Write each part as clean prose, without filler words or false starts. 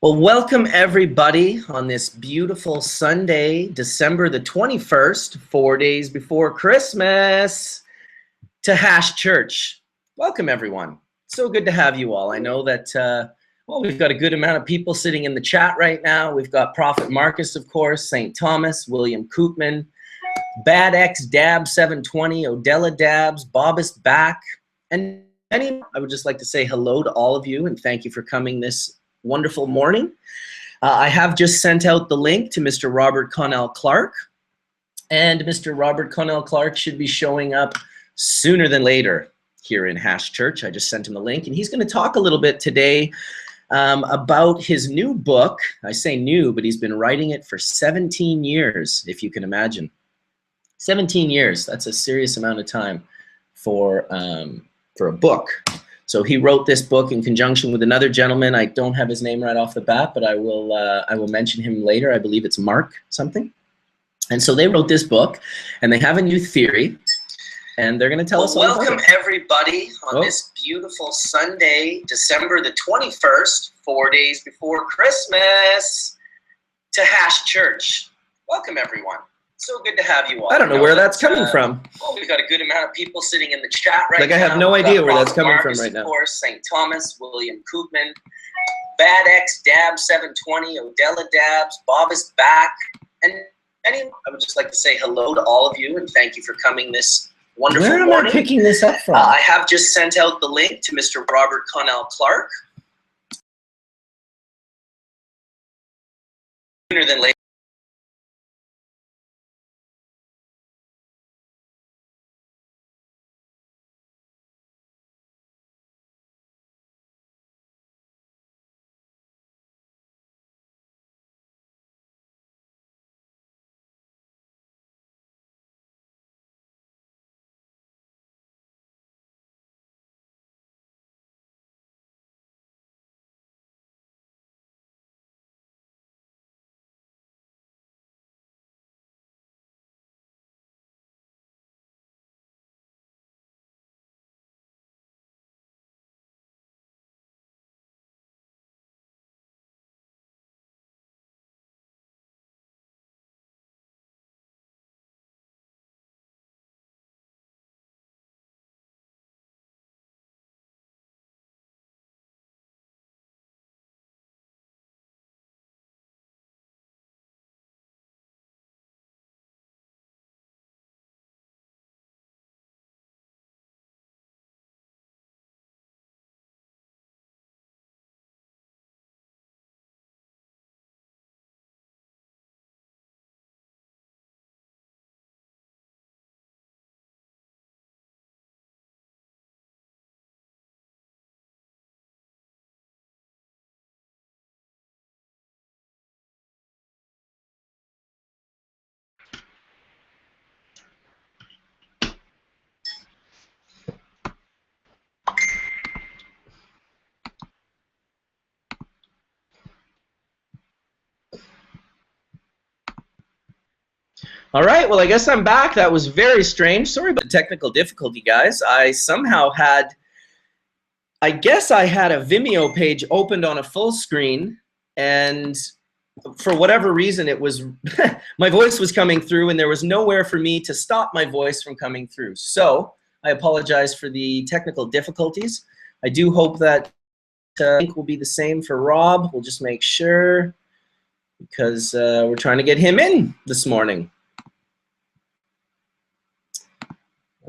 Well, welcome everybody on this beautiful Sunday, December the 21st, 4 days before Christmas, to Hash Church. Welcome everyone. So good to have you all. I know that, well, we've got a good amount of people sitting in the chat right now. We've got Prophet Marcus, of course, St. Thomas, William Koopman, Bad X, Dab 720, Odella Dabs, Bob is back, and I would just like to say hello to all of you and thank you for coming this wonderful morning. I have just sent out the link to Mr. Robert Connell Clarke, and Mr. Robert Connell Clarke should be showing up sooner than later here in Hash Church. I just sent him the link, and he's going to talk a little bit today about his new book. I say new, but he's been writing it for 17 years, if you can imagine. 17 years, that's a serious amount of time for a book. So he wrote this book in conjunction with another gentleman. I don't have his name right off the bat, but I will mention him later. I believe it's Mark something. And so they wrote this book, and they have a new theory, and they're going to tell us all about it. Welcome everybody on this beautiful Sunday, December the 21st, 4 days before Christmas, to Hash Church. Welcome everyone. So good to have you all. I don't know where that's coming from. Well, we've got a good amount of people sitting in the chat right now. Like I have no idea where that's coming from right now. Of course, St. Thomas, William Koopman, Bad X, Dab 720, Odella Dabs, Bob is back, and I would just like to say hello to all of you and thank you for coming this wonderful morning. Where am I picking this up from? I have just sent out the link to Mr. Robert Connell Clarke. Sooner than later. All right, well, I guess I'm back. That was very strange. Sorry about the technical difficulty, guys. I somehow had, I guess I had a Vimeo page opened on a full screen, and for whatever reason, it was, my voice was coming through, and there was nowhere for me to stop my voice from coming through. So I apologize for the technical difficulties. I do hope that link will be the same for Rob. We'll just make sure, because we're trying to get him in this morning.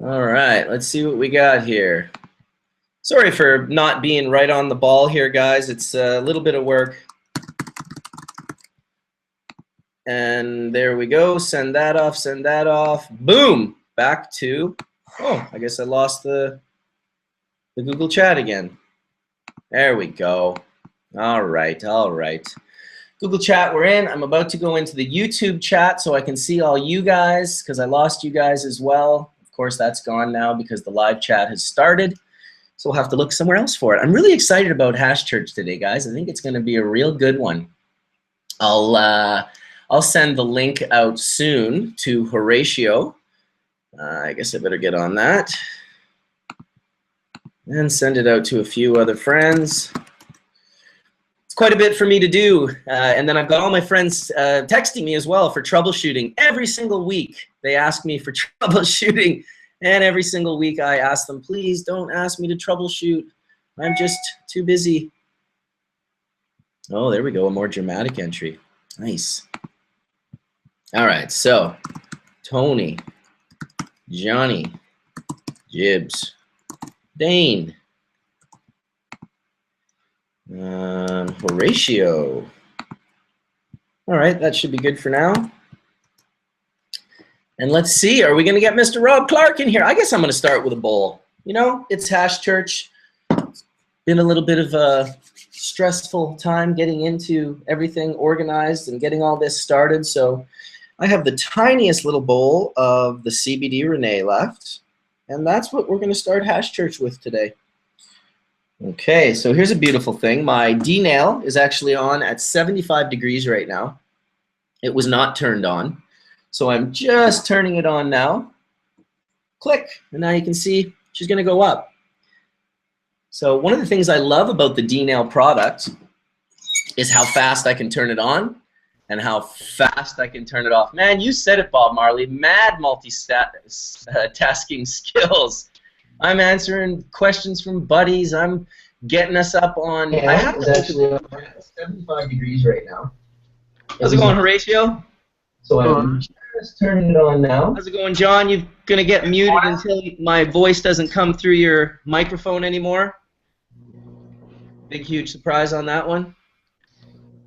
All right, let's see what we got here. Sorry for not being right on the ball here, guys. It's a little bit of work. And there we go. Send that off, send that off. Boom! Back to, oh, I guess I lost the Google chat again. There we go. All right, all right. Google chat, we're in. I'm about to go into the YouTube chat so I can see all you guys, because I lost you guys as well. Of course, that's gone now because the live chat has started. So we'll have to look somewhere else for it. I'm really excited about Hash Church today, guys. I think it's going to be a real good one. I'll send the link out soon to Horatio. I guess I better get on that. And send it out to a few other friends. It's quite a bit for me to do. And then I've got all my friends texting me as well for troubleshooting. Every single week they ask me for troubleshooting. And every single week I ask them, please don't ask me to troubleshoot. I'm just too busy. Oh, there we go, a more dramatic entry. Nice. All right, so Tony, Johnny, Jibs, Dane, Horatio. All right, that should be good for now. And let's see, are we going to get Mr. Rob Clarke in here? I guess I'm going to start with a bowl. You know, it's Hash Church. It's been a little bit of a stressful time getting into everything organized and getting all this started. So I have the tiniest little bowl of the CBD Renee left. And that's what we're going to start Hash Church with today. Okay, so here's a beautiful thing. My D-nail is actually on at 75 degrees right now. It was not turned on. So I'm just turning it on now. Click, and now you can see she's going to go up. So one of the things I love about the D-nail product is how fast I can turn it on and how fast I can turn it off. Man, you said it, Bob Marley. Mad multitasking skills. I'm answering questions from buddies. I'm getting us up on. Yeah, I have to actually up at 75 degrees right now. How's it going, Horatio? So I'm just turning it on now. How's it going, John? You're gonna get muted until my voice doesn't come through your microphone anymore. Big, huge surprise on that one.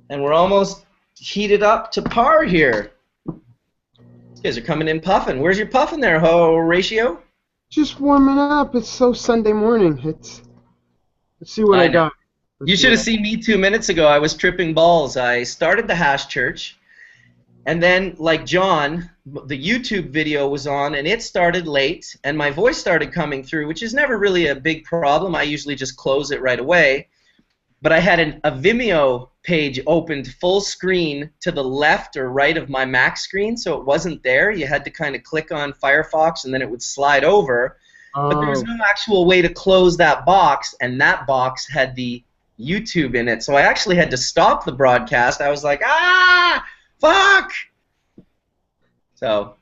And we're almost heated up to par here. These guys are coming in puffing. Where's your puffing there, Horatio? Just warming up. It's so Sunday morning. Let's see what I got. You should have seen me 2 minutes ago. I was tripping balls. I started the Hash Church, and then, like John, the YouTube video was on, and it started late, and my voice started coming through, which is never really a big problem. I usually just close it right away. But I had a Vimeo page opened full screen to the left or right of my Mac screen, so it wasn't there. You had to kind of click on Firefox, and then it would slide over. Oh. But there was no actual way to close that box, and that box had the YouTube in it. So I actually had to stop the broadcast. I was like, ah, fuck! So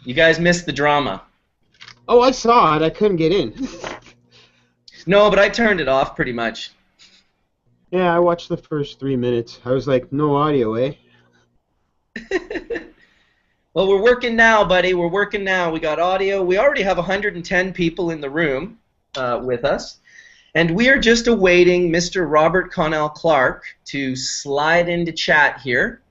you guys missed the drama. Oh, I saw it. I couldn't get in. No, but I turned it off pretty much. Yeah, I watched the first 3 minutes. I was like, no audio, eh? Well, we're working now, buddy. We're working now. We got audio. We already have 110 people in the room with us. And we are just awaiting Mr. Robert Connell Clarke to slide into chat here.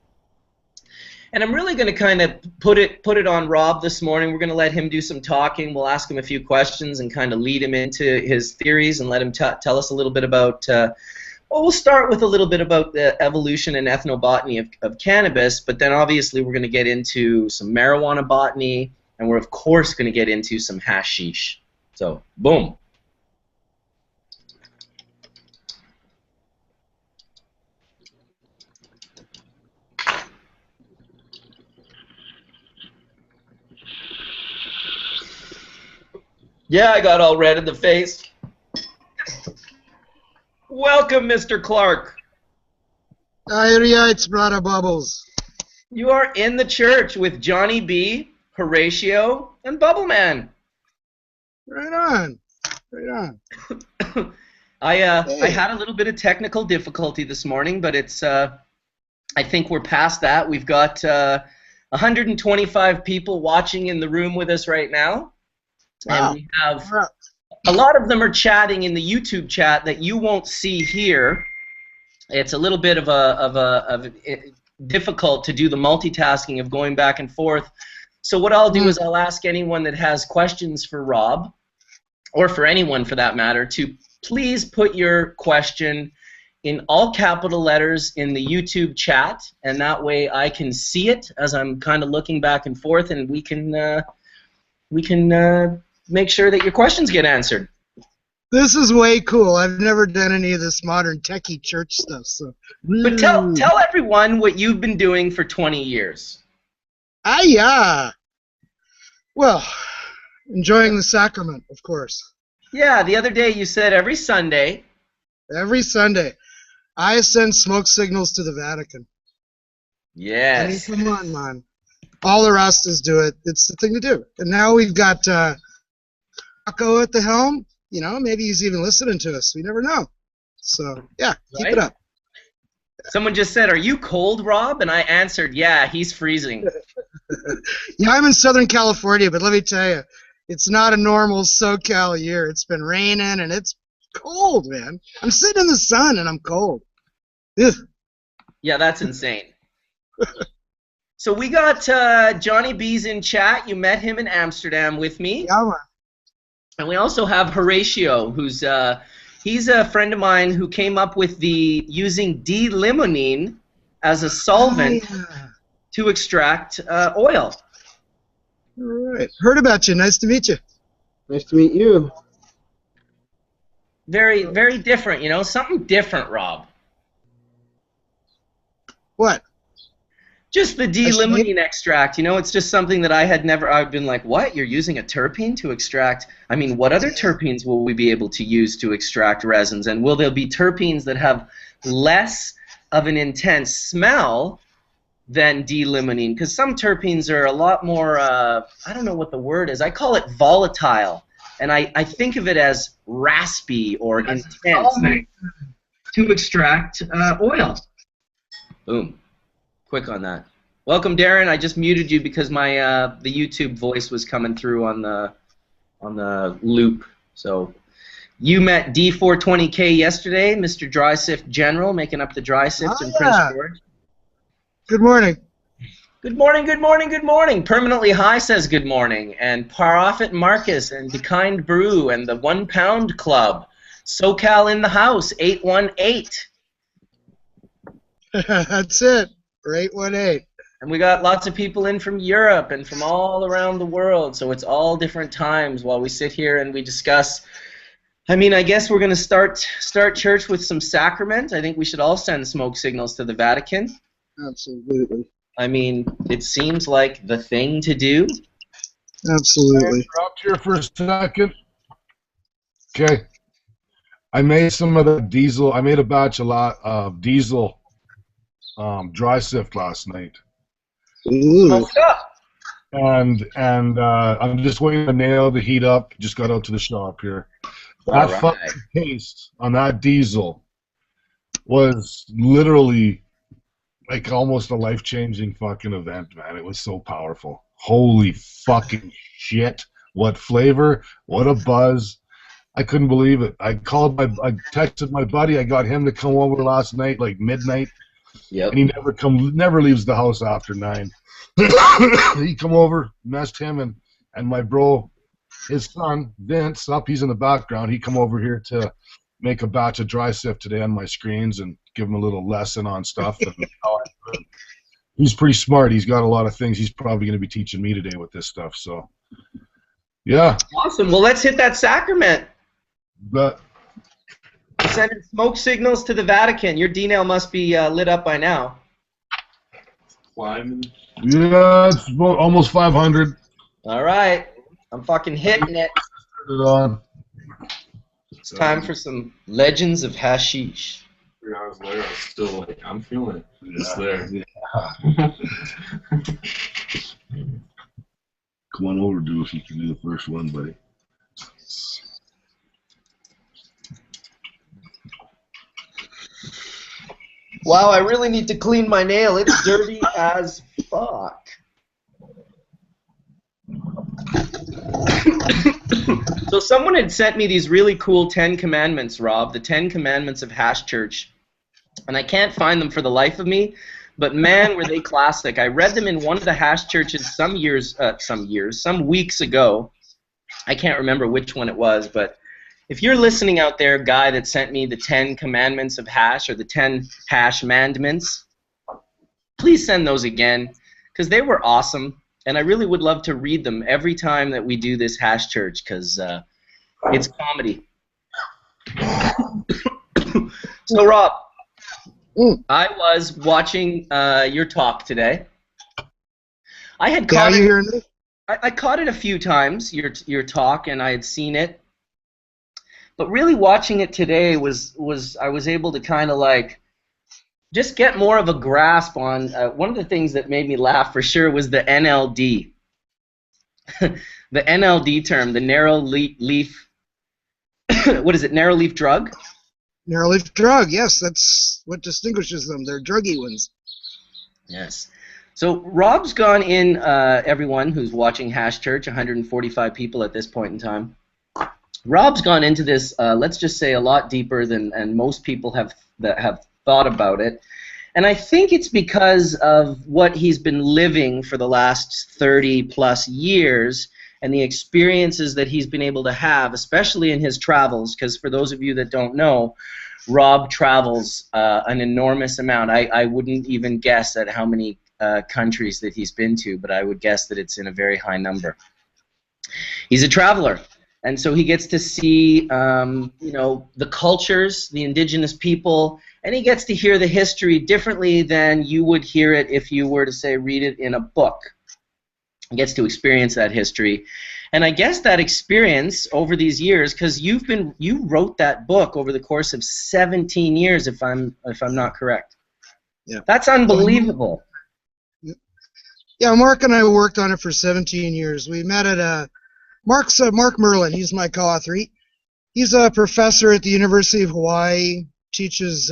And I'm really going to kind of put it on Rob this morning. We're going to let him do some talking. We'll ask him a few questions and kind of lead him into his theories and let him tell us a little bit about well, we'll start with a little bit about the evolution and ethnobotany of cannabis, but then obviously we're going to get into some marijuana botany, and we're of course going to get into some hashish. So, boom. Yeah, I got all red in the face. Welcome, Mr. Clarke. Hiya, it's Brother Bubbles. You are in the church with Johnny B, Horatio, and Bubbleman. Right on. Right on. I had a little bit of technical difficulty this morning, but it's I think we're past that. We've got 125 people watching in the room with us right now. Wow. And we have a lot of them are chatting in the YouTube chat that you won't see here. It's a little bit of difficult to do the multitasking of going back and forth. So what I'll do is I'll ask anyone that has questions for Rob, or for anyone for that matter, to please put your question in all capital letters in the YouTube chat, and that way I can see it as I'm kind of looking back and forth, and we can make sure that your questions get answered. This is way cool. I've never done any of this modern techie church stuff. So, but tell everyone what you've been doing for 20 years. Yeah. Well, enjoying the sacrament, of course. Yeah, the other day you said every Sunday. Every Sunday. I send smoke signals to the Vatican. Yes. I mean, come on, man. All the Rastas do it. It's the thing to do. And now we've got Paco at the helm. You know, maybe he's even listening to us. We never know. So, yeah, keep it up. Someone just said, "Are you cold, Rob?" And I answered, "Yeah, he's freezing." Yeah, I'm in Southern California, but let me tell you, it's not a normal SoCal year. It's been raining, and it's cold, man. I'm sitting in the sun, and I'm cold. Ugh. Yeah, that's insane. So we got Johnny B's in chat. You met him in Amsterdam with me. Yeah, man. And we also have Horatio, who's he's a friend of mine who came up with the using D-limonene as a solvent to extract oil. All right. Heard about you. Nice to meet you. Nice to meet you. Very, very different, you know, something different, Rob. What? Just the D-limonene extract, you know, it's just something that I've been like, what? You're using a terpene to extract? I mean, what other terpenes will we be able to use to extract resins? And will there be terpenes that have less of an intense smell than D-limonene? Because some terpenes are a lot more, I don't know what the word is. I call it volatile. And I think of it as raspy or intense to extract oil. Boom. Quick on that. Welcome, Darrin. I just muted you because my the YouTube voice was coming through on the loop. So you met D420K yesterday, Mr. Dry Sift General, making up the dry sift in Prince George. Good morning. Good morning, good morning, good morning. Permanently High says good morning. And Profit Marcus and The Kind Brew and the 1 Pound Club. SoCal in the house, 818. That's it. 818. And we got lots of people in from Europe and from all around the world, so it's all different times while we sit here and we discuss. I mean, I guess we're going to start church with some sacrament. I think we should all send smoke signals to the Vatican. Absolutely. I mean, it seems like the thing to do. Absolutely. Interrupt here for a second. Okay. I made some of the diesel. I made a batch of diesel dry sift last night. Ooh. And I'm just waiting to nail the heat up. Just got out to the shop here. That fucking taste on that diesel was literally like almost a life-changing fucking event, man. It was so powerful. Holy fucking shit. What flavor, what a buzz. I couldn't believe it. I texted my buddy. I got him to come over last night, like midnight. Yep. And he never leaves the house after 9. He come over, messed him and my bro, his son, Vince, he's in the background. He come over here to make a batch of dry sift today on my screens and give him a little lesson on stuff. He's pretty smart. He's got a lot of things he's probably going to be teaching me today with this stuff. So, yeah. Awesome. Well, let's hit that sacrament. But sending smoke signals to the Vatican. Your D-nail must be lit up by now. Yeah, it's almost 500. All right. I'm fucking hitting it. It's time for some Legends of Hashish. 3 hours later, I was still like, I'm feeling it. It's there. Yeah. Come on over, dude, if you can do the first one, buddy. Wow, I really need to clean my nail. It's dirty as fuck. So someone had sent me these really cool 10 commandments, Rob, the 10 commandments of Hash Church. And I can't find them for the life of me, but man, were they classic. I read them in one of the Hash Churches some weeks ago. I can't remember which one it was, but if you're listening out there, guy that sent me the 10 commandments of hash or the 10 hash mandments, please send those again because they were awesome. And I really would love to read them every time that we do this Hash Church because it's comedy. So, Rob, I was watching your talk today. I had caught you hearing me? I caught it a few times, your talk, and I had seen it. But really watching it today was I was able to kind of like just get more of a grasp on one of the things that made me laugh for sure was the NLD. The NLD term, the narrow leaf, what is it, narrow leaf drug? Narrow leaf drug, yes, that's what distinguishes them. They're druggy ones. Yes. So Rob's gone in, everyone who's watching Hash Church, 145 people at this point in time. Rob's gone into this, let's just say, a lot deeper than most people have thought about it. And I think it's because of what he's been living for the last 30 plus years and the experiences that he's been able to have, especially in his travels, because for those of you that don't know, Rob travels an enormous amount. I wouldn't even guess at how many countries that he's been to, but I would guess that it's in a very high number. He's a traveler, and so he gets to see you know, the cultures, the indigenous people, and he gets to hear the history differently than you would hear it if you were to, say, read it in a book. He gets to experience that history. And I guess that experience over these years, because you wrote that book over the course of 17 years, if I'm not correct. Yeah. That's unbelievable. Yeah, Mark and I worked on it for 17 years. We met at Mark Merlin. He's my co-author. He's a professor at the University of Hawaii. Teaches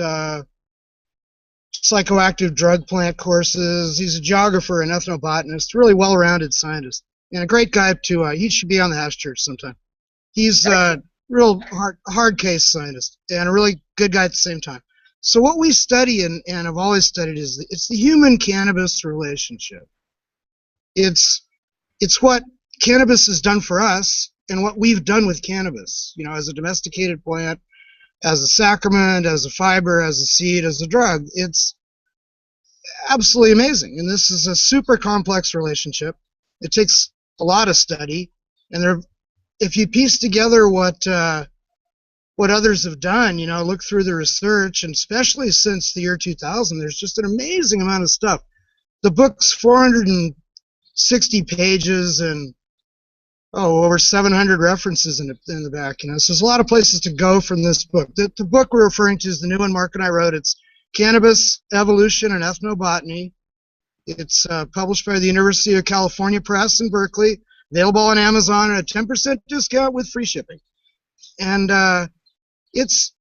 psychoactive drug plant courses. He's a geographer and ethnobotanist. Really well-rounded scientist. And a great guy to, he should be on the Hash Church sometime. He's a real hard case scientist and a really good guy at the same time. So what we study and have always studied is it's the human-cannabis relationship. It's what cannabis has done for us and what we've done with cannabis, you know, as a domesticated plant, as a sacrament, as a fiber, as a seed, as a drug. It's absolutely amazing. And this is a super complex relationship. It takes a lot of study. And if you piece together what others have done, you know, look through the research, and especially since the year 2000, there's just an amazing amount of stuff. The book's 460 pages and over 700 references in the back. You know, so there's a lot of places to go from this book. The book we're referring to is the new one Mark and I wrote. It's Cannabis, Evolution, and Ethnobotany. It's published by the University of California Press in Berkeley, available on Amazon at a 10% discount with free shipping. And it's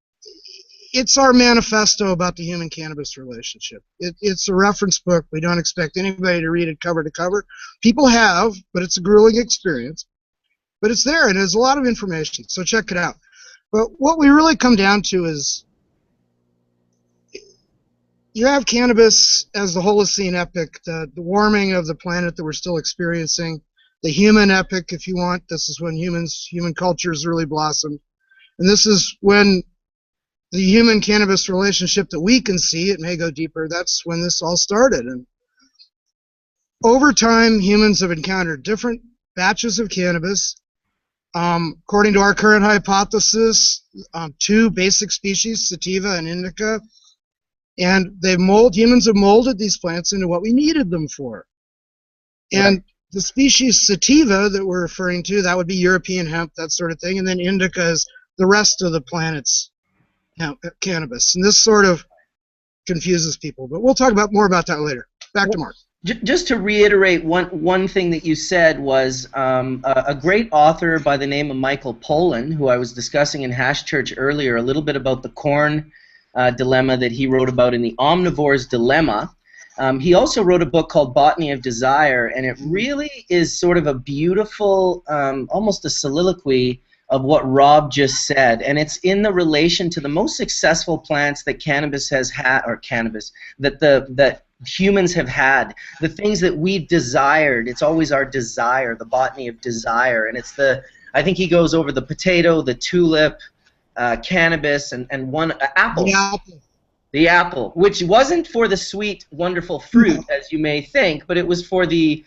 our manifesto about the human-cannabis relationship. It's a reference book. We don't expect anybody to read it cover to cover. People have, but it's a grueling experience. But it's there, and there's a lot of information, so check it out. But what we really come down to is you have cannabis as the Holocene epoch, the warming of the planet that we're still experiencing, the human epoch, if you want. This is when human cultures really blossomed. And this is when the human-cannabis relationship that we can see, it may go deeper, that's when this all started. And over time, humans have encountered different batches of cannabis. According to our current hypothesis, 2 basic species, Sativa and Indica, and humans have molded these plants into what we needed them for. And the species Sativa that we're referring to, that would be European hemp, that sort of thing, and then Indica is the rest of the planet's cannabis. And this sort of confuses people, but we'll talk more about that later. Back to Mark. Just to reiterate, one thing that you said was a great author by the name of Michael Pollan, who I was discussing in Hash Church earlier, a little bit about the corn dilemma that he wrote about in The Omnivore's Dilemma. He also wrote a book called Botany of Desire, and it really is sort of a beautiful, almost a soliloquy of what Rob just said, and it's in the relation to the most successful plants that cannabis has had, or cannabis, that humans have had, the things that we've desired. It's always our desire, the botany of desire, and it's I think he goes over the potato, the tulip, cannabis, and apples. The apple, which wasn't for the sweet, wonderful fruit, as you may think, but it was for the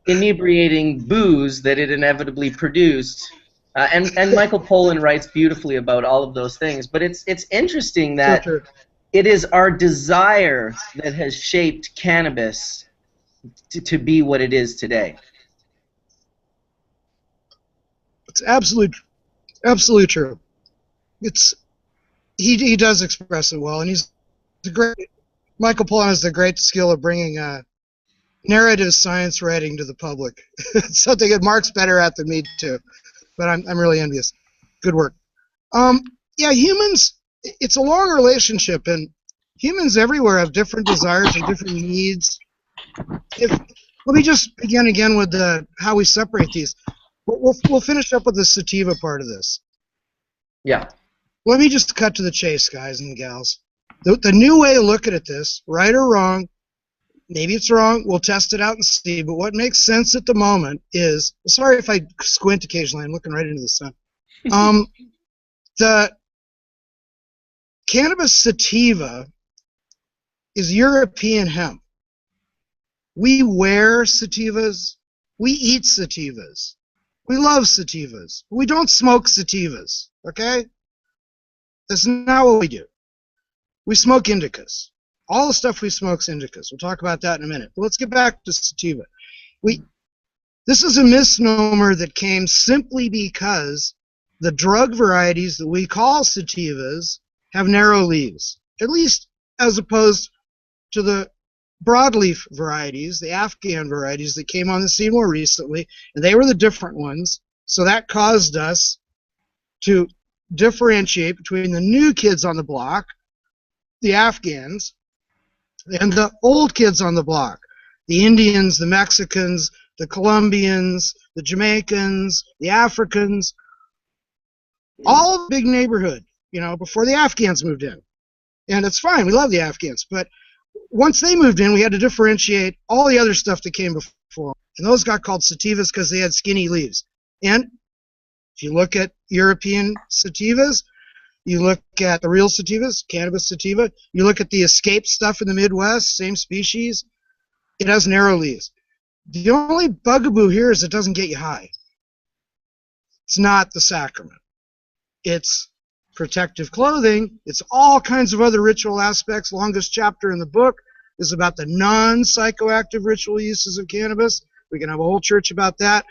inebriating booze that it inevitably produced. And Michael Pollan writes beautifully about all of those things. But it's interesting that it is our desire that has shaped cannabis to be what it is today. It's absolutely true. He does express it well, and he's a great. Michael Pollan has the great skill of bringing narrative science writing to the public. It's something that Mark's better at than me too, but I'm really envious. Good work. Yeah, humans, it's a long relationship, and humans everywhere have different desires and different needs. Let me just begin again with how we separate these. We'll finish up with the sativa part of this. Yeah. Let me just cut to the chase, guys and gals. The new way of looking at this, right or wrong, maybe it's wrong, we'll test it out and see, but what makes sense at the moment is, sorry if I squint occasionally, I'm looking right into the sun. The cannabis sativa is European hemp. We wear sativas, we eat sativas, we love sativas, we don't smoke sativas, okay? That's not what we do. We smoke indicas. All the stuff we smoke is indicas. We'll talk about that in a minute. But let's get back to sativa. This is a misnomer that came simply because the drug varieties that we call sativas have narrow leaves, at least as opposed to the broadleaf varieties, the Afghan varieties that came on the scene more recently, and they were the different ones. So that caused us to differentiate between the new kids on the block, the Afghans, and the old kids on the block, the Indians, the Mexicans, the Colombians, the Jamaicans, the Africans, all a big neighborhood, you know, before the Afghans moved in. And it's fine, we love the Afghans, but once they moved in, we had to differentiate all the other stuff that came before. And those got called sativas because they had skinny leaves. And if you look at European sativas, you look at the real sativas, cannabis sativa, you look at the escape stuff in the Midwest, same species, it has narrow leaves. The only bugaboo here is it doesn't get you high. It's not the sacrament. It's protective clothing. It's all kinds of other ritual aspects. Longest chapter in the book is about the non-psychoactive ritual uses of cannabis. We can have a whole church about that.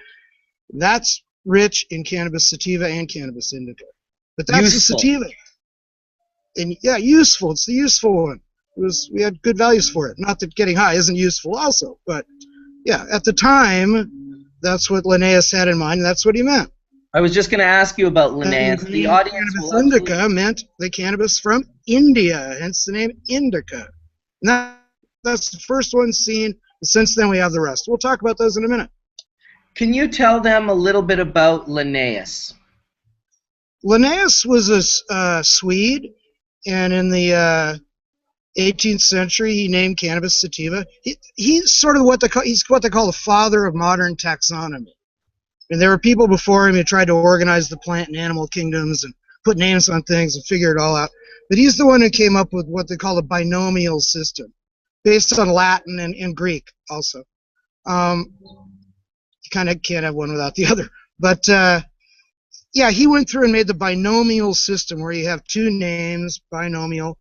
That's rich in cannabis sativa and cannabis indica. But that's useful. The sativa. And yeah, useful. It's the useful one. We had good values for it. Not that getting high isn't useful also, but yeah, at the time, that's what Linnaeus had in mind, and that's what he meant. I was just going to ask you about Linnaeus. The audience cannabis indica meant the cannabis from India, hence the name indica. And that's the first one seen, and since then we have the rest. We'll talk about those in a minute. Can you tell them a little bit about Linnaeus? Linnaeus was a Swede, and in the 18th century he named cannabis sativa. He's sort of what they call the father of modern taxonomy. And there were people before him who tried to organize the plant and animal kingdoms and put names on things and figure it all out. But he's the one who came up with what they call a binomial system, based on Latin and Greek also. You kind of can't have one without the other. But yeah, he went through and made the binomial system where you have two names, binomial,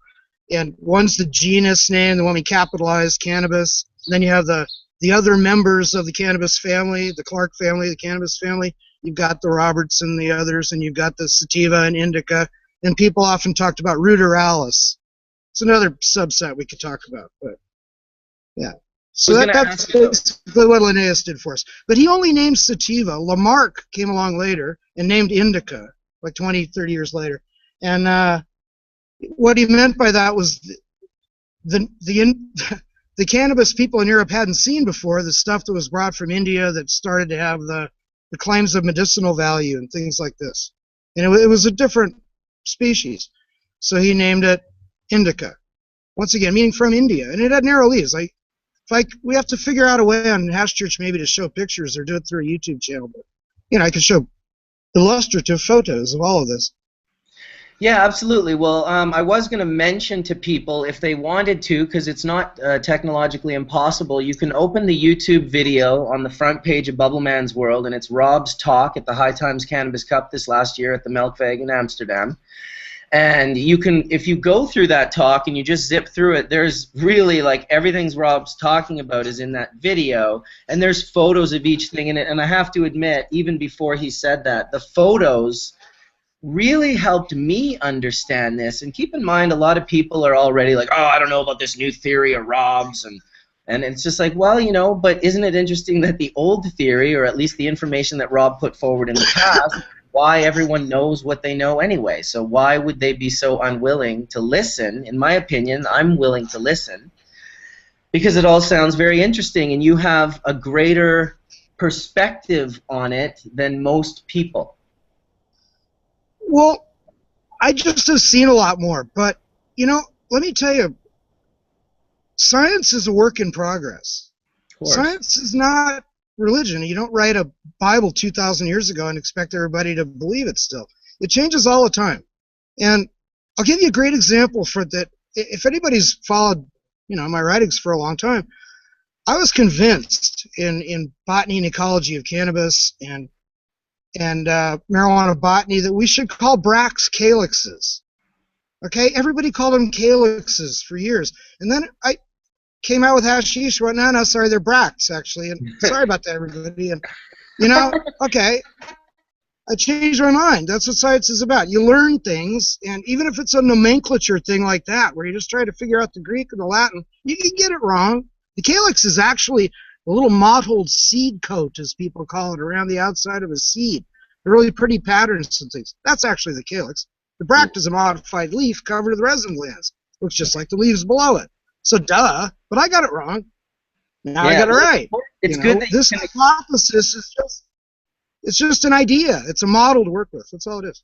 and one's the genus name, the one we capitalized, cannabis. And then you have the other members of the cannabis family, the Clarke family, the cannabis family. You've got the Robertson, the others, and you've got the sativa and indica. And people often talked about ruderalis. It's another subset we could talk about, but yeah. So that's basically what Linnaeus did for us. But he only named sativa. Lamarck came along later and named indica, like 20, 30 years later. And what he meant by that was the cannabis people in Europe hadn't seen before, the stuff that was brought from India that started to have the claims of medicinal value and things like this. And it was a different species. So he named it indica. Once again, meaning from India. And it had narrow leaves. We have to figure out a way on Hash Church maybe to show pictures or do it through a YouTube channel. But, you know, I could show illustrative photos of all of this. Yeah, absolutely. Well, I was going to mention to people if they wanted to, because it's not technologically impossible, you can open the YouTube video on the front page of Bubbleman's World, and it's Rob's talk at the High Times Cannabis Cup this last year at the Melkweg in Amsterdam. And you can, if you go through that talk and you just zip through it, there's really like everything Rob's talking about is in that video, and there's photos of each thing in it. And I have to admit, even before he said that, the photos really helped me understand this. And keep in mind, a lot of people are already like, oh, I don't know about this new theory of Rob's, and it's just like, well, you know, but isn't it interesting that the old theory, or at least the information that Rob put forward in the past, why everyone knows what they know anyway? So why would they be so unwilling to listen? In my opinion, I'm willing to listen because it all sounds very interesting, and you have a greater perspective on it than most people. Well, I just have seen a lot more, but, you know, let me tell you, science is a work in progress. Science is not religion. You don't write a Bible 2,000 years ago and expect everybody to believe it still. It changes all the time. And I'll give you a great example for that. If anybody's followed, you know, my writings for a long time, I was convinced in botany and ecology of cannabis and marijuana botany that we should call bracts calyxes. Okay, everybody called them calyxes for years, and then I came out with hashish. Well, no, sorry, they're bracts actually. And sorry about that, everybody. And you know, okay, I changed my mind. That's what science is about. You learn things, and even if it's a nomenclature thing like that, where you just try to figure out the Greek and the Latin, you can get it wrong. The calyx is actually a little mottled seed coat, as people call it, around the outside of a seed. Really pretty patterns and things. That's actually the calyx. The bract is a modified leaf covered with resin glands. Looks just like the leaves below it. So duh, but I got it wrong. Now I got it right. It's good that this hypothesis is just an idea. It's a model to work with. That's all it is.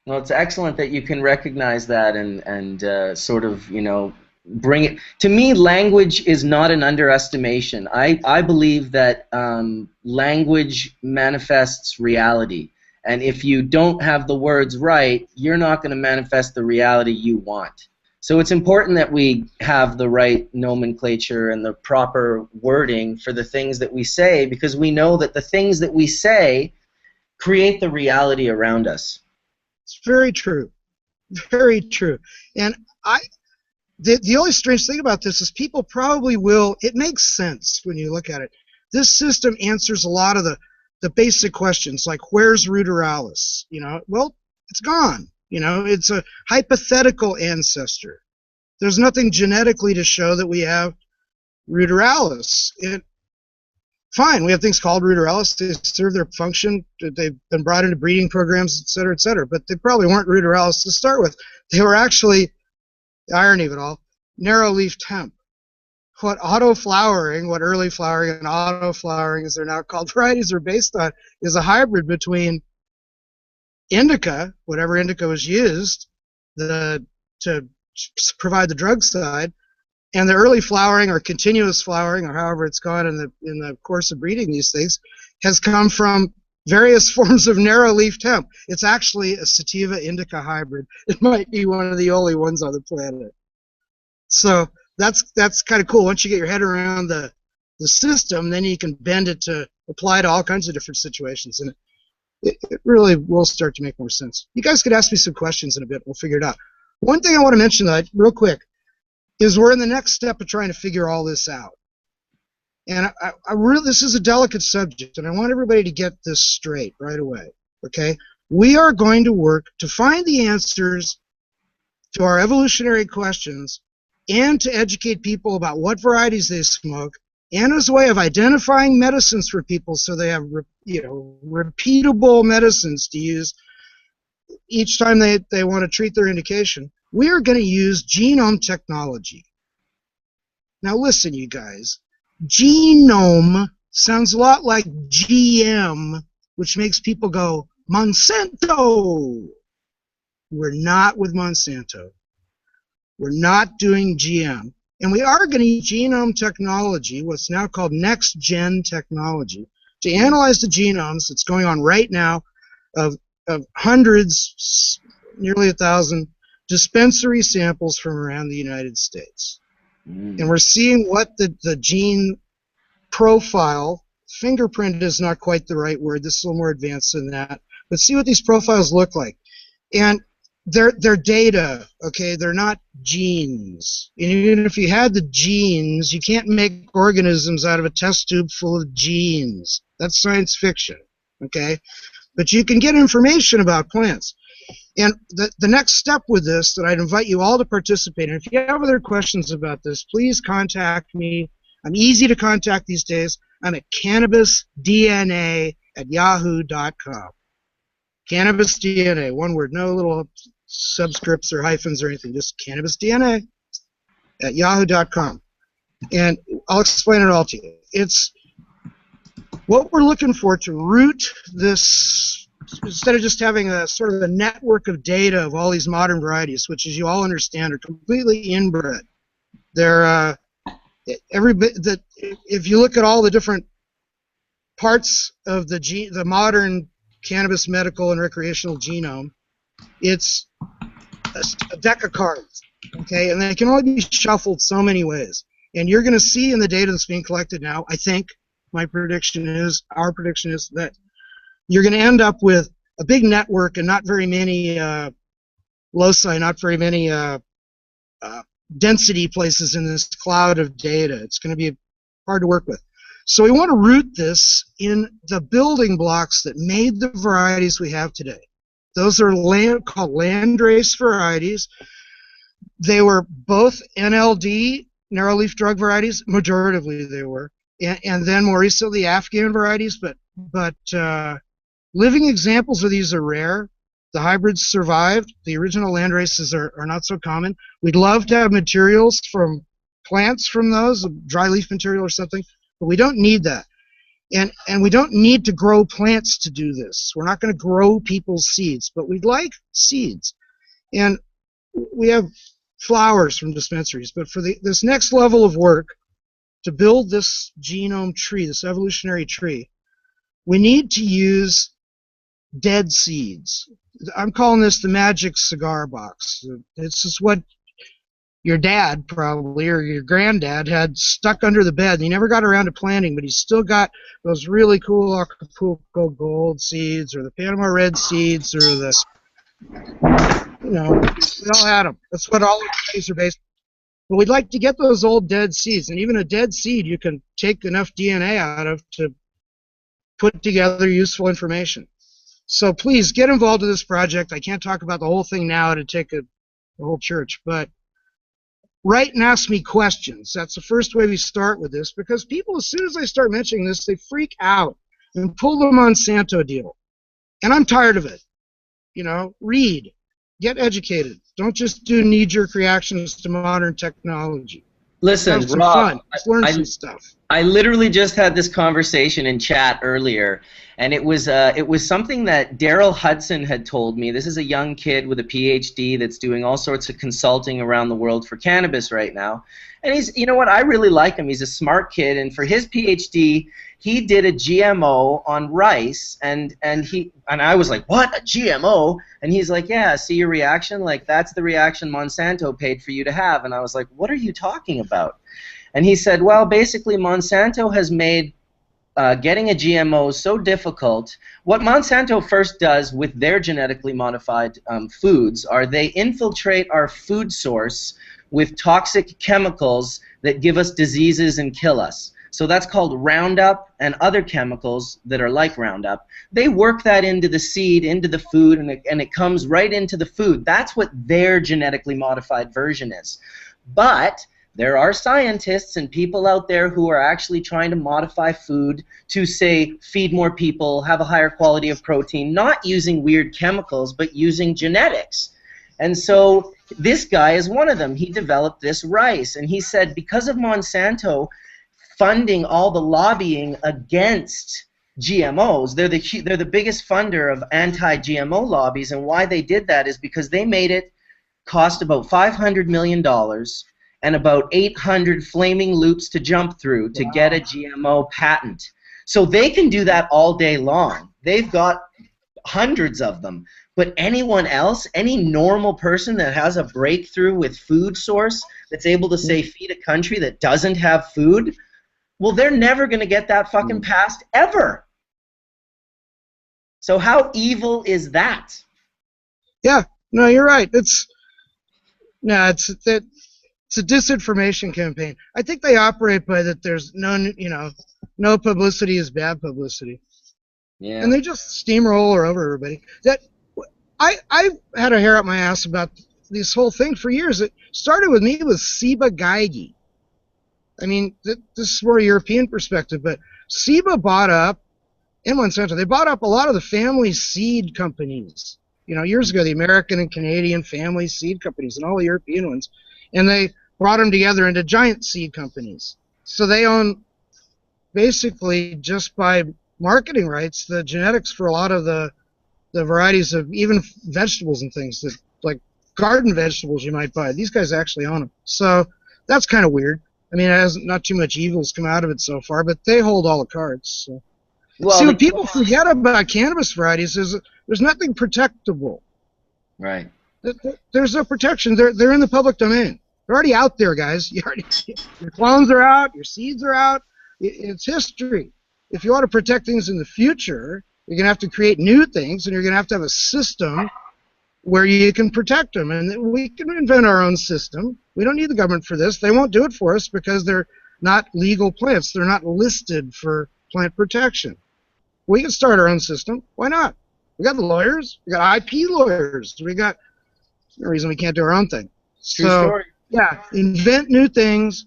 Well, it's excellent that you can recognize that and sort of, you know, bring it. To me, language is not an underestimation. I believe that language manifests reality. And if you don't have the words right, you're not going to manifest the reality you want. So it's important that we have the right nomenclature and the proper wording for the things that we say, because we know that the things that we say create the reality around us. It's very true. Very true. And the only strange thing about this is people probably will, it makes sense when you look at it. This system answers a lot of the basic questions, like where's ruderalis? You know, well, it's gone. You know, it's a hypothetical ancestor. There's nothing genetically to show that we have ruderalis. Fine, we have things called ruderalis. They serve their function. They've been brought into breeding programs, et cetera, but they probably weren't ruderalis to start with. They were actually, the irony of it all, narrow-leaf hemp. What auto-flowering, what early flowering and auto-flowering, as they're now called, varieties are based on, is a hybrid between Indica, whatever Indica was used to provide the drug side, and the early flowering or continuous flowering, or however it's gone in the course of breeding these things, has come from various forms of narrow-leafed hemp. It's actually a sativa indica hybrid. It might be one of the only ones on the planet. So that's kind of cool. Once you get your head around the system, then you can bend it to apply to all kinds of different situations, and it really will start to make more sense. You guys could ask me some questions in a bit. We'll figure it out. One thing I want to mention, though, real quick, is we're in the next step of trying to figure all this out. And I really, this is a delicate subject, and I want everybody to get this straight right away, okay? We are going to work to find the answers to our evolutionary questions and to educate people about what varieties they smoke, and as a way of identifying medicines for people so they have, you know, repeatable medicines to use each time they want to treat their indication. We are going to use genome technology. Now listen, you guys. Genome sounds a lot like GM, which makes people go, Monsanto! We're not with Monsanto. We're not doing GM. And we are going to use genome technology, what's now called next-gen technology, to analyze the genomes that's going on right now of hundreds, nearly 1,000, dispensary samples from around the United States. And we're seeing what the gene profile, fingerprint is not quite the right word, this is a little more advanced than that, but see what these profiles look like. And they're data, okay? They're not genes. And even if you had the genes, you can't make organisms out of a test tube full of genes. That's science fiction, okay? But you can get information about plants. And the next step with this that I'd invite you all to participate in, if you have other questions about this, please contact me. I'm easy to contact these days. I'm at cannabisdna@yahoo.com. Cannabisdna, one word, no little subscripts or hyphens or anything, just cannabisdna@yahoo.com. And I'll explain it all to you. It's what we're looking for to root this, instead of just having a sort of a network of data of all these modern varieties, which, as you all understand, are completely inbred. They're if you look at all the different parts of the modern cannabis medical and recreational genome, it's a deck of cards, okay, and they can only be shuffled so many ways. And you're going to see in the data that's being collected now, I think, our prediction is that you're going to end up with a big network and not very many loci, not very many density places in this cloud of data. It's going to be hard to work with. So we want to root this in the building blocks that made the varieties we have today. Those are called landrace varieties. They were both NLD, narrow leaf drug varieties, majoritively they were, and then more recently Afghan varieties, but living examples of these are rare. The hybrids survived. The original land races are not so common. We'd love to have materials from plants from those, dry leaf material or something, but we don't need that. And we don't need to grow plants to do this. We're not going to grow people's seeds, but we'd like seeds. And we have flowers from dispensaries, but for this next level of work, to build this genome tree, this evolutionary tree, we need to use dead seeds. I'm calling this the magic cigar box. It's just what your dad probably or your granddad had stuck under the bed, and he never got around to planting, but he's still got those really cool Acapulco gold seeds or the Panama red seeds or the, we all had them. That's what all of these are based on. But we'd like to get those old dead seeds, and even a dead seed you can take enough DNA out of to put together useful information. So please get involved in this project. I can't talk about the whole thing now to take the whole church, but write and ask me questions. That's the first way we start with this, because people, as soon as I start mentioning this, they freak out and pull the Monsanto deal. And I'm tired of it. Read, get educated. Don't just do knee-jerk reactions to modern technology. Listen, Have some Rob, fun. Let's learn some stuff. I literally just had this conversation in chat earlier, and it was something that Daryl Hudson had told me. This is a young kid with a PhD that's doing all sorts of consulting around the world for cannabis right now. And he's, you know what, I really like him. He's a smart kid, and for his PhD, he did a GMO on rice, and I was like, what, a GMO? And he's like, yeah, see your reaction? Like, that's the reaction Monsanto paid for you to have. And I was like, what are you talking about? And he said, well, basically Monsanto has made getting a GMO so difficult. What Monsanto first does with their genetically modified foods are they infiltrate our food source with toxic chemicals that give us diseases and kill us. So that's called Roundup and other chemicals that are like Roundup. They work that into the seed, into the food, and it comes right into the food. That's what their genetically modified version is. But there are scientists and people out there who are actually trying to modify food to, say, feed more people, have a higher quality of protein, not using weird chemicals, but using genetics. And so this guy is one of them. He developed this rice, and he said because of Monsanto funding all the lobbying against GMOs, they're the biggest funder of anti-GMO lobbies, and why they did that is because they made it cost about $500 million and about 800 flaming loops to jump through to get a GMO patent. So they can do that all day long. They've got hundreds of them. But anyone else, any normal person that has a breakthrough with food source that's able to, say, feed a country that doesn't have food, well, they're never going to get that fucking passed ever. So how evil is that? Yeah, no, you're right. It's a disinformation campaign. I think they operate by that. There's no publicity is bad publicity. Yeah. And they just steamroll over everybody. I've had a hair up my ass about this whole thing for years. It started with me with Ciba Geigy. I mean, this is more a European perspective, but Ciba bought up, and Monsanto, they bought up a lot of the family seed companies. You know, years ago, the American and Canadian family seed companies and all the European ones, and they brought them together into giant seed companies. So they own, basically, just by marketing rights, the genetics for a lot of the varieties of even vegetables and things, that like garden vegetables you might buy. These guys actually own them. So that's kind of weird. I mean, it has not too much evil's come out of it so far, but they hold all the cards. So. Well, see, what people forget about cannabis varieties is there's nothing protectable. Right. There's no protection. They're in the public domain. They're already out there, guys. Your clones are out. Your seeds are out. It's history. If you want to protect things in the future, you're going to have to create new things, and you're going to have a system where you can protect them. And we can invent our own system. We don't need the government for this. They won't do it for us because they're not legal plants. They're not listed for plant protection. We can start our own system. Why not? We got the lawyers. We got IP lawyers. We got no reason we can't do our own thing. True story. Yeah, invent new things.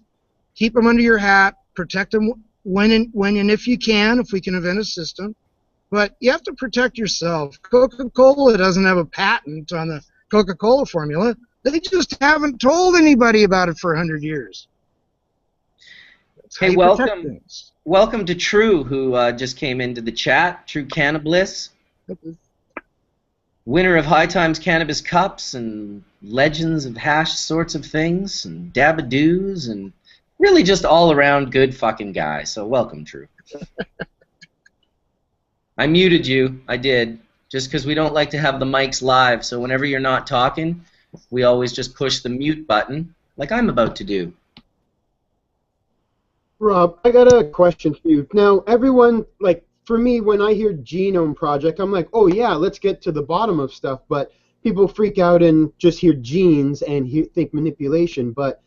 Keep them under your hat. Protect them when and if you can, if we can invent a system. But you have to protect yourself. Coca-Cola doesn't have a patent on the Coca-Cola formula. They just haven't told anybody about it for 100 years. Hey, welcome to True, who just came into the chat. True Cannabliss, winner of High Times Cannabis Cups and Legends of Hash sorts of things, and Dabadoos, and really just all-around good fucking guy. So welcome, True. I muted you. I did. Just because we don't like to have the mics live, so whenever you're not talking, we always just push the mute button, like I'm about to do. Rob, I got a question for you. Now, everyone, like, for me, when I hear Genome Project, I'm like, oh, yeah, let's get to the bottom of stuff. But people freak out and just hear genes and think manipulation. But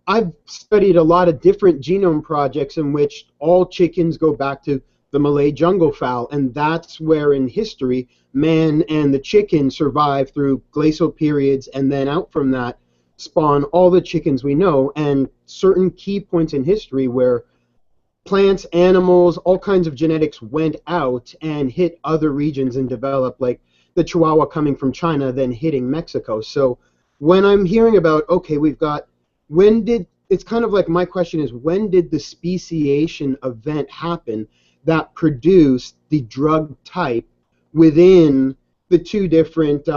I've studied a lot of different genome projects in which all chickens go back to the Malay jungle fowl. And that's where, in history, man and the chicken survive through glacial periods, and then out from that spawn all the chickens we know, and certain key points in history where plants, animals, all kinds of genetics went out and hit other regions and developed, like the Chihuahua coming from China then hitting Mexico. So when I'm hearing about, okay, it's kind of like my question is, when did the speciation event happen that produced the drug type within the two different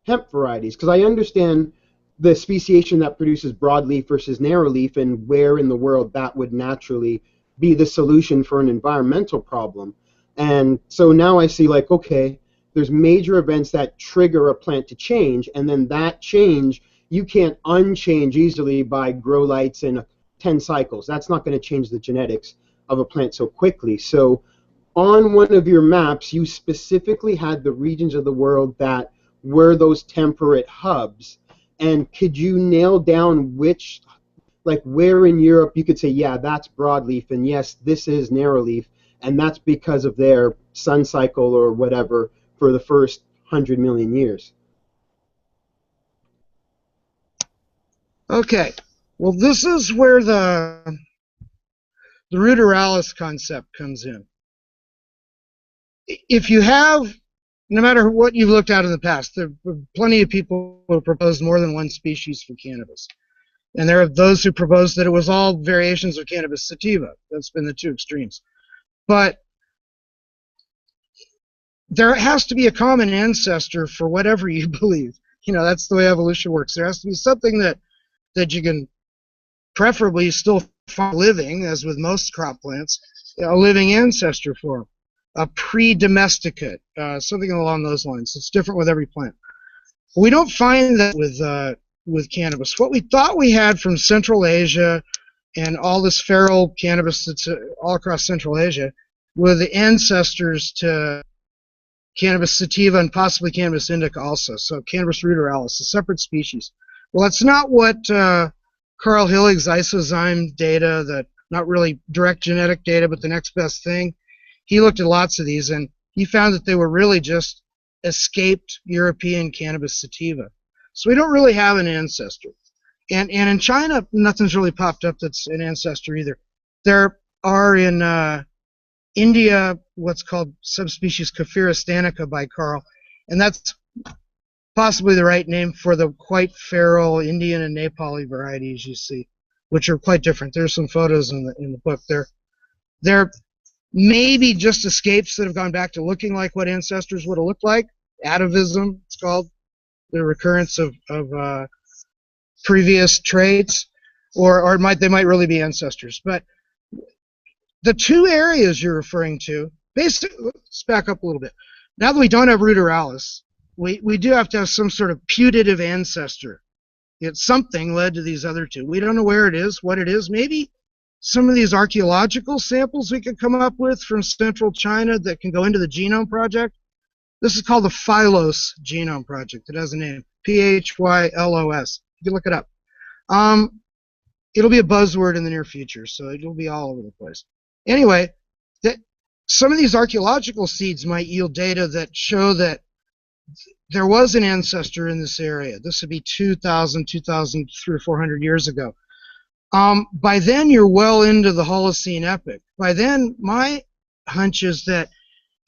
hemp varieties? Because I understand the speciation that produces broadleaf versus narrowleaf, and where in the world that would naturally be the solution for an environmental problem. And so now I see, like, okay, there's major events that trigger a plant to change, and then that change you can't unchange easily by grow lights and 10 cycles. That's not going to change the genetics of a plant so quickly. So on one of your maps, you specifically had the regions of the world that were those temperate hubs. And could you nail down which, like, where in Europe you could say, yeah, that's broadleaf, and yes, this is narrowleaf, and that's because of their sun cycle or whatever for the first 100 million years? Okay. Well, this is where the ruderalis concept comes in. If you have, no matter what you've looked at in the past, there are plenty of people who proposed more than one species for cannabis. And there are those who proposed that it was all variations of cannabis sativa. That's been the two extremes. But there has to be a common ancestor for whatever you believe. You know, that's the way evolution works. There has to be something that you can preferably still find living, as with most crop plants, a living ancestor for, a pre-domesticate, something along those lines. It's different with every plant. We don't find that with cannabis. What we thought we had from Central Asia and all this feral cannabis that's all across Central Asia were the ancestors to cannabis sativa and possibly cannabis indica also. So cannabis ruderalis, a separate species. Well, that's not what Carl Hillig's isozyme data, that not really direct genetic data, but the next best thing. He looked at lots of these, and he found that they were really just escaped European cannabis sativa. So we don't really have an ancestor. And in China, nothing's really popped up that's an ancestor either. There are in India what's called subspecies Cannabis Danica by Carl, and that's possibly the right name for the quite feral Indian and Nepali varieties you see, which are quite different. There's some photos in the book. They're maybe just escapes that have gone back to looking like what ancestors would have looked like. Atavism, it's called, the recurrence of previous traits, or they might really be ancestors. But the two areas you're referring to, basically, let's back up a little bit. Now that we don't have ruderalis, we do have to have some sort of putative ancestor. Something led to these other two. We don't know where it is, what it is. Maybe some of these archaeological samples we could come up with from central China that can go into the Genome Project. This is called the Phylos Genome Project. It has a name, P-H-Y-L-O-S. You can look it up. It'll be a buzzword in the near future, so it'll be all over the place. Anyway, some of these archaeological seeds might yield data that show that there was an ancestor in this area. This would be 2,000, 300 or 400 years ago. By then, you're well into the Holocene epoch. By then, my hunch is that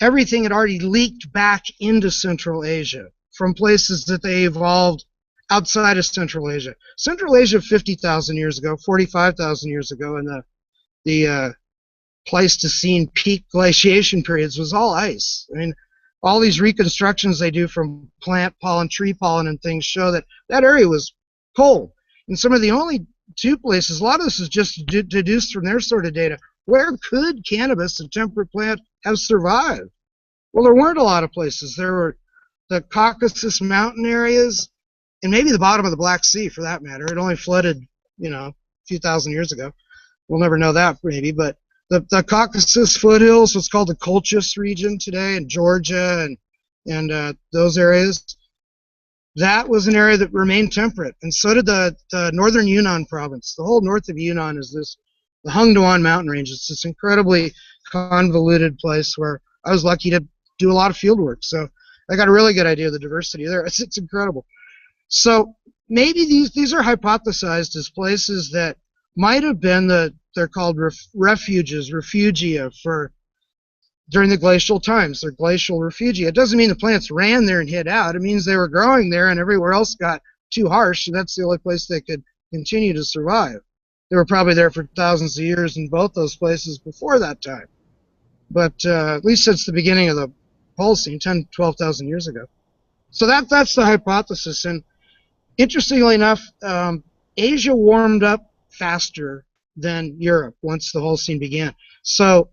everything had already leaked back into Central Asia from places that they evolved outside of Central Asia. Central Asia 50,000 years ago, 45,000 years ago, in the Pleistocene peak glaciation periods was all ice. I mean, all these reconstructions they do from plant pollen, tree pollen, and things show that that area was cold. And some of the only two places, a lot of this is just deduced from their sort of data. Where could cannabis, a temperate plant, have survived? Well, there weren't a lot of places. There were the Caucasus mountain areas, and maybe the bottom of the Black Sea, for that matter. It only flooded, a few thousand years ago. We'll never know that, maybe, but the Caucasus foothills, what's called the Colchis region today, in Georgia and those areas, that was an area that remained temperate, and so did the northern Yunnan province. The whole north of Yunnan is the Hungduan mountain range. It's this incredibly convoluted place where I was lucky to do a lot of field work, so I got a really good idea of the diversity there. It's incredible. So maybe these are hypothesized as places that might have been they're called refuges, refugia, during the glacial times. They're glacial refugia. It doesn't mean the plants ran there and hid out. It means they were growing there and everywhere else got too harsh, and that's the only place they could continue to survive. They were probably there for thousands of years in both those places before that time. But at least since the beginning of the Holocene, 10,000, 12,000 years ago. So that's the hypothesis. And interestingly enough, Asia warmed up faster than Europe once the Holocene began. So,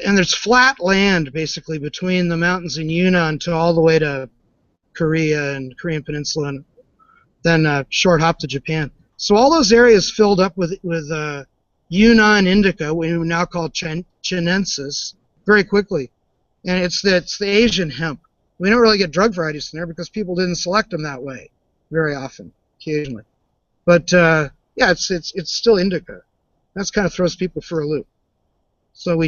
and there's flat land basically between the mountains in Yunnan to all the way to Korea and Korean Peninsula, and then a short hop to Japan. So all those areas filled up with Yunnan indica, we now call chinensis, very quickly. And it's the Asian hemp. We don't really get drug varieties in there because people didn't select them that way very often, occasionally. But yeah, it's still indica. That's kind of throws people for a loop. So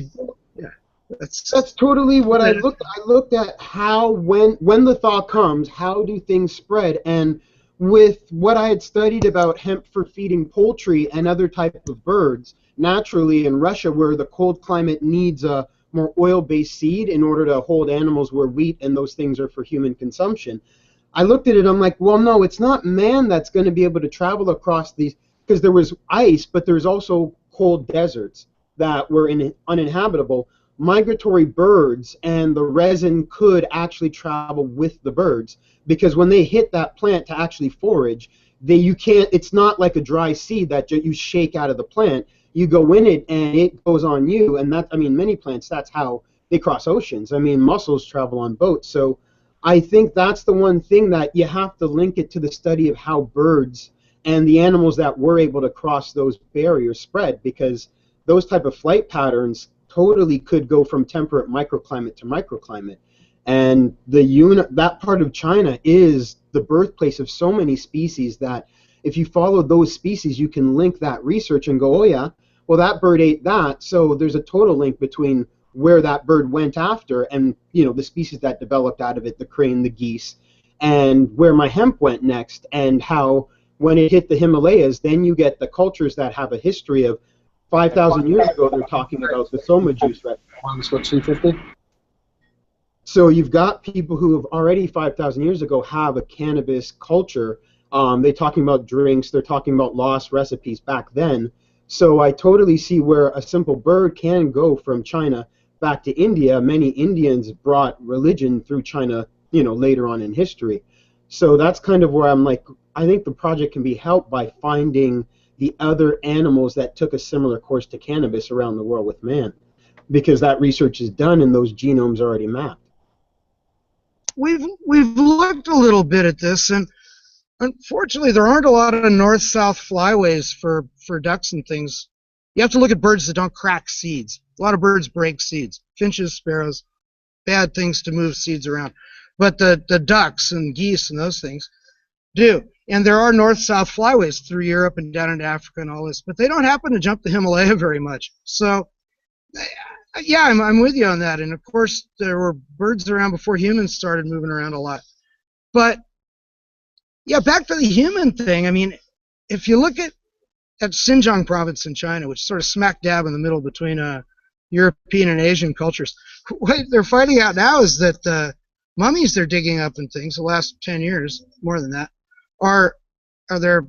that's totally what I looked at. I looked at how when the thaw comes, how do things spread? And with what I had studied about hemp for feeding poultry and other types of birds, naturally in Russia, where the cold climate needs a more oil-based seed in order to hold animals where wheat and those things are for human consumption. I looked at it, I'm like, well, no, it's not man that's going to be able to travel across these, because there was ice, but there's also cold deserts that were uninhabitable. Migratory birds and the resin could actually travel with the birds, because when they hit that plant to actually forage, it's not like a dry seed that you shake out of the plant. You go in it and it goes on you, and many plants, that's how they cross oceans. Mussels travel on boats. So I think that's the one thing that you have to link it to the study of how birds and the animals that were able to cross those barriers spread, because those type of flight patterns totally could go from temperate microclimate to microclimate. And that part of China is the birthplace of so many species that if you follow those species, you can link that research and go, oh yeah, well that bird ate that, so there's a total link between where that bird went after, and the species that developed out of it, the crane, the geese, and where my hemp went next, and how when it hit the Himalayas, then you get the cultures that have a history of 5,000 years ago. They're talking about the soma juice, right? What, 250? So you've got people who have already 5,000 years ago have a cannabis culture. They're talking about drinks. They're talking about lost recipes back then. So I totally see where a simple bird can go from China back to India. Many Indians brought religion through China, later on in history. So that's kind of where I'm like, I think the project can be helped by finding the other animals that took a similar course to cannabis around the world with man, because that research is done and those genomes are already mapped. We've looked a little bit at this, and unfortunately there aren't a lot of north-south flyways for ducks and things. You have to look at birds that don't crack seeds. A lot of birds break seeds. Finches, sparrows, bad things to move seeds around. But the ducks and geese and those things do. And there are north-south flyways through Europe and down into Africa and all this, but they don't happen to jump the Himalaya very much. So yeah, I'm with you on that. And of course, there were birds around before humans started moving around a lot. But yeah, back to the human thing. I mean, if you look at Xinjiang province in China, which is sort of smack dab in the middle between European and Asian cultures, what they're finding out now is that the mummies they're digging up and things the last 10 years, more than that, are they're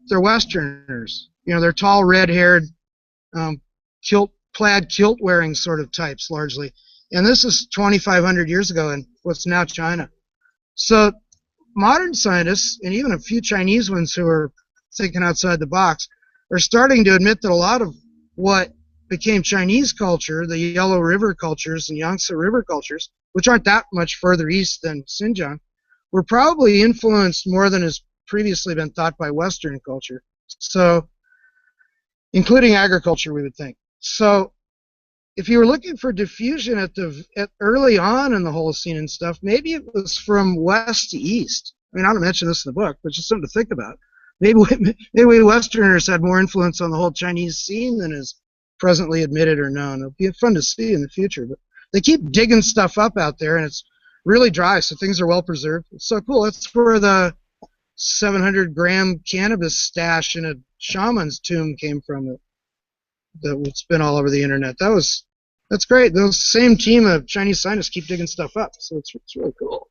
Westerners. They're tall, red-haired, plaid kilt-wearing sort of types, largely. And this is 2,500 years ago in what's now China. So modern scientists, and even a few Chinese ones who are thinking outside the box, are starting to admit that a lot of what became Chinese culture, the Yellow River cultures and Yangtze River cultures, which aren't that much further east than Xinjiang, were probably influenced more than has previously been thought by Western culture. So, including agriculture, we would think. So, if you were looking for diffusion at early on in the Holocene and stuff, maybe it was from west to east. I mean, I don't mention this in the book, but just something to think about. Maybe we Westerners had more influence on the whole Chinese scene than is presently admitted or known. It'll be fun to see in the future. But they keep digging stuff up out there, and it's really dry, so things are well preserved. It's so cool. That's where the 700-gram cannabis stash in a shaman's tomb came from. That's been all over the internet. That's great. Those same team of Chinese scientists keep digging stuff up, so it's really cool.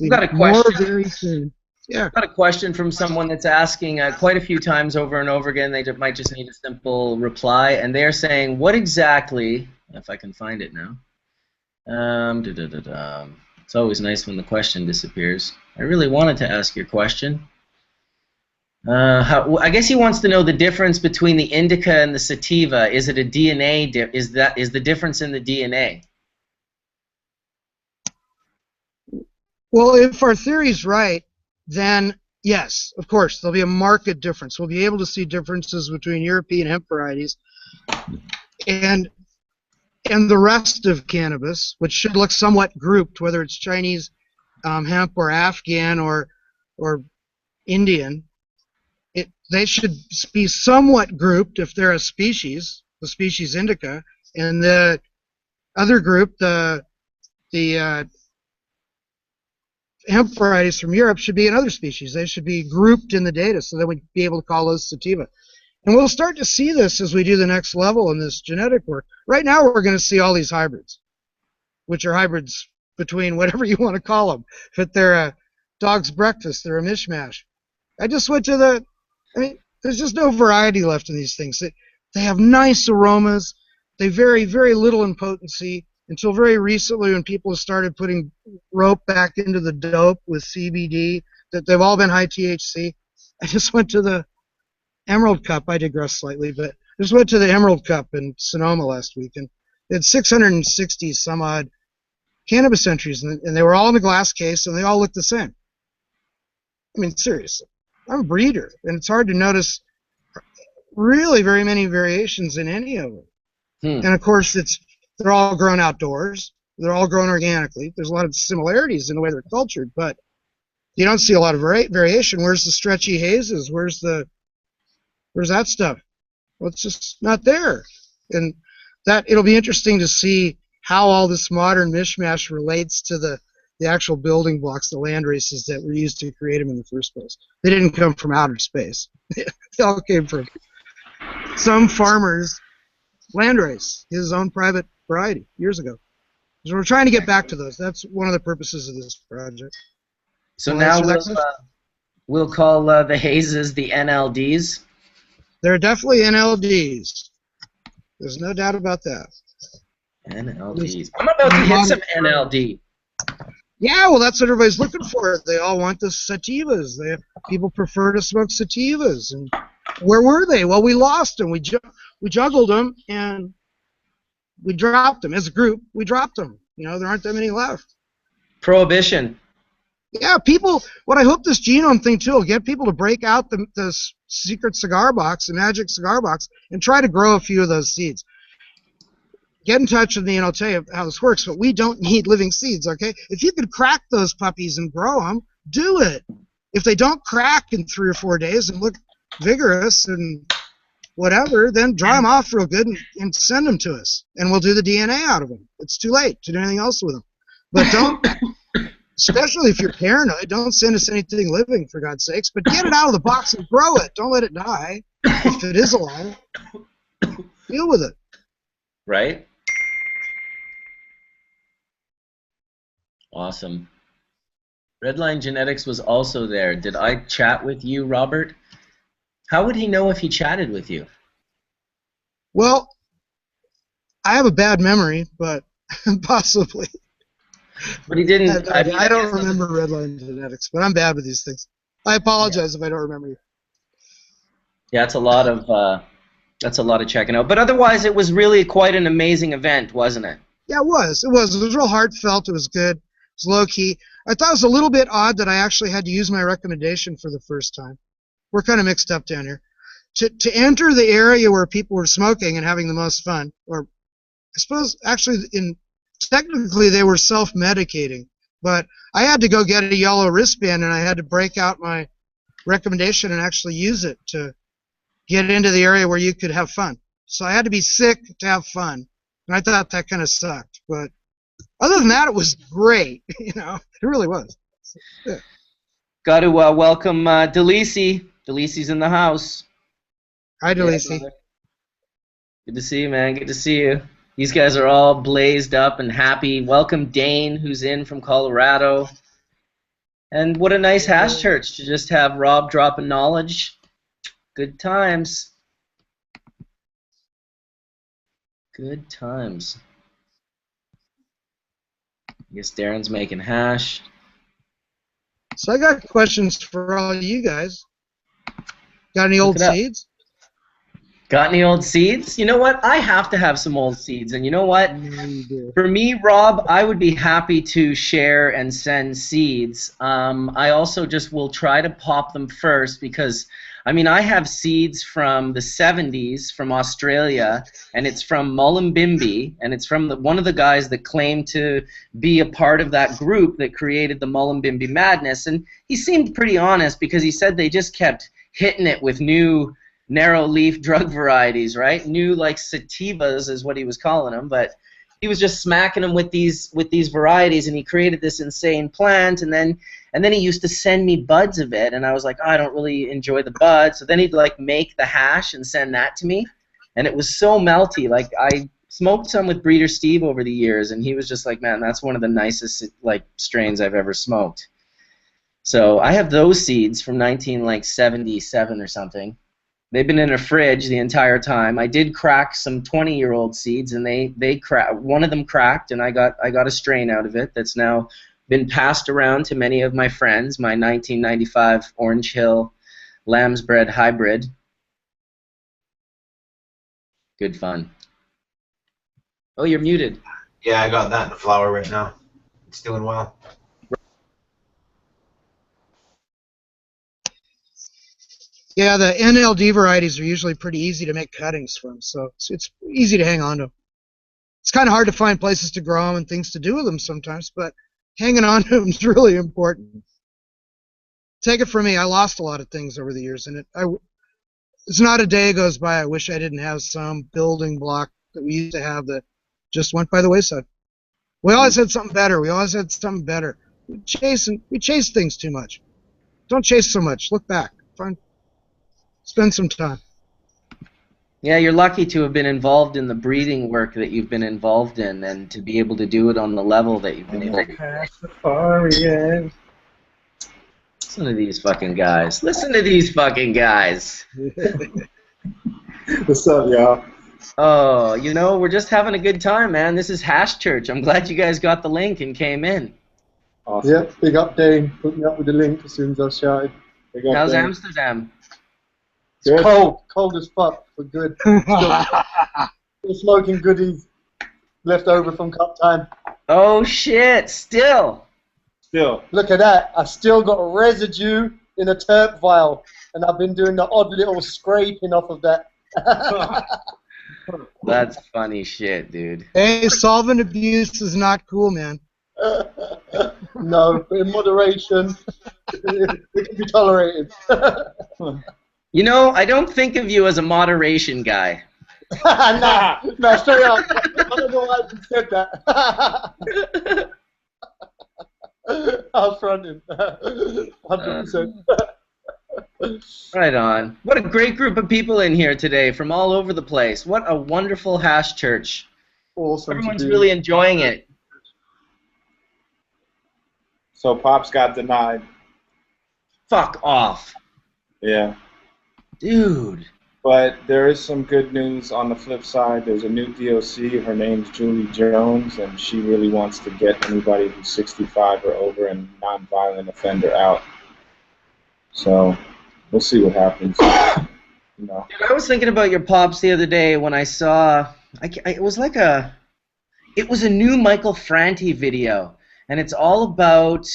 I've got a question. More very soon. Yeah. I've got a question from someone that's asking quite a few times over and over again. They might just need a simple reply, and they're saying, "What exactly?" If I can find it now. It's always nice when the question disappears. I really wanted to ask your question. I guess he wants to know the difference between the indica and the sativa. Is it a DNA? Is the difference in the DNA? Well, if our theory's right, then yes, of course, there'll be a marked difference. We'll be able to see differences between European hemp varieties and the rest of cannabis, which should look somewhat grouped, whether it's Chinese hemp or Afghan or Indian. They should be somewhat grouped if they're a species, the species indica, and the other group, the hemp varieties from Europe, should be another species. They should be grouped in the data so that we'd be able to call those sativa. And we'll start to see this as we do the next level in this genetic work. Right now we're going to see all these hybrids, which are hybrids between whatever you want to call them. If they're a dog's breakfast, they're a mishmash. I just went to there's just no variety left in these things. They have nice aromas. They vary very little in potency until very recently when people started putting rope back into the dope with CBD, that they've all been high THC. I just went to the Emerald Cup. I digress slightly, but I just went to the Emerald Cup in Sonoma last week, and they had 660 some odd cannabis entries, and they were all in a glass case, and they all looked the same. I mean, seriously. I'm a breeder, and it's hard to notice really very many variations in any of them. And of course, they're all grown outdoors. They're all grown organically. There's a lot of similarities in the way they're cultured, but you don't see a lot of variation. Where's the stretchy hazes? Where's that stuff? Well, it's just not there. And that it'll be interesting to see how all this modern mishmash relates to the actual building blocks, the land races that were used to create them in the first place. They didn't come from outer space. They all came from some farmer's land race, his own private variety, years ago. So we're trying to get back to those. That's one of the purposes of this project. So now we'll call the hazes the NLDs. They're definitely NLDs. There's no doubt about that. NLDs. I'm about to hit some NLD. Yeah, well, that's what everybody's looking for. They all want the sativas. People prefer to smoke sativas. And where were they? Well, we lost them. We juggled them, and we dropped them. As a group, we dropped them. You know, there aren't that many left. Prohibition. Yeah, people, what I hope this genome thing, too, will get people to break out the secret cigar box, the magic cigar box, and try to grow a few of those seeds. Get in touch with me, and I'll tell you how this works, but we don't need living seeds, okay? If you could crack those puppies and grow them, do it. If they don't crack in 3 or 4 days and look vigorous and whatever, then dry them off real good and send them to us, and we'll do the DNA out of them. It's too late to do anything else with them. But don't, especially if you're paranoid, don't send us anything living, for God's sakes, but get it out of the box and grow it. Don't let it die. If it is alive, deal with it. Right? Awesome. Redline Genetics was also there. Did I chat with you, Robert? How would he know if he chatted with you? Well, I have a bad memory, but possibly. But he didn't. I don't remember Redline Genetics, but I'm bad with these things. I apologize if I don't remember you. Yeah, it's a lot of checking out. But otherwise, it was really quite an amazing event, wasn't it? Yeah, it was. It was real heartfelt. It was good. It was low key. I thought it was a little bit odd that I actually had to use my recommendation for the first time. We're kind of mixed up down here. To enter the area where people were smoking and having the most fun, or I suppose actually technically they were self-medicating, but I had to go get a yellow wristband and I had to break out my recommendation and actually use it to get into the area where you could have fun. So I had to be sick to have fun, and I thought that kind of sucked. But other than that, it was great. You know, it really was. Yeah. Got to welcome Delisi. Delisi's in the house. Hi, Delisi. Yeah, good to see you, man. Good to see you. These guys are all blazed up and happy. Welcome Dane, who's in from Colorado. And what a nice hash church to just have Rob dropping knowledge. Good times. Good times. I guess Darren's making hash. So I got questions for all you guys. Got any old seeds? Got any old seeds? You know what? I have to have some old seeds. And you know what? For me, Rob, I would be happy to share and send seeds. I also just will try to pop them first because, I mean, I have seeds from the 70s from Australia, and it's from Mullumbimby, and it's from one of the guys that claimed to be a part of that group that created the Mullumbimby Madness. And he seemed pretty honest because he said they just kept hitting it with new narrow leaf drug varieties, right? New like sativas is what he was calling them, but he was just smacking them with these varieties, and he created this insane plant, and then he used to send me buds of it, and I was like, oh, I don't really enjoy the buds. So then he'd like make the hash and send that to me, and it was so melty. Like I smoked some with Breeder Steve over the years, and he was just like, man, that's one of the nicest like strains I've ever smoked. So I have those seeds from 1977 or something. They've been in a fridge the entire time. I did crack some 20-year-old seeds, and they cracked. One of them cracked, and I got a strain out of it that's now been passed around to many of my friends. My 1995 Orange Hill Lamb's Bread Hybrid. Good fun. Oh, you're muted. Yeah, I got that in the flower right now. It's doing well. Yeah, the NLD varieties are usually pretty easy to make cuttings from, so it's easy to hang on to. It's kind of hard to find places to grow them and things to do with them sometimes, but hanging on to them is really important. Take it from me, I lost a lot of things over the years, and it's not a day goes by I wish I didn't have some building block that we used to have that just went by the wayside. We always had something better. We always had something better. We chase things too much. Don't chase so much. Look back. Spend some time. Yeah, you're lucky to have been involved in the breeding work that you've been involved in, and to be able to do it on the level that you've been able to. Listen to these fucking guys. Listen to these fucking guys. What's up, y'all? Oh, you know, we're just having a good time, man. This is Hash Church. I'm glad you guys got the link and came in. Awesome. Yep, big up Dane. Put me up with the link as soon as I shouted. Big up How's Dane. Amsterdam? It's cold as fuck, but good. Still smoking goodies left over from cup time. Oh shit, still. Look at that. I still got a residue in a terp vial, and I've been doing the odd little scraping off of that. That's funny shit, dude. Hey, solvent abuse is not cool, man. No, but in moderation, it can be tolerated. You know, I don't think of you as a moderation guy. nah, straight up. I don't know why you said that. I was fronting. 100%. Right on. What a great group of people in here today from all over the place. What a wonderful Hash Church. Awesome. Everyone's really enjoying it. So Pops got denied. Fuck off. Yeah. Dude. But there is some good news on the flip side. There's a new DOC. Her name's Julie Jones, and she really wants to get anybody who's 65 or over and non-violent offender out. So we'll see what happens. You know. Dude, I was thinking about your Pops the other day when I saw, it was a new Michael Franti video, and it's all about,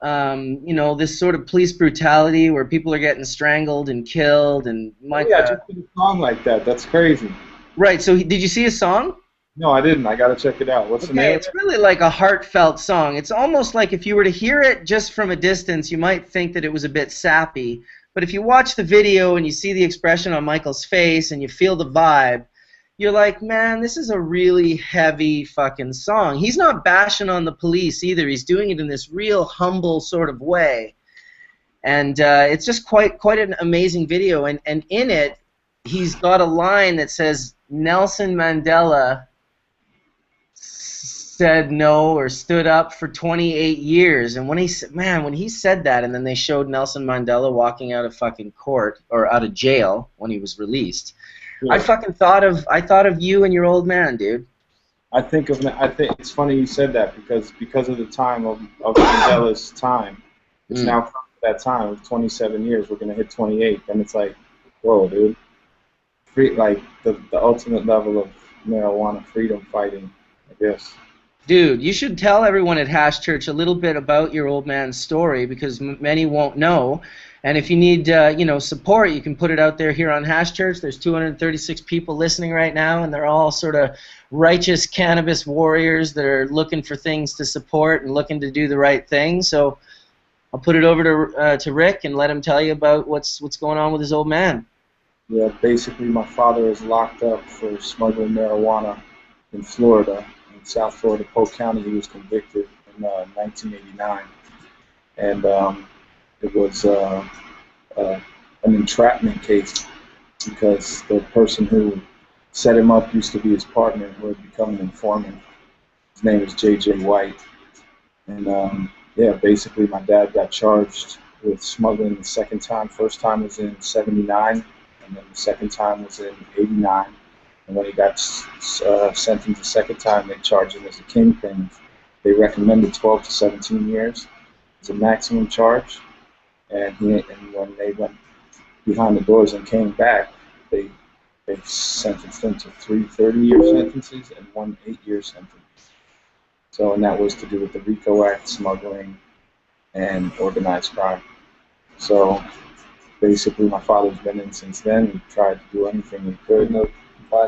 you know, this sort of police brutality where people are getting strangled and killed, and Mike. Yeah, just did a song like that. That's crazy. Right. So did you see a song? No, I didn't. I gotta check it out. What's the name? It's really like a heartfelt song. It's almost like if you were to hear it just from a distance, you might think that it was a bit sappy. But if you watch the video and you see the expression on Michael's face and you feel the vibe, you're like, man, this is a really heavy fucking song. He's not bashing on the police either. He's doing it in this real humble sort of way. And it's just quite an amazing video. And in it, he's got a line that says, Nelson Mandela said no or stood up for 28 years. And when he said that, and then they showed Nelson Mandela walking out of fucking court or out of jail when he was released, yeah. I thought of you and your old man, dude. I think it's funny you said that because of the time of Mandela's time. It's now come to that time of 27 years. We're gonna hit 28, and it's like, whoa, dude. Like the ultimate level of marijuana freedom fighting, I guess. Dude, you should tell everyone at Hash Church a little bit about your old man's story, because many won't know. And if you need support, you can put it out there here on Hash Church. There's 236 people listening right now, and they're all sort of righteous cannabis warriors that are looking for things to support and looking to do the right thing. So I'll put it over to Rick and let him tell you about what's going on with his old man. Yeah, basically my father is locked up for smuggling marijuana in Florida. In South Florida, Polk County. He was convicted in 1989. And it was an entrapment case because the person who set him up used to be his partner who had become an informant. His name is J.J. White. And yeah, basically my dad got charged with smuggling the second time. First time was in 79, and then the second time was in 89. And when he got sentenced the second time, they charged him as a kingpin. They recommended 12 to 17 years as a maximum charge. And when they went behind the doors and came back, they sentenced him to 3 30-year sentences and 1 8-year sentence. So, and that was to do with the RICO Act, smuggling, and organized crime. So basically my father's been in since then. He tried to do anything he could.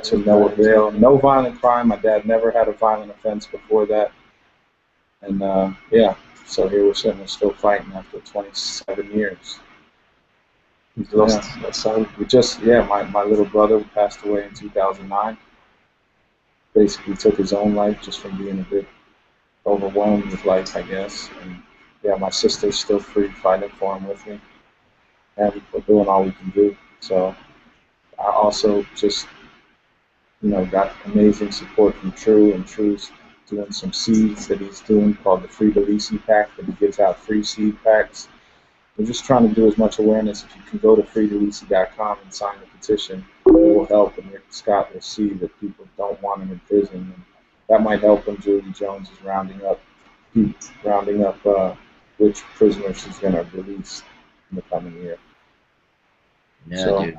To no avail. No violent crime. My dad never had a violent offense before that. And yeah, so here we're sitting, we're still fighting after 27 years. He's lost a son. My little brother passed away in 2009. basically took his own life just from being a bit overwhelmed with life, I guess. And yeah, my sister's still free, fighting for him with me, and we're doing all we can do. So I also just, got amazing support from True, and True's doing some seeds that he's doing called the Free Delisi Pack, that he gives out free seed packs. We're just trying to do as much awareness. If you can go to freedelisi.com and sign the petition, it will help, and Rick Scott will see that people don't want him in prison. And that might help when Julie Jones is rounding up which prisoners she's going to release in the coming year. Yeah, So, dude.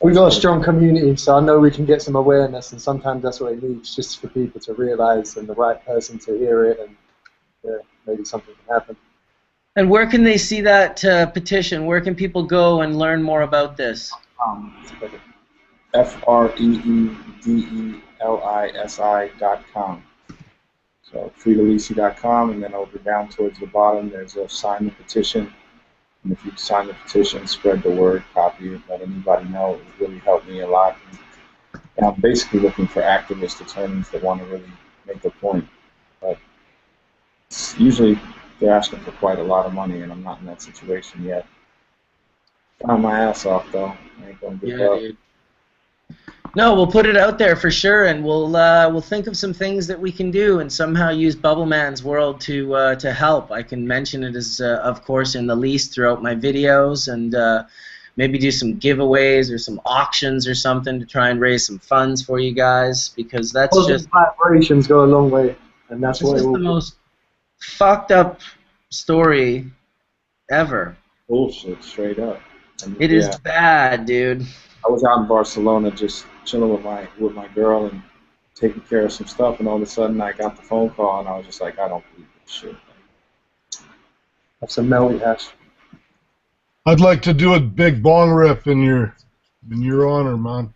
We've got a strong community, so I know we can get some awareness, and sometimes that's what it needs, just for people to realise and the right person to hear it, and maybe something can happen. And where can they see that petition? Where can people go and learn more about this? FREEDELISI.com. So freedelisi.com, and then over down towards the bottom, there's a sign the petition. And if you sign the petition, spread the word, copy it, let anybody know. It would really help me a lot. And I'm basically looking for activist attorneys that want to really make a point. But usually they're asking for quite a lot of money, and I'm not in that situation yet. Found my ass off, though. I ain't gonna give up. Dude. No, we'll put it out there for sure, and we'll think of some things that we can do, and somehow use Bubbleman's World to help. I can mention it as, of course, in the least throughout my videos, and maybe do some giveaways or some auctions or something to try and raise some funds for you guys, because that's Positive vibrations go a long way, and that's what it's the most fucked up story ever. Bullshit, straight up. And It is bad, dude. I was out in Barcelona just chilling with my girl and taking care of some stuff, and all of a sudden I got the phone call, and I was just like, I don't believe this shit. That's a melty hash. I'd like to do a big bong rip in your honor, man.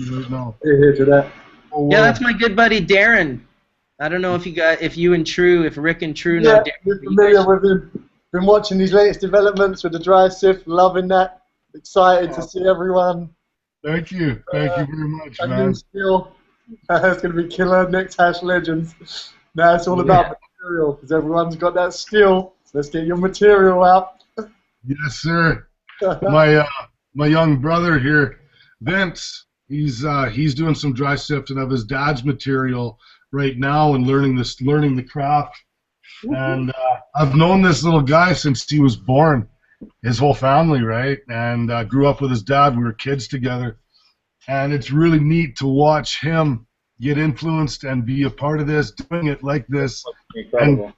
Right now. Here to that. Oh, Yeah, that's my good buddy Darrin. I don't know if you and True, if Rick and True know Darrin. We're familiar with him. Been watching these latest developments with the dry sift, loving that. Excited to see everyone. Thank you very much, A man. new skill. That's going to be killer next Hash Legends. Now it's all about material, because everyone's got that skill. So let's get your material out. Yes, sir. My young brother here, Vince, he's doing some dry sifting of his dad's material right now and learning the craft. And I've known this little guy since he was born. His whole family, right? And grew up with his dad. We were kids together. And it's really neat to watch him get influenced and be a part of this, doing it like this. Incredible.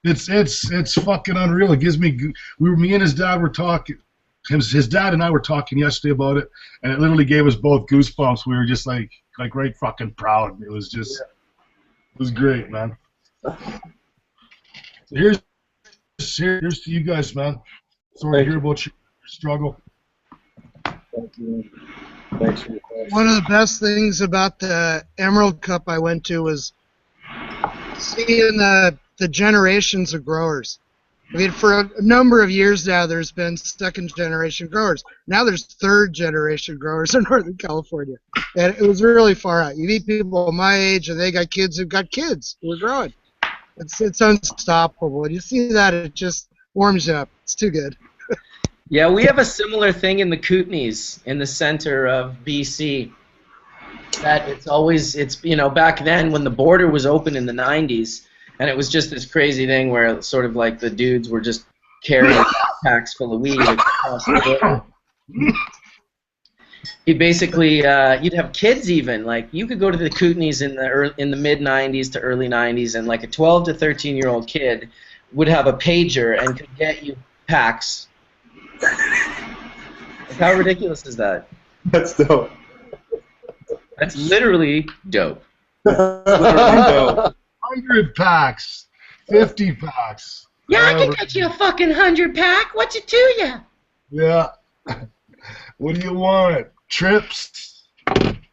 And it's fucking unreal. It gives me me and his dad were talking. His dad and I were talking yesterday about it, and it literally gave us both goosebumps. We were just like right fucking proud. It was just it was great, man. So here's to you guys, man. Sorry to hear about your struggle. Thank you. Thanks for your question. One of the best things about the Emerald Cup I went to was seeing the generations of growers. I mean, for a number of years now, there's been second-generation growers. Now there's third-generation growers in Northern California. And it was really far out. You meet people my age, and they got kids who've got kids who are growing. It's unstoppable. And you see that, it just warms you up. It's too good. Yeah, we have a similar thing in the Kootenays, in the center of BC. That it's back then when the border was open in the 90s, and it was just this crazy thing where sort of like the dudes were just carrying backpacks full of weed across the border. You basically, you'd have kids even. Like, you could go to the Kootenays in the mid 90s to early 90s, and like a 12 to 13-year-old kid would have a pager and could get you packs. Like, how ridiculous is that? That's dope. That's literally dope. Literally dope. 100 packs, 50 packs. Yeah, I can get you a fucking 100-pack. What's it to you? Yeah. What do you want? Trips?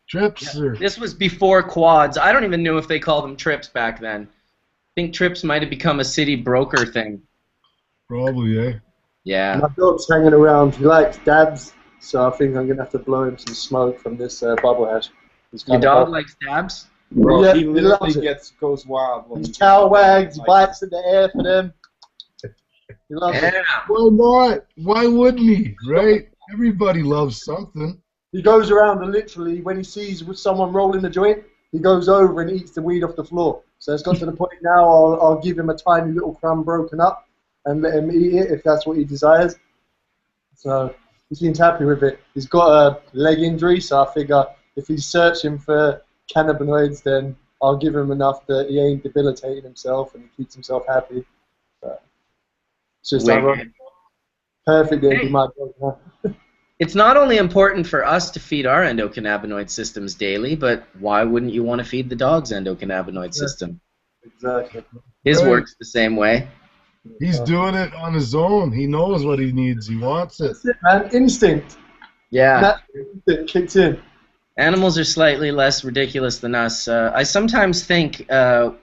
Trips? Yeah. Or? This was before quads. I don't even know if they called them trips back then. I think trips might have become a city broker thing. Probably, eh? Yeah. My dog's hanging around. He likes dabs, so I think I'm going to have to blow him some smoke from this bubble hash. Your dog likes dabs? Bro, Yeah, he he literally loves it. goes wild. When He he tail gets wags, he like bites in the air for them. He loves it. Yeah. Why not? Why wouldn't he? Right? Everybody loves something. He goes around and literally, when he sees someone rolling a joint, he goes over and eats the weed off the floor. So it's got to the point now I'll give him a tiny little crumb broken up and let him eat it if that's what he desires. So he seems happy with it. He's got a leg injury, so I figure if he's searching for cannabinoids, then I'll give him enough that he ain't debilitating himself and he keeps himself happy. So it's just ironic. Perfect day to be my dog, huh? It's not only important for us to feed our endocannabinoid systems daily, but why wouldn't you want to feed the dog's endocannabinoid system? Exactly. His Right. works the same way. He's doing it on his own. He knows what he needs. He wants it. That's it, man. Instinct. Yeah. Natural instinct kicks in. Animals are slightly less ridiculous than us. I sometimes think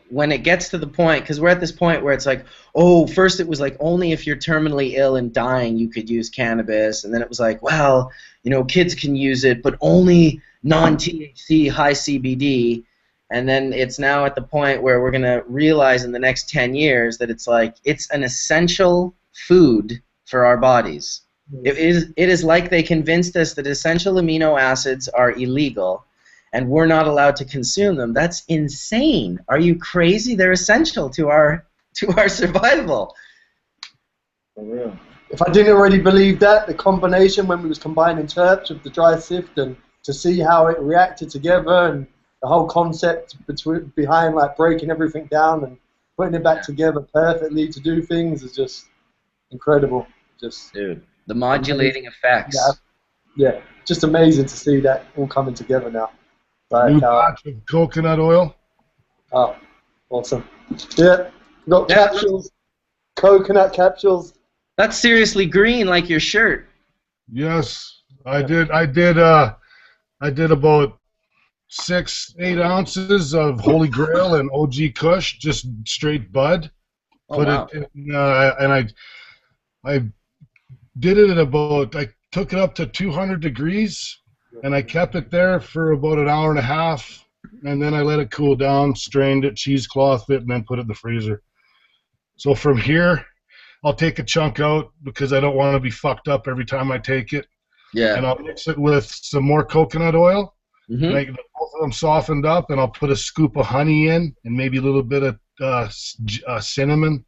when it gets to the point, because we're at this point where it's like, oh, first it was like only if you're terminally ill and dying you could use cannabis, and then it was like, well, you know, kids can use it, but only non-THC, high CBD, and then it's now at the point where we're going to realize in the next 10 years that it's like it's an essential food for our bodies. It is like they convinced us that essential amino acids are illegal and we're not allowed to consume them. That's insane. Are you crazy? They're essential to our survival. For real. If I didn't already believe that, the combination when we was combining terps with the dry sift and to see how it reacted together and the whole concept behind like breaking everything down and putting it back together perfectly to do things is just incredible. Just Dude, the modulating effects. yeah, just amazing to see that all coming together now. Like, New batch of coconut oil. oh, awesome. Yeah, got capsules, coconut capsules. That's seriously green like your shirt. Yes, I did about 6-8 ounces of Holy Grail and OG Kush, just straight bud. Oh, Put wow. it in, and I did it at about, I took it up to 200 degrees, and I kept it there for about an hour and a half, and then I let it cool down, strained it, cheeseclothed it, and then put it in the freezer. So from here, I'll take a chunk out because I don't want to be fucked up every time I take it. Yeah. And I'll mix it with some more coconut oil, Mhm. make both of them softened up, and I'll put a scoop of honey in and maybe a little bit of cinnamon.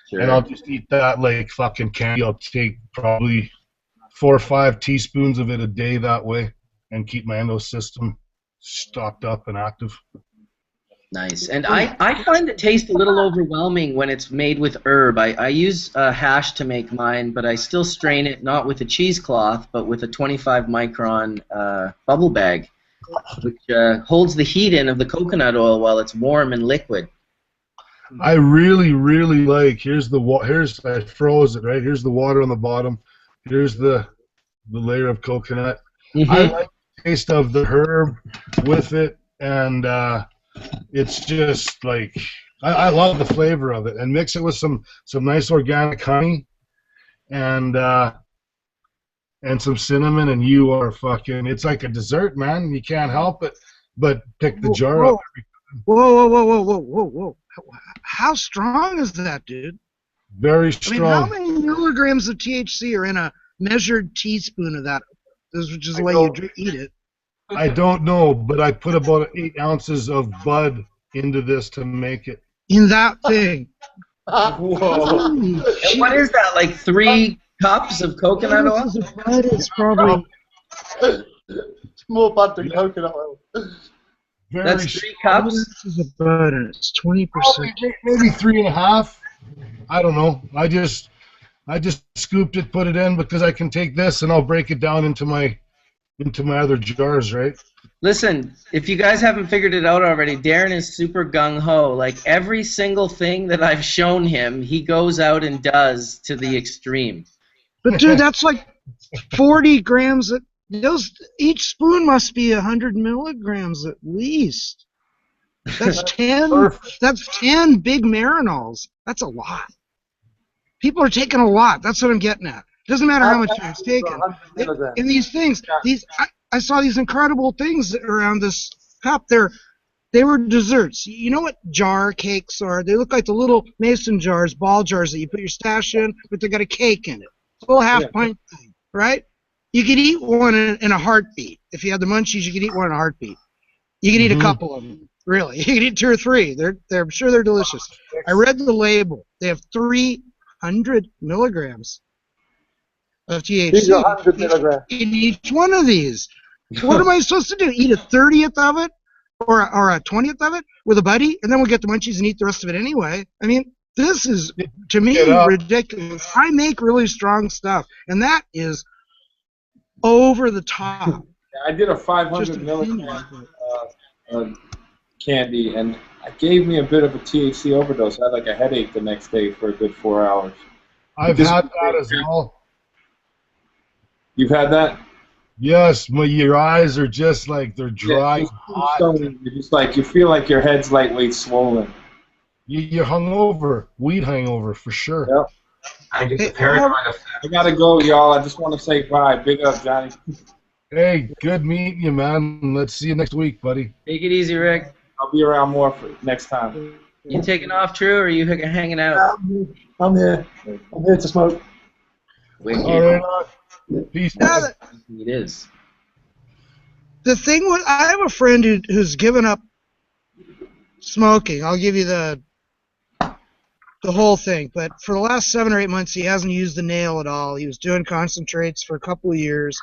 Sure. And I'll just eat that like fucking candy. I'll take probably 4 or 5 teaspoons of it a day that way and keep my endo system stocked up and active. Nice. And I find the taste a little overwhelming when it's made with herb. I use hash to make mine, but I still strain it not with a cheesecloth, but with a 25 micron bubble bag, which holds the heat in of the coconut oil while it's warm and liquid. I really, really like. Here's I froze it right. Here's the water on the bottom. Here's the layer of coconut. Mm-hmm. I like the taste of the herb with it, and it's just like I love the flavor of it. And mix it with some nice organic honey, and some cinnamon, and you are fucking. It's like a dessert, man. You can't help it but pick the jar up. Whoa. How strong is that, dude? Very I strong. mean, how many milligrams of THC are in a measured teaspoon of that? Which is the way you eat it. I don't know, but I put about 8 ounces of bud into this to make it. In that thing. Whoa. And what is that, like 3 cups of coconut oil? It's probably It's more bud than coconut oil. Very That's 3 cups? This is a bud, and it's 20%. maybe 3.5. I don't know. I just scooped it, put it in because I can take this and I'll break it down into my other jars, right? Listen, if you guys haven't figured it out already, Darrin is super gung-ho. Like, every single thing that I've shown him, he goes out and does to the extreme. But dude, that's like 40 grams. Each spoon must be 100 milligrams at least. That's 10. That's 10 big marinols. That's a lot. People are taking a lot. That's what I'm getting at. It doesn't matter how much you're taking. In these things, I saw these incredible things around this cup. They were desserts. You know what jar cakes are? They look like the little mason jars, ball jars that you put your stash in, but they got a cake in it. It's a little half-pint thing, right? You could eat one in a heartbeat. If you had the munchies, you could eat one in a heartbeat. You could eat a couple of them, really. You could eat 2 or 3. I'm sure they're delicious. I read the label. They have 300 milligrams of THC These are 100 milligrams. in each one of these. What am I supposed to do? Eat a 30th of it? Or a 20th of it with a buddy, and then we'll get the munchies and eat the rest of it anyway. I mean, this is, to me, ridiculous. I make really strong stuff, and that is over the top. I did a 500 milligram candy, and it gave me a bit of a THC overdose. I had like a headache the next day for a good 4 hours. I've had that as well. You've had that? Yes, your eyes are just like they're dry. Yeah, you're just like you feel like your head's lightweight swollen. You're hungover, weed hangover for sure. Yep. I get the paranoid effect. I gotta go, y'all. I just want to say bye. Big up, Johnny. Hey, good meeting you, man. Let's see you next week, buddy. Take it easy, Rick. I'll be around more for next time. You taking off, True, or are you hanging out? I'm here. I'm here to smoke. Wicked. All right. Peace. It is. The thing with, I have a friend who's given up smoking. I'll give you the whole thing. But for the last 7 or 8 months, he hasn't used the nail at all. He was doing concentrates for a couple of years,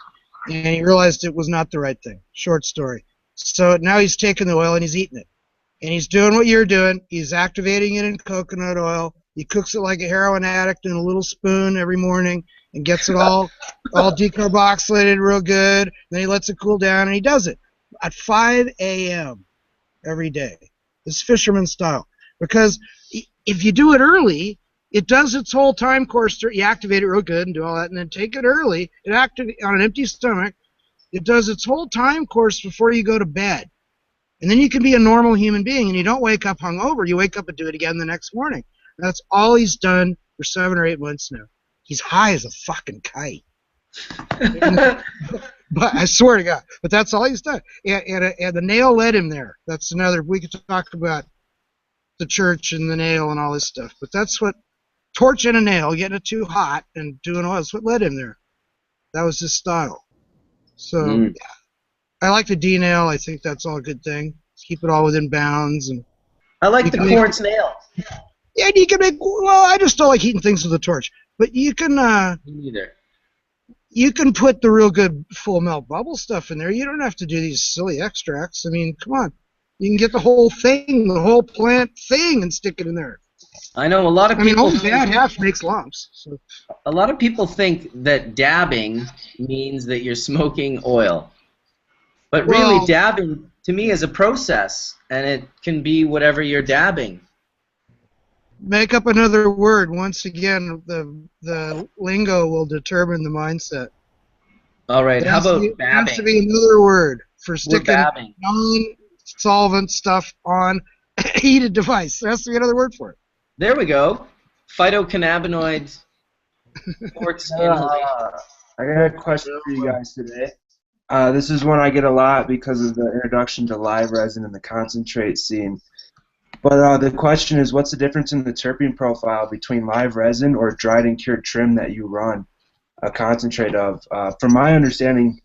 and he realized it was not the right thing. Short story. So now he's taking the oil and he's eating it. And he's doing what you're doing. He's activating it in coconut oil. He cooks it like a heroin addict in a little spoon every morning and gets it all decarboxylated real good. Then he lets it cool down, and he does it at 5 a.m. every day. It's fisherman style. Because if you do it early, it does its whole time course. You activate it real good and do all that, and then take it early. It activates on an empty stomach. It does its whole time course before you go to bed. And then you can be a normal human being, and you don't wake up hungover. You wake up and do it again the next morning. That's all he's done for 7 or 8 months now. He's high as a fucking kite. But I swear to God. But that's all he's done. And the nail led him there. That's another. We could talk about the church and the nail and all this stuff. But that's what, torching a nail, getting it too hot, and doing all that's what led him there. That was his style. So, yeah. I like the D-nail. I think that's all a good thing. Keep it all within bounds. And I like the quartz nail. Yeah, you can make. Well, I just don't like heating things with a torch. But you can. Me neither. You can put the real good full melt bubble stuff in there. You don't have to do these silly extracts. I mean, come on. You can get the whole thing, the whole plant thing, and stick it in there. I know a lot of people. I mean, only bad half makes lumps. So. A lot of people think that dabbing means that you're smoking oil. But really, dabbing, to me, is a process, and it can be whatever you're dabbing. Make up another word. Once again, the lingo will determine the mindset. All right, how about babbing? There has to be another word for sticking non-solvent stuff on a heated device. There has to be another word for it. There we go. Phyto Cannabinoids. Quartz inhalation. I got a question for you guys today. This is one I get a lot because of the introduction to live resin and the concentrate scene. But the question is, what's the difference in the terpene profile between live resin or dried and cured trim that you run a concentrate of? From my understanding,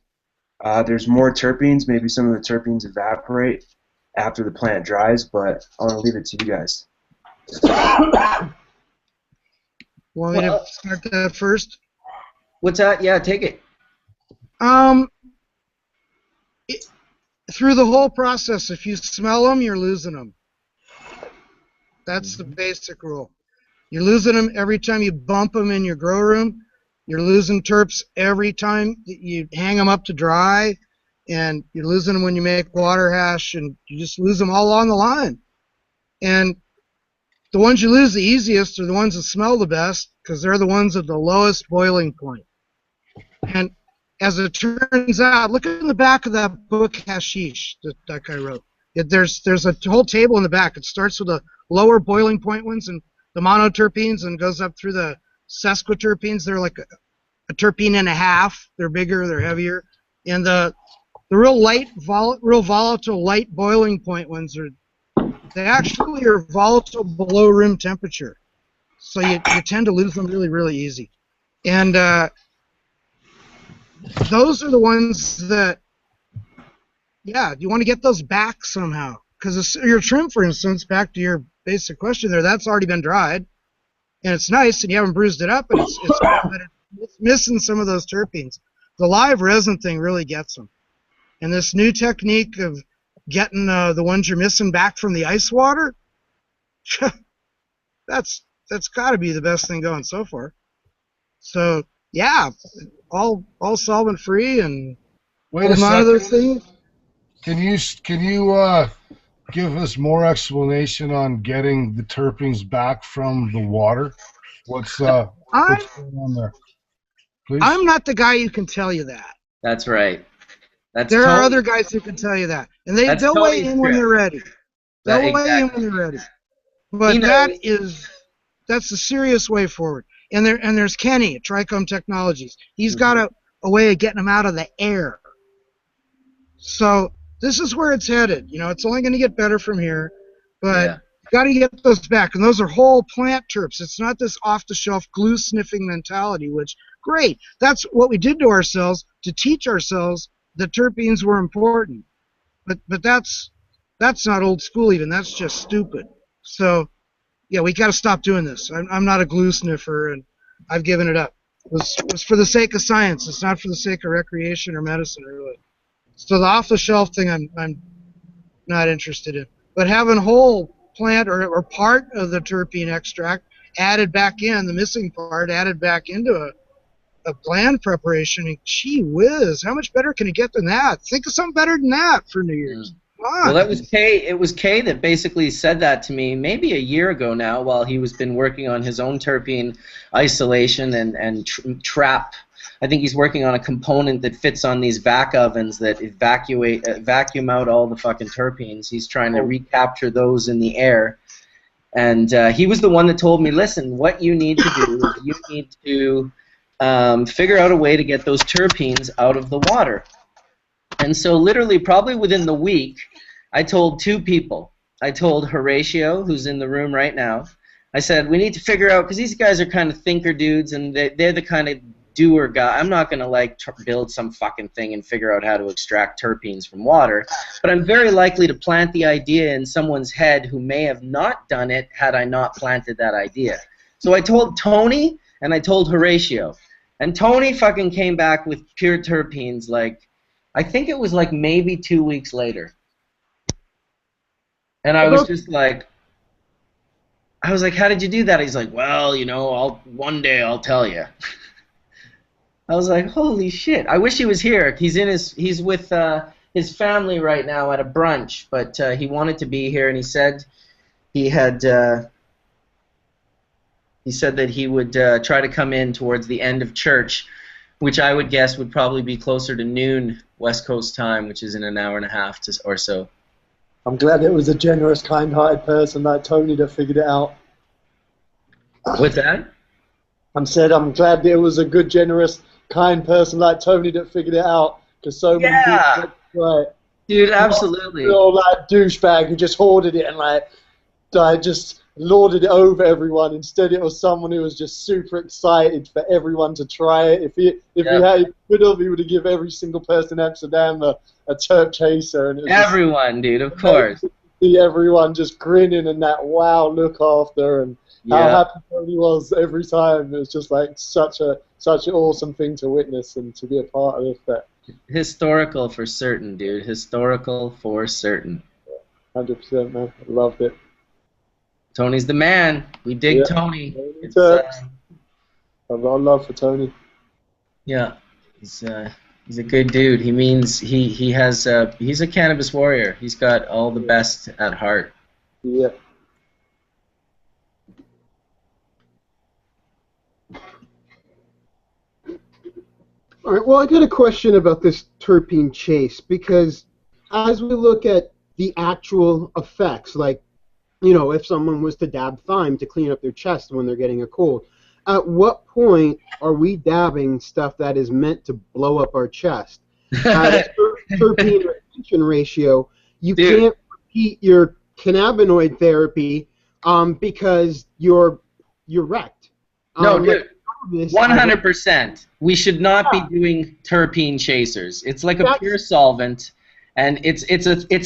there's more terpenes. Maybe some of the terpenes evaporate after the plant dries, but I want to leave it to you guys. Want me to start that first? What's that? Yeah, take it. Through the whole process, if you smell them, you're losing them. That's the basic rule. You're losing them every time you bump them in your grow room. You're losing terps every time you hang them up to dry, and you're losing them when you make water hash, and you just lose them all along the line. And the ones you lose the easiest are the ones that smell the best, because they're the ones at the lowest boiling point. And as it turns out, look in the back of that book, Hashish, that guy wrote. There's a whole table in the back. It starts with the lower boiling point ones and the monoterpenes and goes up through the sesquiterpenes. They're like a terpene and a half. They're bigger, they're heavier. And the The real volatile, light boiling point ones they actually are volatile below room temperature. So you tend to lose them really, really easy. And those are the ones that, yeah, you want to get those back somehow. Because your trim, for instance, back to your basic question there, that's already been dried. And it's nice, and you haven't bruised it up, and it's missing some of those terpenes. The live resin thing really gets them. And this new technique of getting the ones you're missing back from the ice water, that's got to be the best thing going so far. So yeah, all solvent free and wait a none of those second. things. Can you give us more explanation on getting the terpenes back from the water? What's going on there? Please. I'm not the guy who can tell you that. That's right. There are other guys who can tell you that, and they'll weigh in when they're ready. They'll weigh in when they're ready. But that's the serious way forward. And there's Kenny at Trichome Technologies. He's got a way of getting them out of the air. So this is where it's headed. You know, it's only going to get better from here, but you got to get those back. And those are whole plant terps. It's not this off-the-shelf glue-sniffing mentality, which, great. That's what we did to ourselves to teach ourselves that terpenes were important. But that's not old school even. That's just stupid. So, yeah, we got to stop doing this. I'm not a glue sniffer, and I've given it up. It was for the sake of science. It's not for the sake of recreation or medicine, really. So the off-the-shelf thing I'm not interested in. But having whole plant or part of the terpene extract added back in, the missing part added back into a bland preparation, and gee whiz, how much better can it get than that? Think of something better than that for New Year's. Well, that was Kay. It was Kay that basically said that to me maybe a year ago now, while he was been working on his own terpene isolation and trap. I think he's working on a component that fits on these vac ovens that vacuum out all the fucking terpenes. He's trying to recapture those in the air. And he was the one that told me, listen, what you need to do is you need to figure out a way to get those terpenes out of the water. And so literally probably within the week, I told two people. I told Horatio, who's in the room right now. I said, we need to figure out, because these guys are kind of thinker dudes, and they're the kind of doer guy. I'm not going to like build some fucking thing and figure out how to extract terpenes from water, but I'm very likely to plant the idea in someone's head who may have not done it had I not planted that idea. So I told Tony and I told Horatio, and Tony fucking came back with pure terpenes like, I think it was like maybe 2 weeks later. And I was just like, how did you do that? He's like, well, you know, one day I'll tell you. I was like, holy shit! I wish he was here. He's with his family right now at a brunch, but he wanted to be here, and he said he had that he would try to come in towards the end of church, which I would guess would probably be closer to noon West Coast time, which is in an hour and a half or so. I'm glad it was a generous, kind-hearted person like Tony that figured it out. What's that? I'm glad that it was a good, generous, kind person like Tony that figured it out, because so many people, right? Dude, absolutely. All that douchebag who just hoarded it and like just lorded it over everyone. Instead, it was someone who was just super excited for everyone to try it. If he would have given every single person in Amsterdam a terp chaser, and everyone, dude, of course. See everyone just grinning and that wow look after, and how happy Tony was every time. It was just like such an awesome thing to witness and to be a part of that. Historical for certain, dude. Historical for certain. 100%, man. I loved it. Tony's the man. We dig Tony. I've got a lot of love for Tony. Yeah, he's a good dude. He's a cannabis warrior. He's got all the best at heart. Yeah. All right, well, I got a question about this terpene chase, because as we look at the actual effects, like, you know, if someone was to dab thyme to clean up their chest when they're getting a cold, at what point are we dabbing stuff that is meant to blow up our chest? terpene retention ratio, you Dude. can't repeat your cannabinoid therapy because you're wrecked. No, dude. This, 100%. We should not be doing terpene chasers. It's like a pure solvent, and it's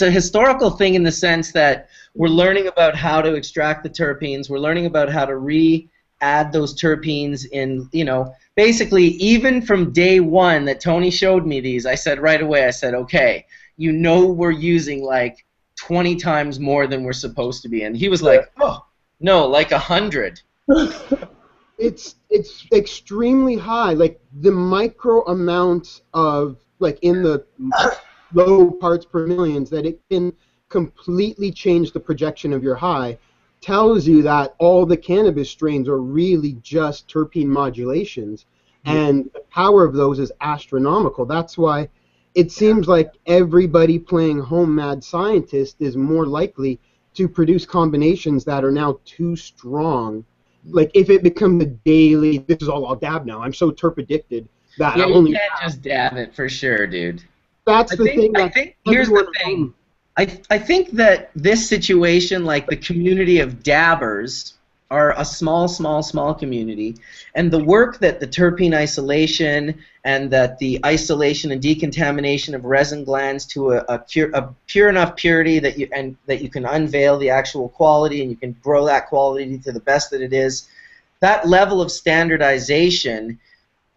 a historical thing in the sense that we're learning about how to extract the terpenes. We're learning about how to re-add those terpenes in, you know, basically even from day one that Tony showed me these, I said right away, I said, okay, you know we're using like 20 times more than we're supposed to be. And he was like, oh, no, like 100. It's extremely high. Like the micro amounts of, like in the low parts per millions, that it can completely change the projection of your high, tells you that all the cannabis strains are really just terpene modulations, and the power of those is astronomical. That's why it seems like everybody playing home mad scientist is more likely to produce combinations that are now too strong. Like if it becomes a daily, this is all I'll dab now. I'm so terp addicted that I only can't just dab it for sure, dude. That's the thing. I think here's the thing. I think that this situation, like the community of dabbers, are a small community, and the work that the terpene isolation and that the isolation and decontamination of resin glands to a pure enough purity that you can unveil the actual quality and you can grow that quality to the best that it is, that level of standardization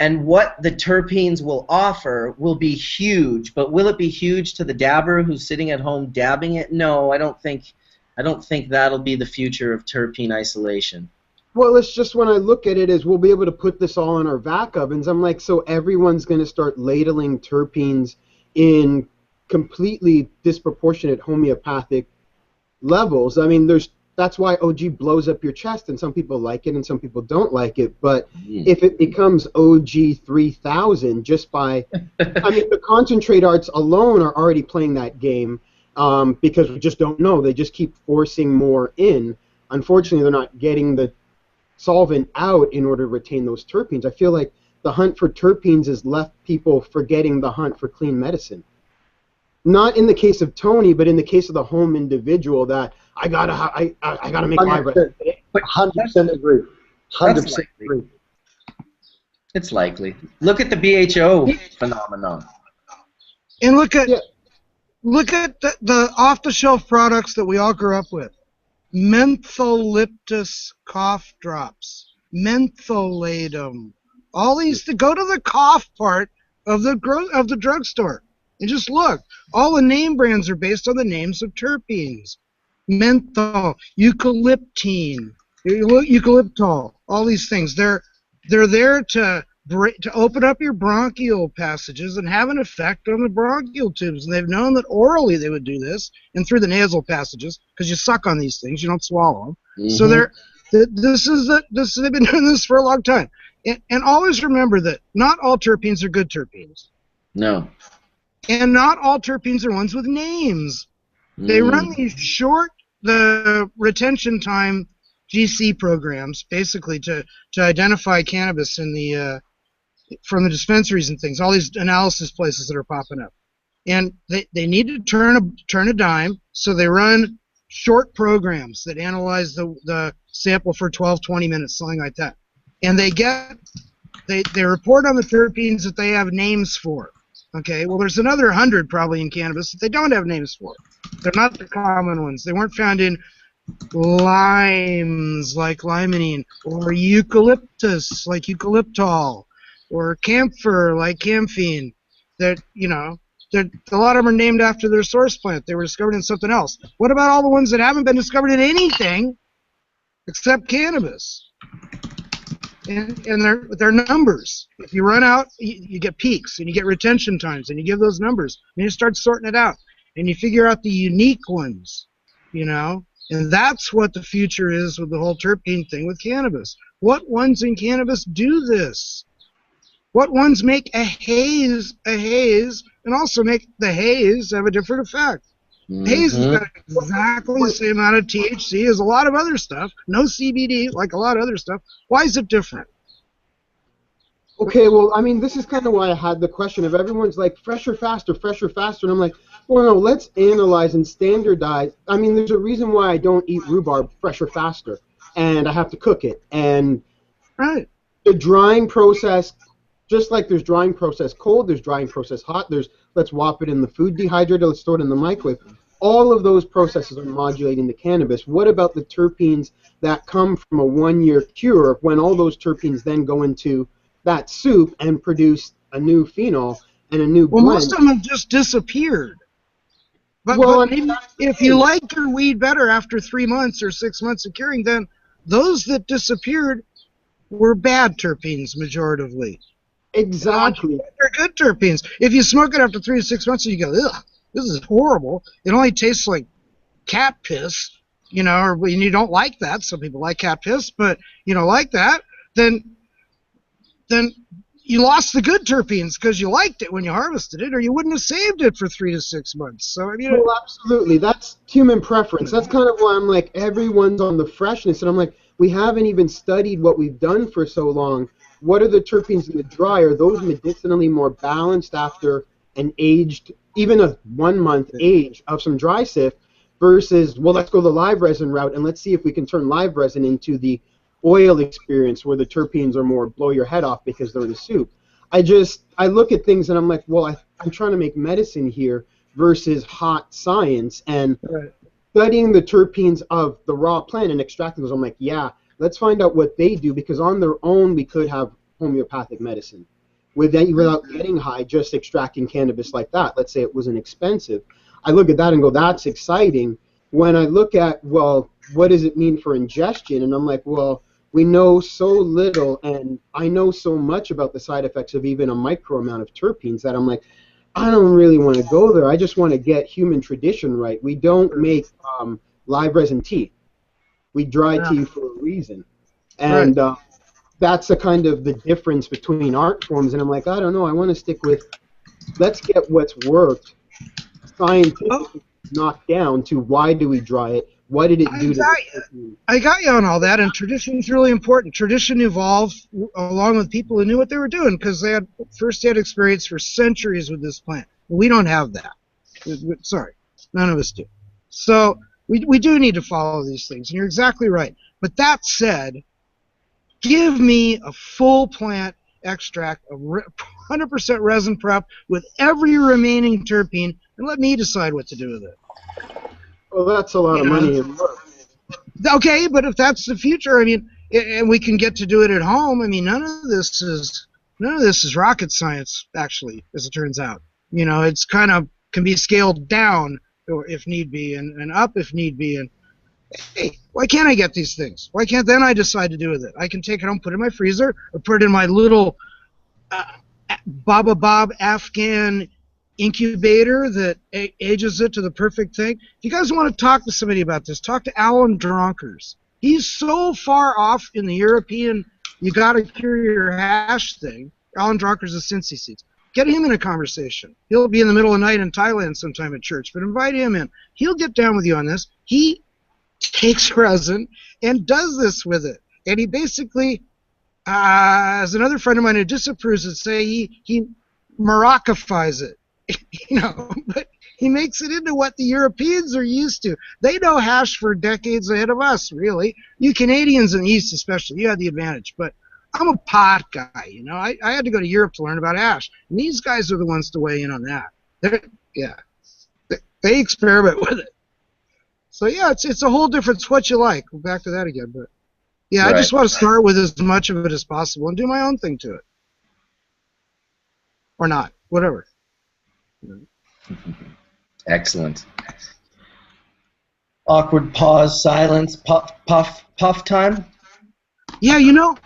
and what the terpenes will offer will be huge. But will it be huge to the dabber who's sitting at home dabbing it? No, I don't think that'll be the future of terpene isolation. Well, it's just when I look at it as we'll be able to put this all in our vac ovens, I'm like, so everyone's going to start ladling terpenes in completely disproportionate homeopathic levels. I mean, that's why OG blows up your chest, and some people like it and some people don't like it. But if it becomes OG 3000 just by, I mean, the concentrate arts alone are already playing that game because we just don't know. They just keep forcing more in. Unfortunately, they're not getting the solvent out in order to retain those terpenes. I feel like the hunt for terpenes has left people forgetting the hunt for clean medicine. Not in the case of Tony, but in the case of the home individual that I gotta make live resin. 100% agree. 100% agree. It's likely. Look at the BHO phenomenon. And look at the off-the-shelf products that we all grew up with. Mentholyptus cough drops, mentholatum. All these go to the cough part of the drugstore and just look. All the name brands are based on the names of terpenes. Menthol, eucalyptine, eucalyptol, all these things. They're there to open up your bronchial passages and have an effect on the bronchial tubes. And they've known that orally they would do this, and through the nasal passages, because you suck on these things, you don't swallow them. So they've been doing this for a long time. And always remember that not all terpenes are good terpenes. No. And not all terpenes are ones with names. They run these short, the retention time GC programs, basically to identify cannabis in the from the dispensaries and things, all these analysis places that are popping up. And they need to turn a dime, so they run short programs that analyze the sample for 12, 20 minutes, something like that. And they report on the terpenes that they have names for. Okay, well, there's another 100 probably in cannabis that they don't have names for. They're not the common ones. They weren't found in limes like limonene, or eucalyptus like eucalyptol, or camphor like camphene. That, you know, a lot of them are named after their source plant. They were discovered in something else. What about all the ones that haven't been discovered in anything except cannabis? And they're numbers. If you run out, you get peaks, and you get retention times, and you give those numbers, and you start sorting it out, and you figure out the unique ones, you know? And that's what the future is with the whole terpene thing with cannabis. What ones in cannabis do this? What ones make a haze, and also make the haze have a different effect? Haze has got exactly the same amount of THC as a lot of other stuff. No CBD, like a lot of other stuff. Why is it different? Okay, well, I mean, this is kind of why I had the question of everyone's like fresher, faster, and I'm like, well, no, let's analyze and standardize. I mean, there's a reason why I don't eat rhubarb fresher, faster, and I have to cook it. And Right. the drying process, just like there's drying process cold, there's drying process hot, there's let's whop it in the food dehydrator, let's store it in the microwave. All of those processes are modulating the cannabis. What about the terpenes that come from a 1-year cure when all those terpenes then go into that soup and produce a new phenol and a new Well, blend? most of them have just disappeared. But, Well, but maybe if you like your weed better after 3 months or 6 months of curing, then those that disappeared were bad terpenes majoritively. Exactly. They're good terpenes. If you smoke it after 3 to 6 months and you go, ugh, this is horrible, it only tastes like cat piss, you know, or and you don't like that. Some people like cat piss, but you don't like that, then you lost the good terpenes because you liked it when you harvested it, or you wouldn't have saved it for 3 to 6 months. So I mean, well, absolutely. That's human preference. That's kind of why I'm like, everyone's on the freshness, and I'm like, we haven't even studied what we've done for so long. What are the terpenes in the dry? Are those medicinally more balanced after an aged, even a 1 month age of some dry sift versus, well, let's go the live resin route and let's see if we can turn live resin into the oil experience where the terpenes are more blow your head off because they're in the soup. I look at things and I'm like, well, I'm trying to make medicine here versus hot science, and studying the terpenes of the raw plant and extracting those. I'm like, yeah, let's find out what they do, because on their own we could have homeopathic medicine without getting high, just extracting cannabis like that. Let's say it wasn't expensive. I look at that and go, that's exciting. When I look at, well, what does it mean for ingestion? And I'm like, well, we know so little, and I know so much about the side effects of even a micro amount of terpenes that I'm like, I don't really want to go there. I just want to get human tradition right. We don't make live resin tea. We dry tea for a reason. And that's the kind of the difference between art forms. And I'm like, I don't know. I want to stick with, let's get what's worked scientifically knocked down to why do we dry it? What did it do to the I got you on all that, and tradition is really important. Tradition evolved along with people who knew what they were doing, because they had first-hand experience for centuries with this plant. We don't have that. Sorry, none of us do. So we do need to follow these things, and you're exactly right. But that said, give me a full plant extract, a 100% resin prep with every remaining terpene, and let me decide what to do with it. Well, that's a lot of money and work. Okay, but if that's the future, I mean, and we can get to do it at home. I mean, none of this is rocket science, actually, as it turns out. You know, it's kind of can be scaled down if need be, and up if need be. And hey, why can't I get these things? Why can't then I decide to do with it? I can take it home, put it in my freezer, or put it in my little Baba Bob Afghan incubator that ages it to the perfect thing. If you guys want to talk to somebody about this, talk to Alan Dronkers. He's so far off in the European, you got to cure your hash thing. Alan Dronkers of Cincy Seeds. Get him in a conversation. He'll be in the middle of the night in Thailand sometime at church, but invite him in. He'll get down with you on this. He takes resin and does this with it. And he basically, as another friend of mine who disapproves it, say he Moroccofies it. You know, but he makes it into what the Europeans are used to. They know hash for decades ahead of us, really. You Canadians in the East especially, you have the advantage. But I'm a pot guy, you know. I had to go to Europe to learn about hash. And these guys are the ones to weigh in on that. They experiment with it. So, yeah, it's a whole different, it's what you like. Go back to that again. But, yeah, right. I just want to start with as much of it as possible and do my own thing to it. Or not, whatever. Excellent. Awkward pause, silence, puff time. Yeah, you know,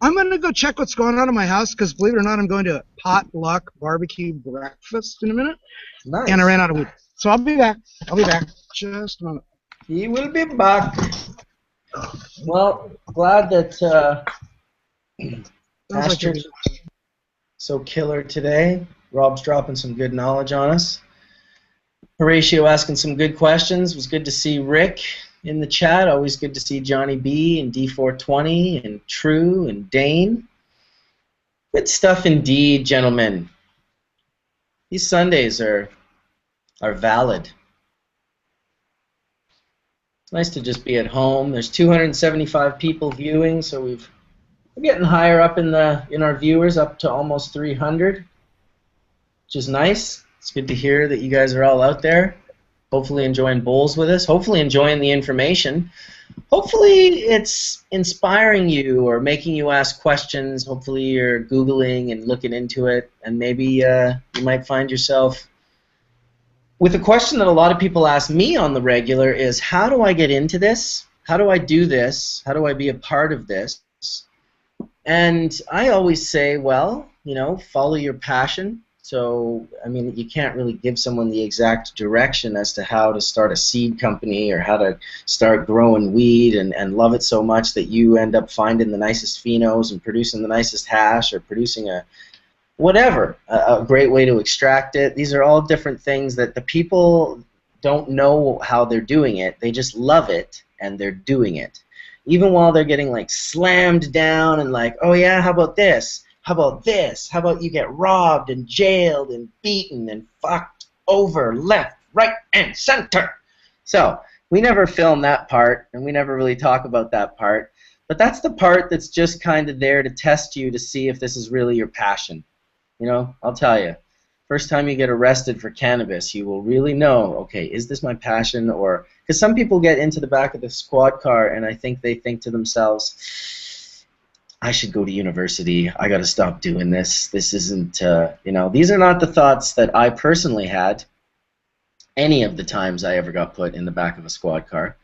I'm going to go check what's going on in my house because, believe it or not, I'm going to a potluck barbecue breakfast in a minute. Nice. And I ran out of wood. So I'll be back. Just a moment. He will be back. Well, glad that Aster's so killer today. Rob's dropping some good knowledge on us. Horatio asking some good questions. It was good to see Rick in the chat. Always good to see Johnny B and D420 and True and Dane. Good stuff indeed, gentlemen. These Sundays are valid. It's nice to just be at home. There's 275 people viewing, so we're getting higher up in our viewers, up to almost 300, which is nice. It's good to hear that you guys are all out there, hopefully enjoying bowls with us, hopefully enjoying the information. Hopefully it's inspiring you or making you ask questions. Hopefully you're Googling and looking into it, and maybe you might find yourself with a question that a lot of people ask me on the regular is, how do I get into this? How do I do this? How do I be a part of this? And I always say, well, follow your passion. So, I mean, you can't really give someone the exact direction as to how to start a seed company or how to start growing weed and love it so much that you end up finding the nicest phenos and producing the nicest hash or producing a great way to extract it. These are all different things that the people don't know how they're doing it. They just love it and they're doing it. Even while they're getting like slammed down and like, oh yeah, how about this? How about this? How about you get robbed and jailed and beaten and fucked over left, right, and center? So we never film that part, and we never really talk about that part. But that's the part that's just kind of there to test you to see if this is really your passion. I'll tell you, first time you get arrested for cannabis, you will really know, okay, is this my passion? Or because some people get into the back of the squad car and I think they think to themselves, I should go to university. I got to stop doing this. This isn't, these are not the thoughts that I personally had any of the times I ever got put in the back of a squad car.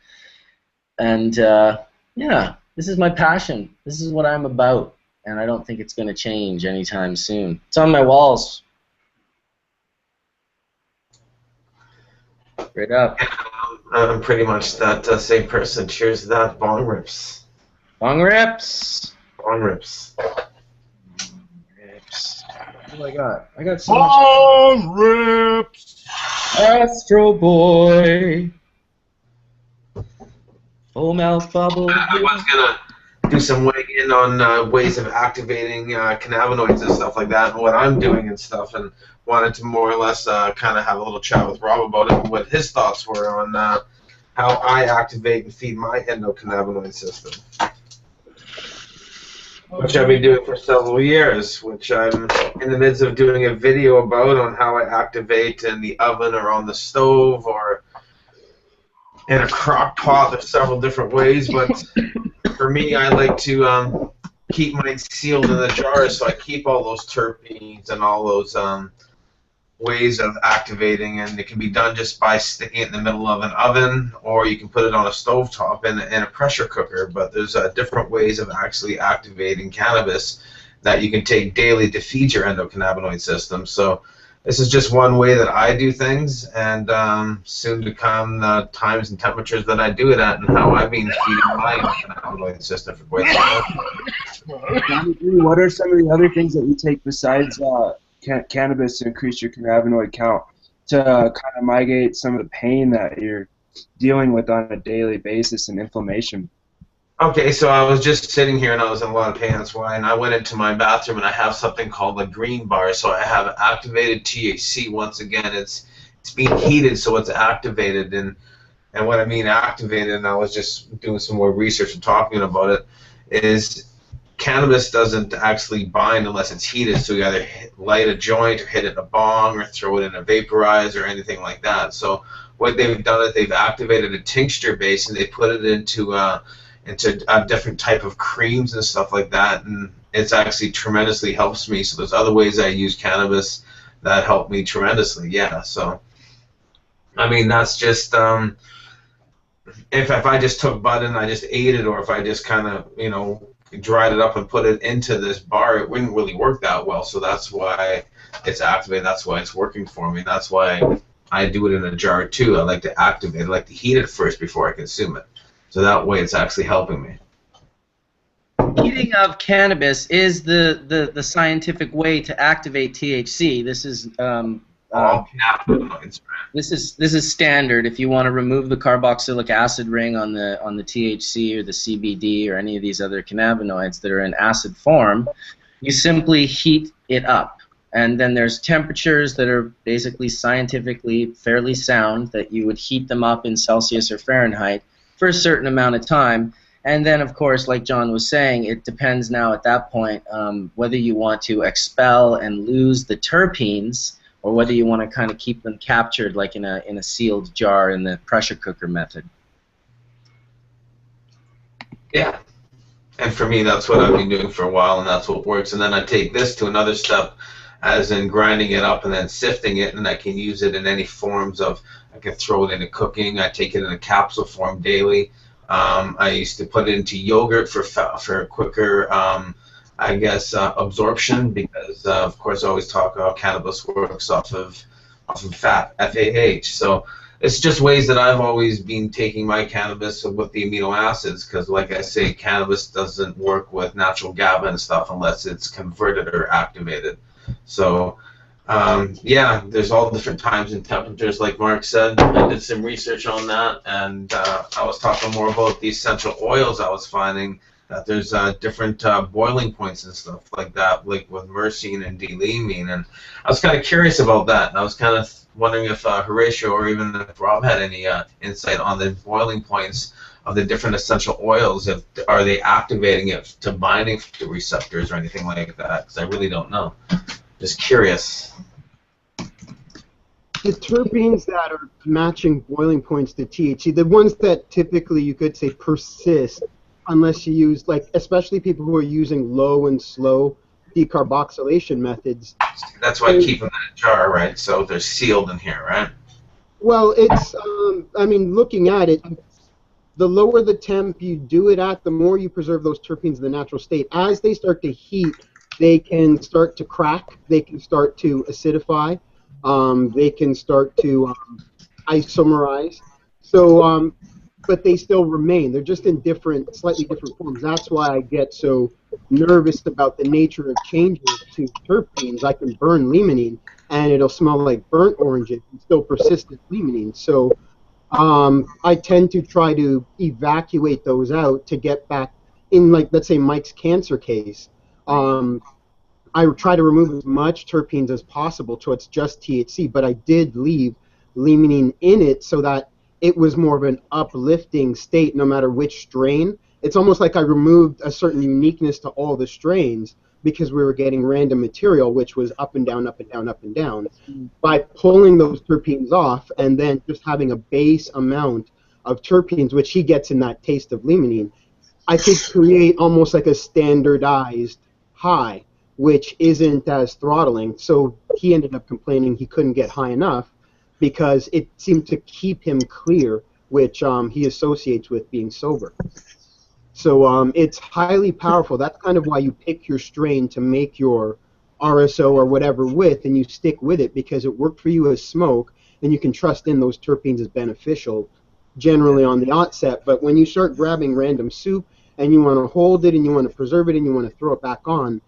And, yeah, this is my passion. This is what I'm about. And I don't think it's going to change anytime soon. It's on my walls. Straight up. I'm pretty much that same person. Cheers to that. Bong rips. Bong rips. Bong rips. Rips. What do I got? I got so much. Bong rips. Astro Boy. Full mouth bubble. I was going to do some weighing in on ways of activating cannabinoids and stuff like that and what I'm doing and stuff, and wanted to more or less kind of have a little chat with Rob about it and what his thoughts were on how I activate and feed my endocannabinoid system, which I've been doing for several years, which I'm in the midst of doing a video about on how I activate in the oven or on the stove or in a crock pot. There's several different ways, but for me, I like to keep mine sealed in a jar, so I keep all those terpenes and all those ways of activating, and it can be done just by sticking it in the middle of an oven, or you can put it on a stovetop in a pressure cooker. But there's different ways of actually activating cannabis that you can take daily to feed your endocannabinoid system. So this is just one way that I do things, and soon to come the times and temperatures that I do it at, and how I've been feeding my endocannabinoid system for quite some time. What are some of the other things that you take besides cannabis to increase your cannabinoid count to kind of mitigate some of the pain that you're dealing with on a daily basis and inflammation? Okay, so I was just sitting here and I was in a lot of pain, that's why, and I went into my bathroom and I have something called a green bar. So I have activated THC. Once again, it's being heated, so it's activated. And what I mean activated, and I was just doing some more research and talking about it, is cannabis doesn't actually bind unless it's heated. So you either light a joint or hit it in a bong or throw it in a vaporizer or anything like that. So what they've done is they've activated a tincture base and they put it into different type of creams and stuff like that, and it's actually tremendously helps me. So there's other ways I use cannabis that help me tremendously. Yeah, so I mean that's just if I just took bud and I just ate it, or if I just kind of dried it up and put it into this bar, it wouldn't really work that well. So that's why it's activated. That's why it's working for me. That's why I do it in a jar too. I like to activate. I like to heat it first before I consume it. So that way it's actually helping me. Heating of cannabis is the scientific way to activate THC. This is All cannabinoids. This is standard. If you want to remove the carboxylic acid ring on the THC or the CBD or any of these other cannabinoids that are in acid form, You simply heat it up. And then there's temperatures that are basically scientifically fairly sound that you would heat them up in Celsius or Fahrenheit for a certain amount of time. And then, of course, like John was saying, it depends now at that point whether you want to expel and lose the terpenes or whether you want to kind of keep them captured like in a sealed jar in the pressure cooker method. Yeah. And for me, that's what I've been doing for a while, and that's what works. And then I take this to another step, as in grinding it up and then sifting it, and I can use it in any forms of, I can throw it into cooking, I take it in a capsule form daily. I used to put it into yogurt for quicker, I guess, absorption, because of course I always talk about cannabis works off of fat, FAH. So it's just ways that I've always been taking my cannabis with the amino acids, because like I say, cannabis doesn't work with natural GABA and stuff unless it's converted or activated. So yeah, there's all different times and temperatures, like Mark said. I did some research on that, and I was talking more about the essential oils. I was finding that there's different boiling points and stuff like that, like with myrcene and D-limonene, and I was kind of curious about that, and I was kind of wondering if Horatio or even if Rob had any insight on the boiling points of the different essential oils. If are they activating it to binding to receptors or anything like that? Because I really don't know. Just curious. The terpenes that are matching boiling points to THC, the ones that typically you could say persist unless you use, like, especially people who are using low and slow decarboxylation methods. That's why I keep them in a jar, right? So they're sealed in here, right? Well, it's, I mean, looking at it, the lower the temp you do it at, the more you preserve those terpenes in the natural state. As they start to heat, they can start to crack, they can start to acidify, they can start to isomerize. So, but they still remain. They're just in different, slightly different forms. That's why I get so nervous about the nature of changing to terpenes. I can burn limonene, and it'll smell like burnt oranges and still persist as limonene. So I tend to try to evacuate those out to get back in, like, let's say Mike's cancer case. I try to remove as much terpenes as possible so it's just THC, but I did leave limonene in it so that it was more of an uplifting state no matter which strain. It's almost like I removed a certain uniqueness to all the strains because we were getting random material, which was up and down, up and down, up and down. By pulling those terpenes off and then just having a base amount of terpenes, which he gets in that taste of limonene, I could create almost like a standardized high, which isn't as throttling. So he ended up complaining he couldn't get high enough because it seemed to keep him clear, which he associates with being sober. So it's highly powerful. That's kind of why you pick your strain to make your RSO or whatever with, and you stick with it because it worked for you as smoke, and you can trust in those terpenes as beneficial generally on the outset. But when you start grabbing random soup and you want to hold it and you want to preserve it and you want to throw it back on,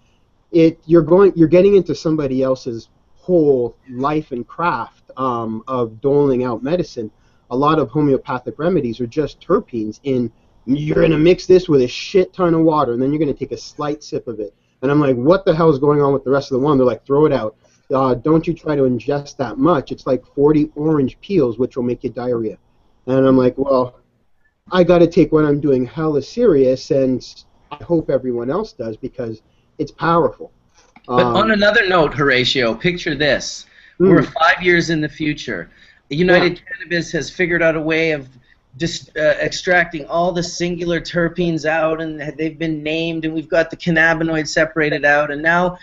you're getting into somebody else's whole life and craft of doling out medicine. A lot of homeopathic remedies are just terpenes in. You're going to mix this with a shit ton of water, and then you're going to take a slight sip of it. And I'm like, what the hell is going on with the rest of the one? They're like, throw it out. Don't you try to ingest that much. It's like 40 orange peels, which will make you diarrhea. And I'm like, well, I got to take what I'm doing hella serious, and I hope everyone else does because it's powerful. But on another note, Horatio, picture this. We're 5 years in the future. United Cannabis has figured out a way of just extracting all the singular terpenes out, and they've been named, and we've got the cannabinoid separated out, and now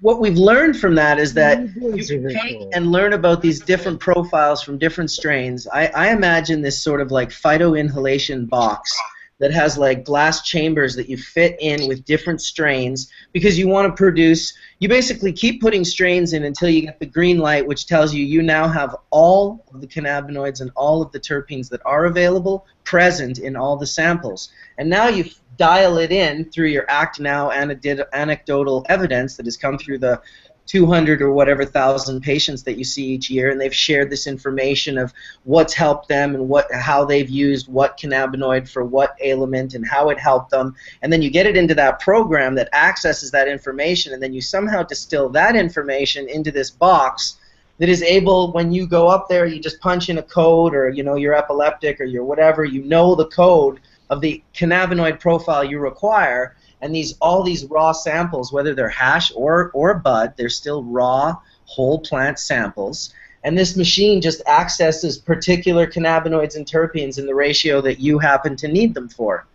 what we've learned from that is that you can take and learn about these different profiles from different strains. I imagine this sort of like phyto inhalation box that has like glass chambers that you fit in with different strains because you want to produce, you basically keep putting strains in until you get the green light, which tells you now have all of the cannabinoids and all of the terpenes that are available present in all the samples. And now you dial it in through your act now anecdotal evidence that has come through the 200 or whatever thousand patients that you see each year, and they've shared this information of what's helped them and how they've used what cannabinoid for what ailment and how it helped them. And then you get it into that program that accesses that information, and then you somehow distill that information into this box that is able, when you go up there, you just punch in a code, or you're epileptic or you're whatever, the code of the cannabinoid profile you require. And all these raw samples, whether they're hash or bud, they're still raw, whole plant samples. And this machine just accesses particular cannabinoids and terpenes in the ratio that you happen to need them for.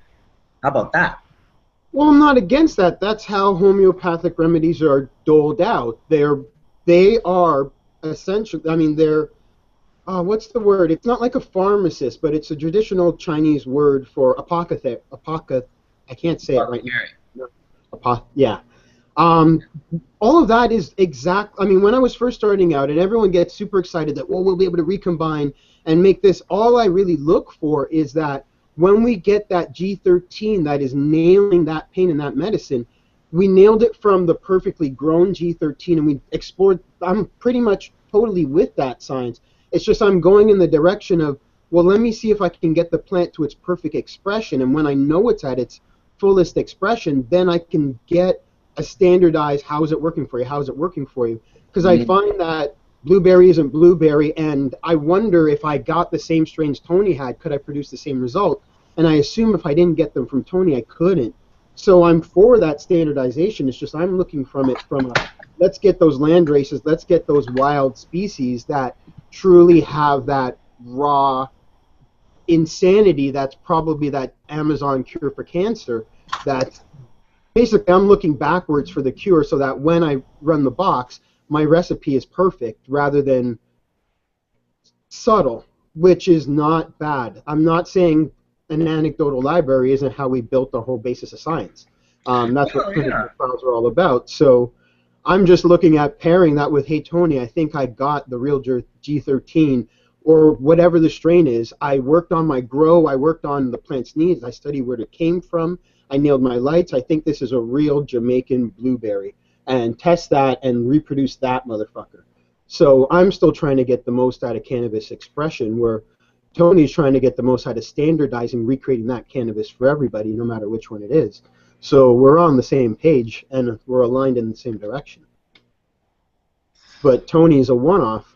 How about that? Well, I'm not against that. That's how homeopathic remedies are doled out. They are essentially, I mean, they're, what's the word? It's not like a pharmacist, but it's a traditional Chinese word for apothecary. I can't say it right now. Yeah. All of that is exact. I mean, when I was first starting out, and everyone gets super excited that, well, we'll be able to recombine and make this, all I really look for is that when we get that G13 that is nailing that pain and that medicine, we nailed it from the perfectly grown G13, and we explored. I'm pretty much totally with that science. It's just I'm going in the direction of, well, let me see if I can get the plant to its perfect expression, and when I know it's at its fullest expression, then I can get a standardized, how is it working for you, how is it working for you? Because I find that blueberry isn't blueberry, and I wonder if I got the same strains Tony had, could I produce the same result? And I assume if I didn't get them from Tony, I couldn't. So I'm for that standardization. It's just I'm looking from it from a, let's get those land races, let's get those wild species that truly have that raw insanity that's probably that Amazon cure for cancer. That basically I'm looking backwards for the cure, so that when I run the box, my recipe is perfect rather than subtle, which is not bad. I'm not saying an anecdotal library isn't how we built the whole basis of science. That's what clinical trials are all about. So I'm just looking at pairing that with, hey Tony, I think I got the real G13 or whatever the strain is. I worked on my grow, I worked on the plant's needs, I studied where it came from, I nailed my lights, I think this is a real Jamaican blueberry, and test that and reproduce that motherfucker. So I'm still trying to get the most out of cannabis expression, where Tony's trying to get the most out of standardizing, recreating that cannabis for everybody, no matter which one it is. So we're on the same page, and we're aligned in the same direction. But Tony's a one-off.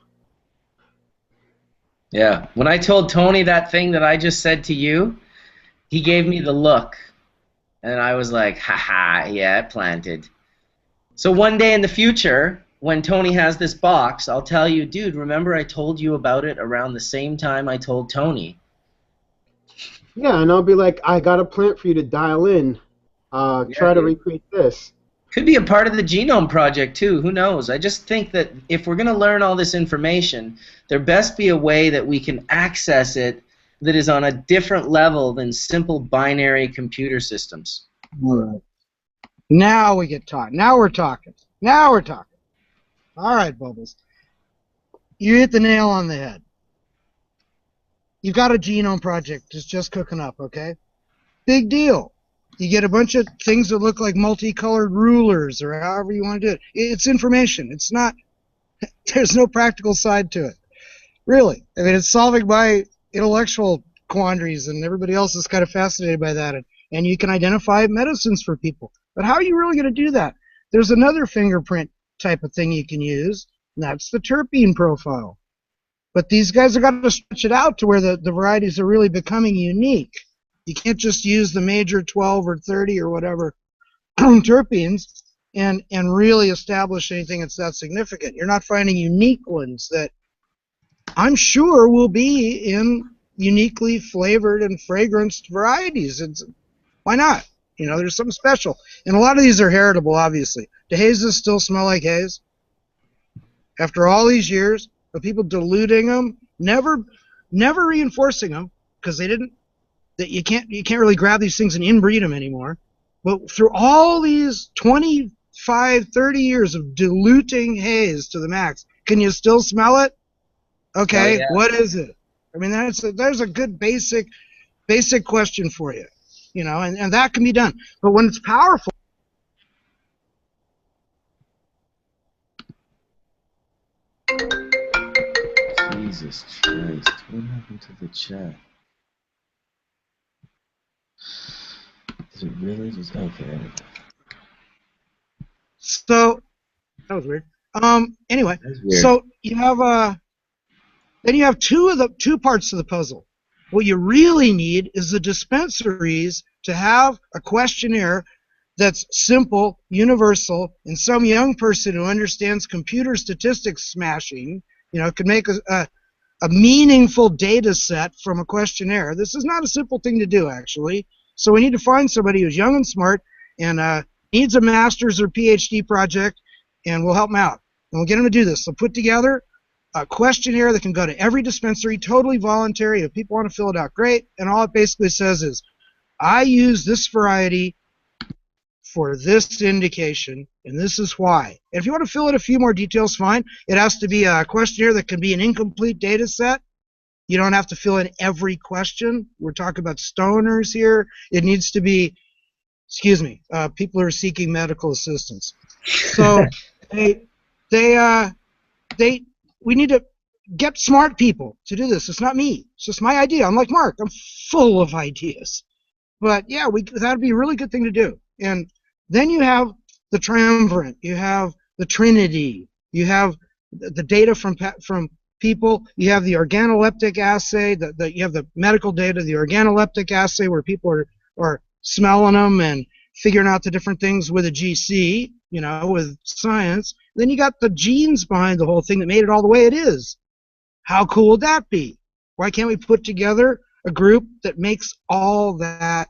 Yeah. When I told Tony that thing that I just said to you, he gave me the look. And I was like, haha, yeah, it planted. So one day in the future, when Tony has this box, I'll tell you, dude, remember I told you about it around the same time I told Tony? Yeah, and I'll be like, I got a plant for you to dial in. Try to recreate this. Could be a part of the genome project too, who knows? I just think that if we're going to learn all this information, there best be a way that we can access it that is on a different level than simple binary computer systems. All right. Now we get talking. Now we're talking. Now we're talking. All right, Bubbles. You hit the nail on the head. You've got a genome project that's just cooking up, okay? Big deal. You get a bunch of things that look like multicolored rulers or however you want to do it. It's information. It's not, there's no practical side to it. Really. I mean, it's solving my intellectual quandaries, and everybody else is kind of fascinated by that. And you can identify medicines for people. But how are you really going to do that? There's another fingerprint type of thing you can use, and that's the terpene profile. But these guys have got to stretch it out to where the varieties are really becoming unique. You can't just use the major 12 or 30 or whatever terpenes and really establish anything that's that significant. You're not finding unique ones that I'm sure will be in uniquely flavored and fragranced varieties. Why not? You know, there's something special. And a lot of these are heritable, obviously. Do hazes still smell like haze? After all these years of people diluting them, never reinforcing them, because they didn't, that you can't really grab these things and inbreed them anymore. But through all these 25, 30 years of diluting haze to the max, can you still smell it? Okay, What is it? I mean, there's a good basic question for you, you know, and that can be done. But when it's powerful, Jesus Christ. What happened to the chat? Is it really just... Okay, there we go. So, that was weird. Anyway, That's weird. so you have then you have two parts of the puzzle. What you really need is the dispensaries to have a questionnaire that's simple, universal, and some young person who understands computer statistics smashing, could make a meaningful data set from a questionnaire. This is not a simple thing to do, actually. So we need to find somebody who's young and smart and needs a master's or PhD project, and we'll help them out. And we'll get them to do this. They'll put together a questionnaire that can go to every dispensary, totally voluntary. If people want to fill it out, great. And all it basically says is, I use this variety for this indication, and this is why. And if you want to fill in a few more details, fine. It has to be a questionnaire that can be an incomplete data set. You don't have to fill in every question. We're talking about stoners here. It needs to be, people who are seeking medical assistance. So we need to get smart people to do this. It's not me. It's just my idea. I'm like Mark. I'm full of ideas. But yeah, that'd be a really good thing to do. And then you have the triumvirate. You have the Trinity. You have the data from people. You have the organoleptic assay. You have the medical data, the organoleptic assay, where people are smelling them and figuring out the different things with a GC, with science. Then you got the genes behind the whole thing that made it all the way it is. How cool would that be? Why can't we put together a group that makes all that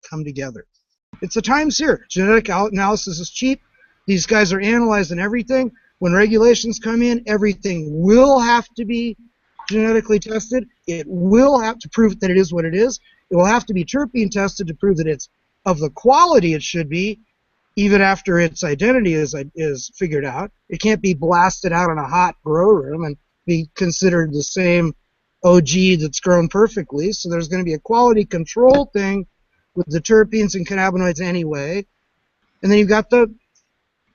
come together? It's the times here. Genetic analysis is cheap. These guys are analyzing everything. When regulations come in, everything will have to be genetically tested. It will have to prove that it is what it is. It will have to be terpene tested to prove that it's of the quality it should be, even after its identity is figured out. It can't be blasted out in a hot grow room and be considered the same OG that's grown perfectly. So there's going to be a quality control thing with the terpenes and cannabinoids anyway. And then you've got the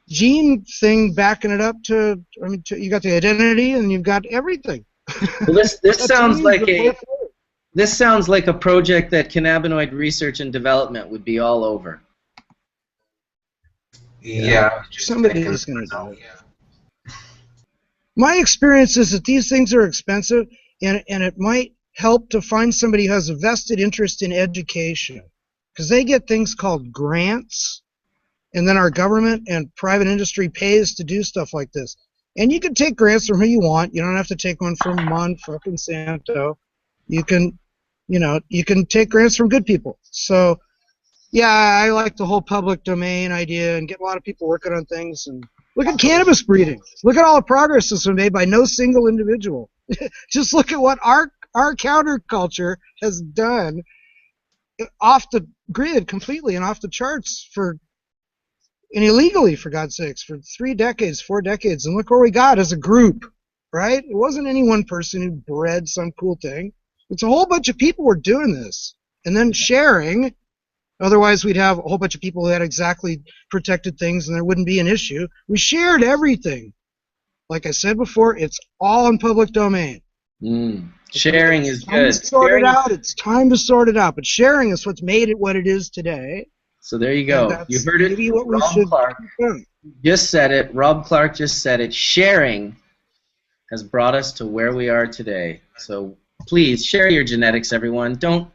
gene thing backing it up to you got the identity and you've got everything. Well, this sounds like a project that cannabinoid research and development would be all over. Yeah. Somebody is going to do it. My experience is that these things are expensive, and it might help to find somebody who has a vested interest in education, because they get things called grants, and then our government and private industry pays to do stuff like this. And you can take grants from who you want. You don't have to take one from Monsanto. You can take grants from good people. So, yeah, I like the whole public domain idea and get a lot of people working on things. And look at cannabis breeding. Look at all the progress that's been made by no single individual. Just look at what our counterculture has done off the grid completely and off the charts and illegally, for God's sakes, for 3 decades, 4 decades. And look where we got as a group, right? It wasn't any one person who bred some cool thing. It's a whole bunch of people were doing this and then sharing. Otherwise, we'd have a whole bunch of people who had exactly protected things and there wouldn't be an issue. We shared everything. Like I said before, it's all in public domain. Sharing is good. It's time to sort it out. But sharing is what's made it what it is today. So there you go. You heard it. Rob Clarke just said it. Rob Clarke just said it. Sharing has brought us to where we are today. So please share your genetics, everyone. Don't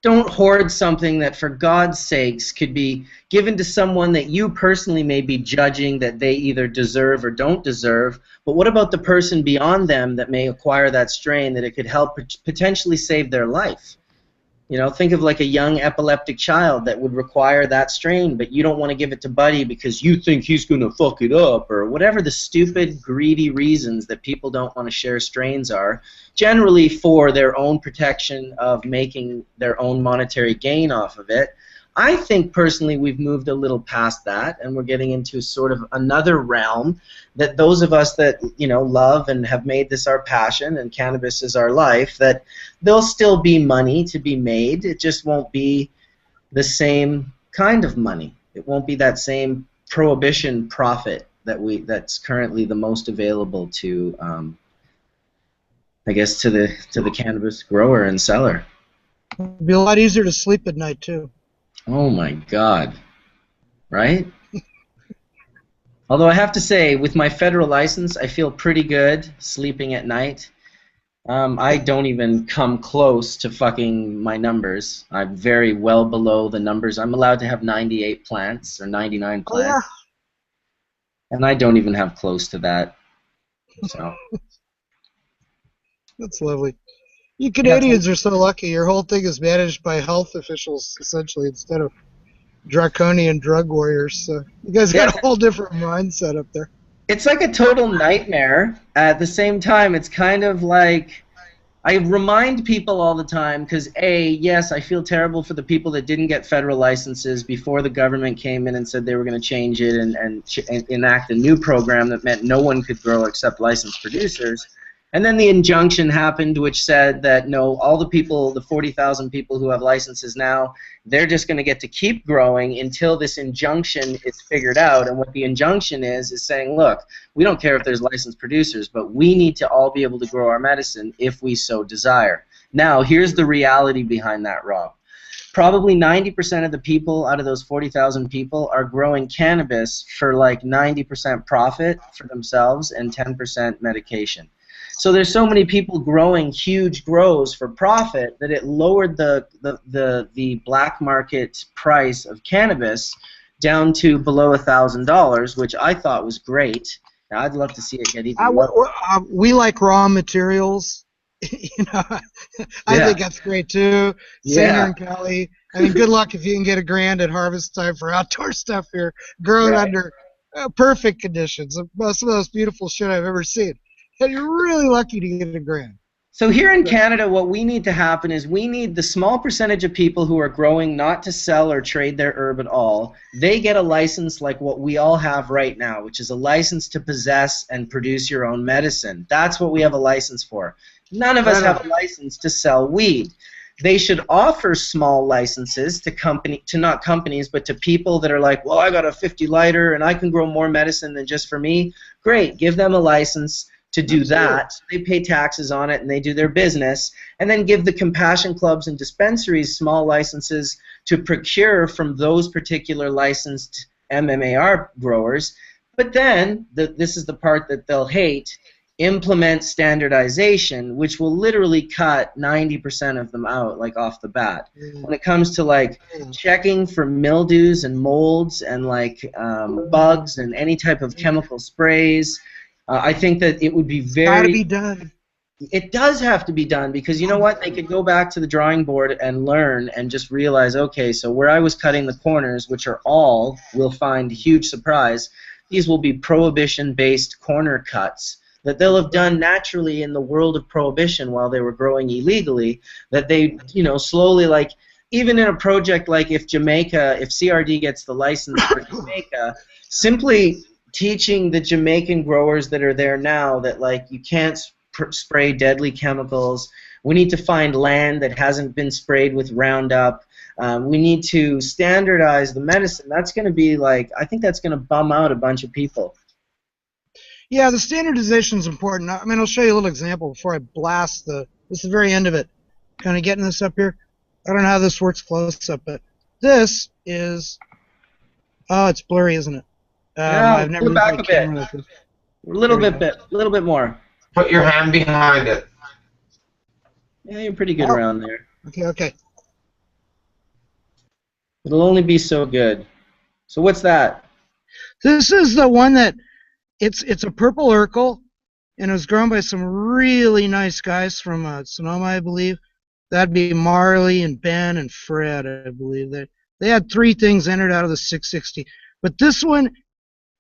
hoard something that, for God's sakes, could be given to someone that you personally may be judging that they either deserve or don't deserve. But what about the person beyond them that may acquire that strain that it could help potentially save their life? Think of like a young epileptic child that would require that strain, but you don't want to give it to Buddy because you think he's going to fuck it up, or whatever the stupid, greedy reasons that people don't want to share strains are, generally for their own protection of making their own monetary gain off of it. I think personally we've moved a little past that, and we're getting into sort of another realm that those of us that love and have made this our passion and cannabis is our life, that there'll still be money to be made. It just won't be the same kind of money. It won't be that same prohibition profit that's currently the most available to I guess, to the cannabis grower and seller. It'd be a lot easier to sleep at night too. Oh my God, right? Although I have to say, with my federal license, I feel pretty good sleeping at night. I don't even come close to fucking my numbers. I'm very well below the numbers. I'm allowed to have 98 plants or 99 plants. Oh, And I don't even have close to that. So that's lovely. You Canadians are so lucky. Your whole thing is managed by health officials, essentially, instead of draconian drug warriors. So you guys got a whole different mindset up there. It's like a total nightmare. At the same time, it's kind of like, I remind people all the time, because yes, I feel terrible for the people that didn't get federal licenses before the government came in and said they were going to change it and enact a new program that meant no one could grow except licensed producers. And then the injunction happened, which said that no, all the people, the 40,000 people who have licenses now, they're just going to get to keep growing until this injunction is figured out. And what the injunction is saying, look, we don't care if there's licensed producers, but we need to all be able to grow our medicine if we so desire. Now, here's the reality behind that, Rob. Probably 90% of the people out of those 40,000 people are growing cannabis for like 90% profit for themselves and 10% medication. So there's so many people growing huge grows for profit that it lowered the black market price of cannabis down to below $1,000, which I thought was great. Now I'd love to see it get even lower. We like raw materials. I think that's great too. Same here in Cali. I mean, good luck if you can get $1,000 at harvest time for outdoor stuff here. Grown under perfect conditions. Some of the most beautiful shit I've ever seen. And you're really lucky to get $1,000. So here in Canada, what we need to happen is we need the small percentage of people who are growing not to sell or trade their herb at all. They get a license like what we all have right now, which is a license to possess and produce your own medicine. That's what we have a license for. None of us have a license to sell weed. They should offer small licenses to not companies, but to people that are like, well, I got a 50 lighter and I can grow more medicine than just for me. Great, give them a license to do that. So they pay taxes on it and they do their business, and then give the compassion clubs and dispensaries small licenses to procure from those particular licensed MMAR growers. But then, this is the part that they'll hate, implement standardization, which will literally cut 90% of them out, like off the bat. When it comes to like checking for mildews and molds and like bugs and any type of chemical sprays, I think that it would be very... Gotta be done. It does have to be done, because you know what? They could go back to the drawing board and learn and just realize, okay, so where I was cutting the corners, which are all, we'll find huge surprise, these will be prohibition-based corner cuts that they'll have done naturally in the world of prohibition while they were growing illegally, that they, slowly, like, even in a project like if CRD gets the license for Jamaica, simply teaching the Jamaican growers that are there now that, like, you can't spray deadly chemicals. We need to find land that hasn't been sprayed with Roundup. We need to standardize the medicine. That's going to be like, I think that's going to bum out a bunch of people. Yeah, the standardization is important. I mean, I'll show you a little example before I blast this is the very end of it. Kind of getting this up here. I don't know how this works close up, but this is, it's blurry, isn't it? I've never pull back a bit. Like a little bit more. Put your hand behind it. Yeah, you're pretty good around there. Okay. It'll only be so good. So what's that? This is the one that it's a purple Urkel, and it was grown by some really nice guys from Sonoma, I believe. That'd be Marley and Ben and Fred, I believe. They had 3 things entered out of the 660, but this one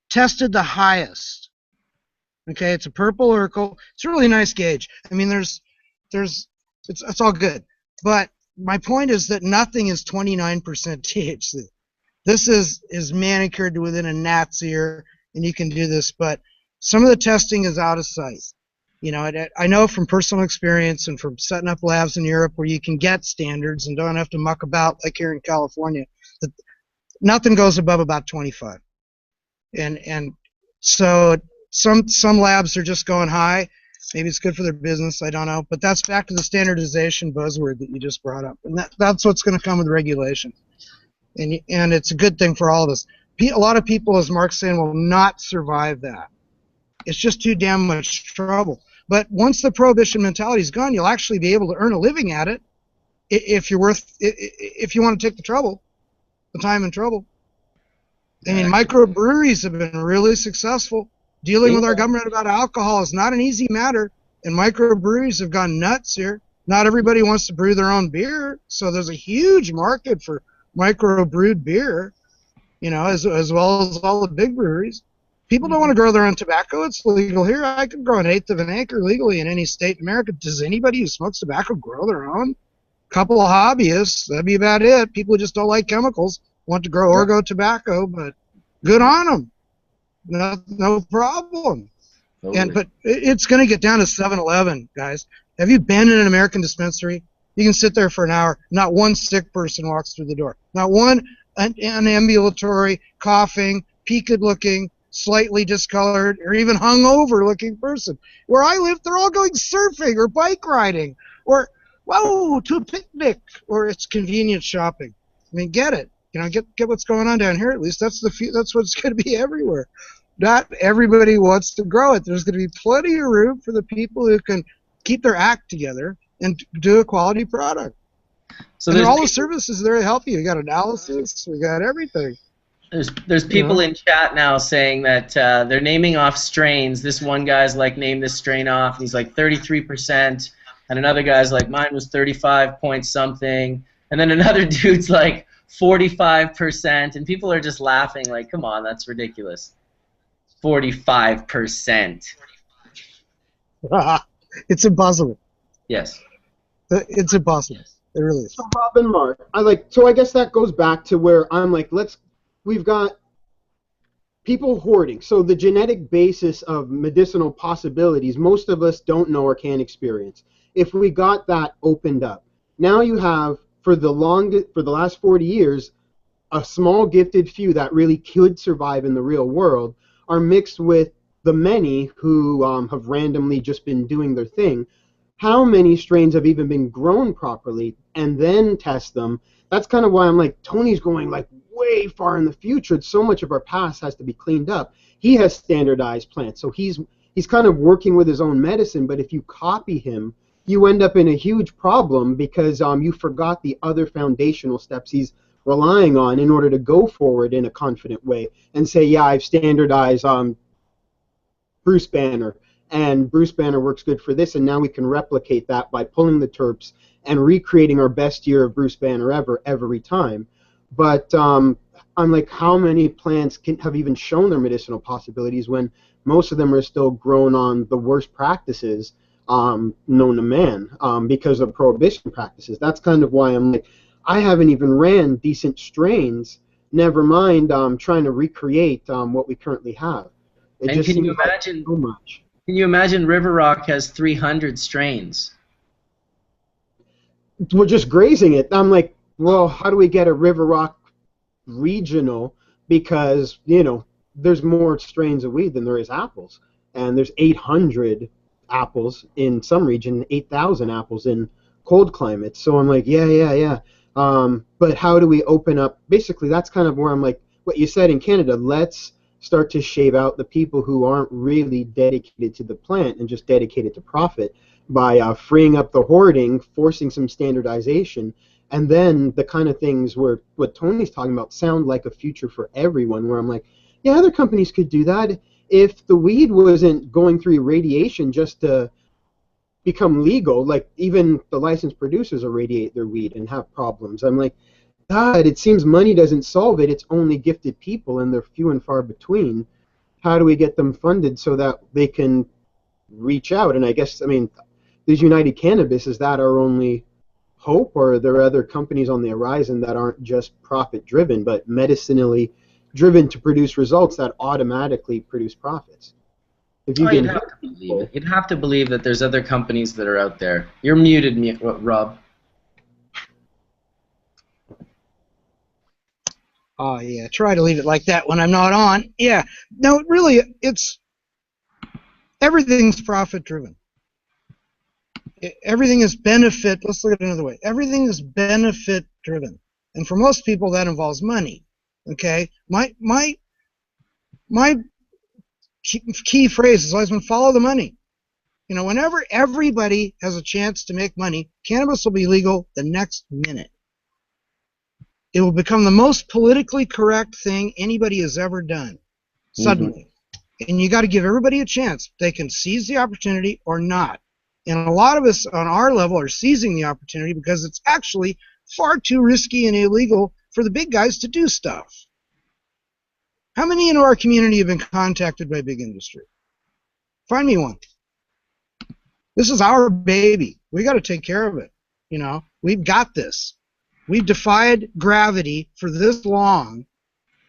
tested the highest. Okay, it's a purple Urkel. It's a really nice gauge. I mean, it's all good. But my point is that nothing is 29% THC. This is manicured to within a gnat's ear, and you can do this. But some of the testing is out of sight. I know from personal experience and from setting up labs in Europe where you can get standards and don't have to muck about like here in California, that nothing goes above about 25. And so some labs are just going high. Maybe it's good for their business. I don't know. But that's back to the standardization buzzword that you just brought up, and that's what's going to come with regulation. And it's a good thing for all of us. A lot of people, as Mark's saying, will not survive that. It's just too damn much trouble. But once the prohibition mentality is gone, you'll actually be able to earn a living at it if you want to take the trouble, the time and trouble. I mean, microbreweries have been really successful. Dealing with our government about alcohol is not an easy matter, and microbreweries have gone nuts here. Not everybody wants to brew their own beer, so there's a huge market for microbrewed beer, as well as all the big breweries. People don't want to grow their own tobacco. It's legal here. I could grow 1/8 of an acre legally in any state in America. Does anybody who smokes tobacco grow their own? Couple of hobbyists, that'd be about it. People who just don't like chemicals want to grow Orgo tobacco, but good on them. No problem. Totally. But it's going to get down to 7-Eleven, guys. Have you been in an American dispensary? You can sit there for an hour. Not one sick person walks through the door. Not one ambulatory, coughing, peaked-looking, slightly discolored, or even hungover-looking person. Where I live, they're all going surfing or bike riding or, to a picnic, or it's convenience shopping. I mean, get it. Get what's going on down here. At least that's what's going to be everywhere. Not everybody wants to grow it. There's going to be plenty of room for the people who can keep their act together and do a quality product. So there are all the services there to help you. We got analysis. We got everything. There's people in chat now saying that they're naming off strains. This one guy's like, name this strain off, and he's like 33%, and another guy's like, mine was 35 point something, and then another dude's like 45%, and people are just laughing like, come on, that's ridiculous. 45%. It's impossible. Yes. It's impossible. It really is. So Rob and Mark, I guess that goes back to where I'm like, we've got people hoarding. So the genetic basis of medicinal possibilities, most of us don't know or can't experience. If we got that opened up, now you have, for the last 40 years, a small gifted few that really could survive in the real world are mixed with the many who have randomly just been doing their thing. How many strains have even been grown properly and then test them? That's kind of why I'm like, Tony's going like way far in the future. So much of our past has to be cleaned up. He has standardized plants, so he's kind of working with his own medicine, but if you copy him, you end up in a huge problem because you forgot the other foundational steps he's relying on in order to go forward in a confident way and say, yeah, I've standardized Bruce Banner, and Bruce Banner works good for this, and now we can replicate that by pulling the terps and recreating our best year of Bruce Banner ever every time. But I'm like, how many plants have even shown their medicinal possibilities when most of them are still grown on the worst practices known to man because of prohibition practices? That's kind of why I'm like, I haven't even ran decent strains, never mind trying to recreate what we currely have. It and just can you seems like imagine so much. Can you imagine River Rock has 300 strains? We're just grazing it. I'm like, well, how do we get a River Rock regional? Because, there's more strains of weed than there is apples. And there's 800 apples in some region, 8,000 apples in cold climates. So I'm like, yeah. But how do we open up? Basically, that's kind of where I'm like, what you said in Canada, let's start to shave out the people who aren't really dedicated to the plant and just dedicated to profit by freeing up the hoarding, forcing some standardization, and then the kind of things where what Tony's talking about sound like a future for everyone, where I'm like, yeah, other companies could do that. If the weed wasn't going through irradiation just to become legal, like even the licensed producers irradiate their weed and have problems. I'm like, God, it seems money doesn't solve it. It's only gifted people, and they're few and far between. How do we get them funded so that they can reach out? And I guess, there's United Cannabis. Is that our only hope, or are there other companies on the horizon that aren't just profit-driven, but medicinally driven to produce results that automatically produce profits? If you you'd have to believe it. You'd have to believe that there's other companies that are out there. You're muted, Rob. Oh, yeah, try to leave it like that when I'm not on. Yeah, no, really, everything's profit-driven. everything is benefit. Let's look at it another way. Everything is benefit driven, and for most people that involves money. Okay, my key phrase has always been follow the money. You know, whenever everybody has a chance to make money, cannabis will be legal the next minute. It will become the most politically correct thing anybody has ever done, suddenly. And you got to give everybody a chance. They can seize the opportunity or not. And a lot of us on our level are seizing the opportunity because it's actually far too risky and illegal for the big guys to do stuff. How many in our community have been contacted by big industry? Find me one. This is our baby. We got to take care of it. You know, we've got this. We've defied gravity for this long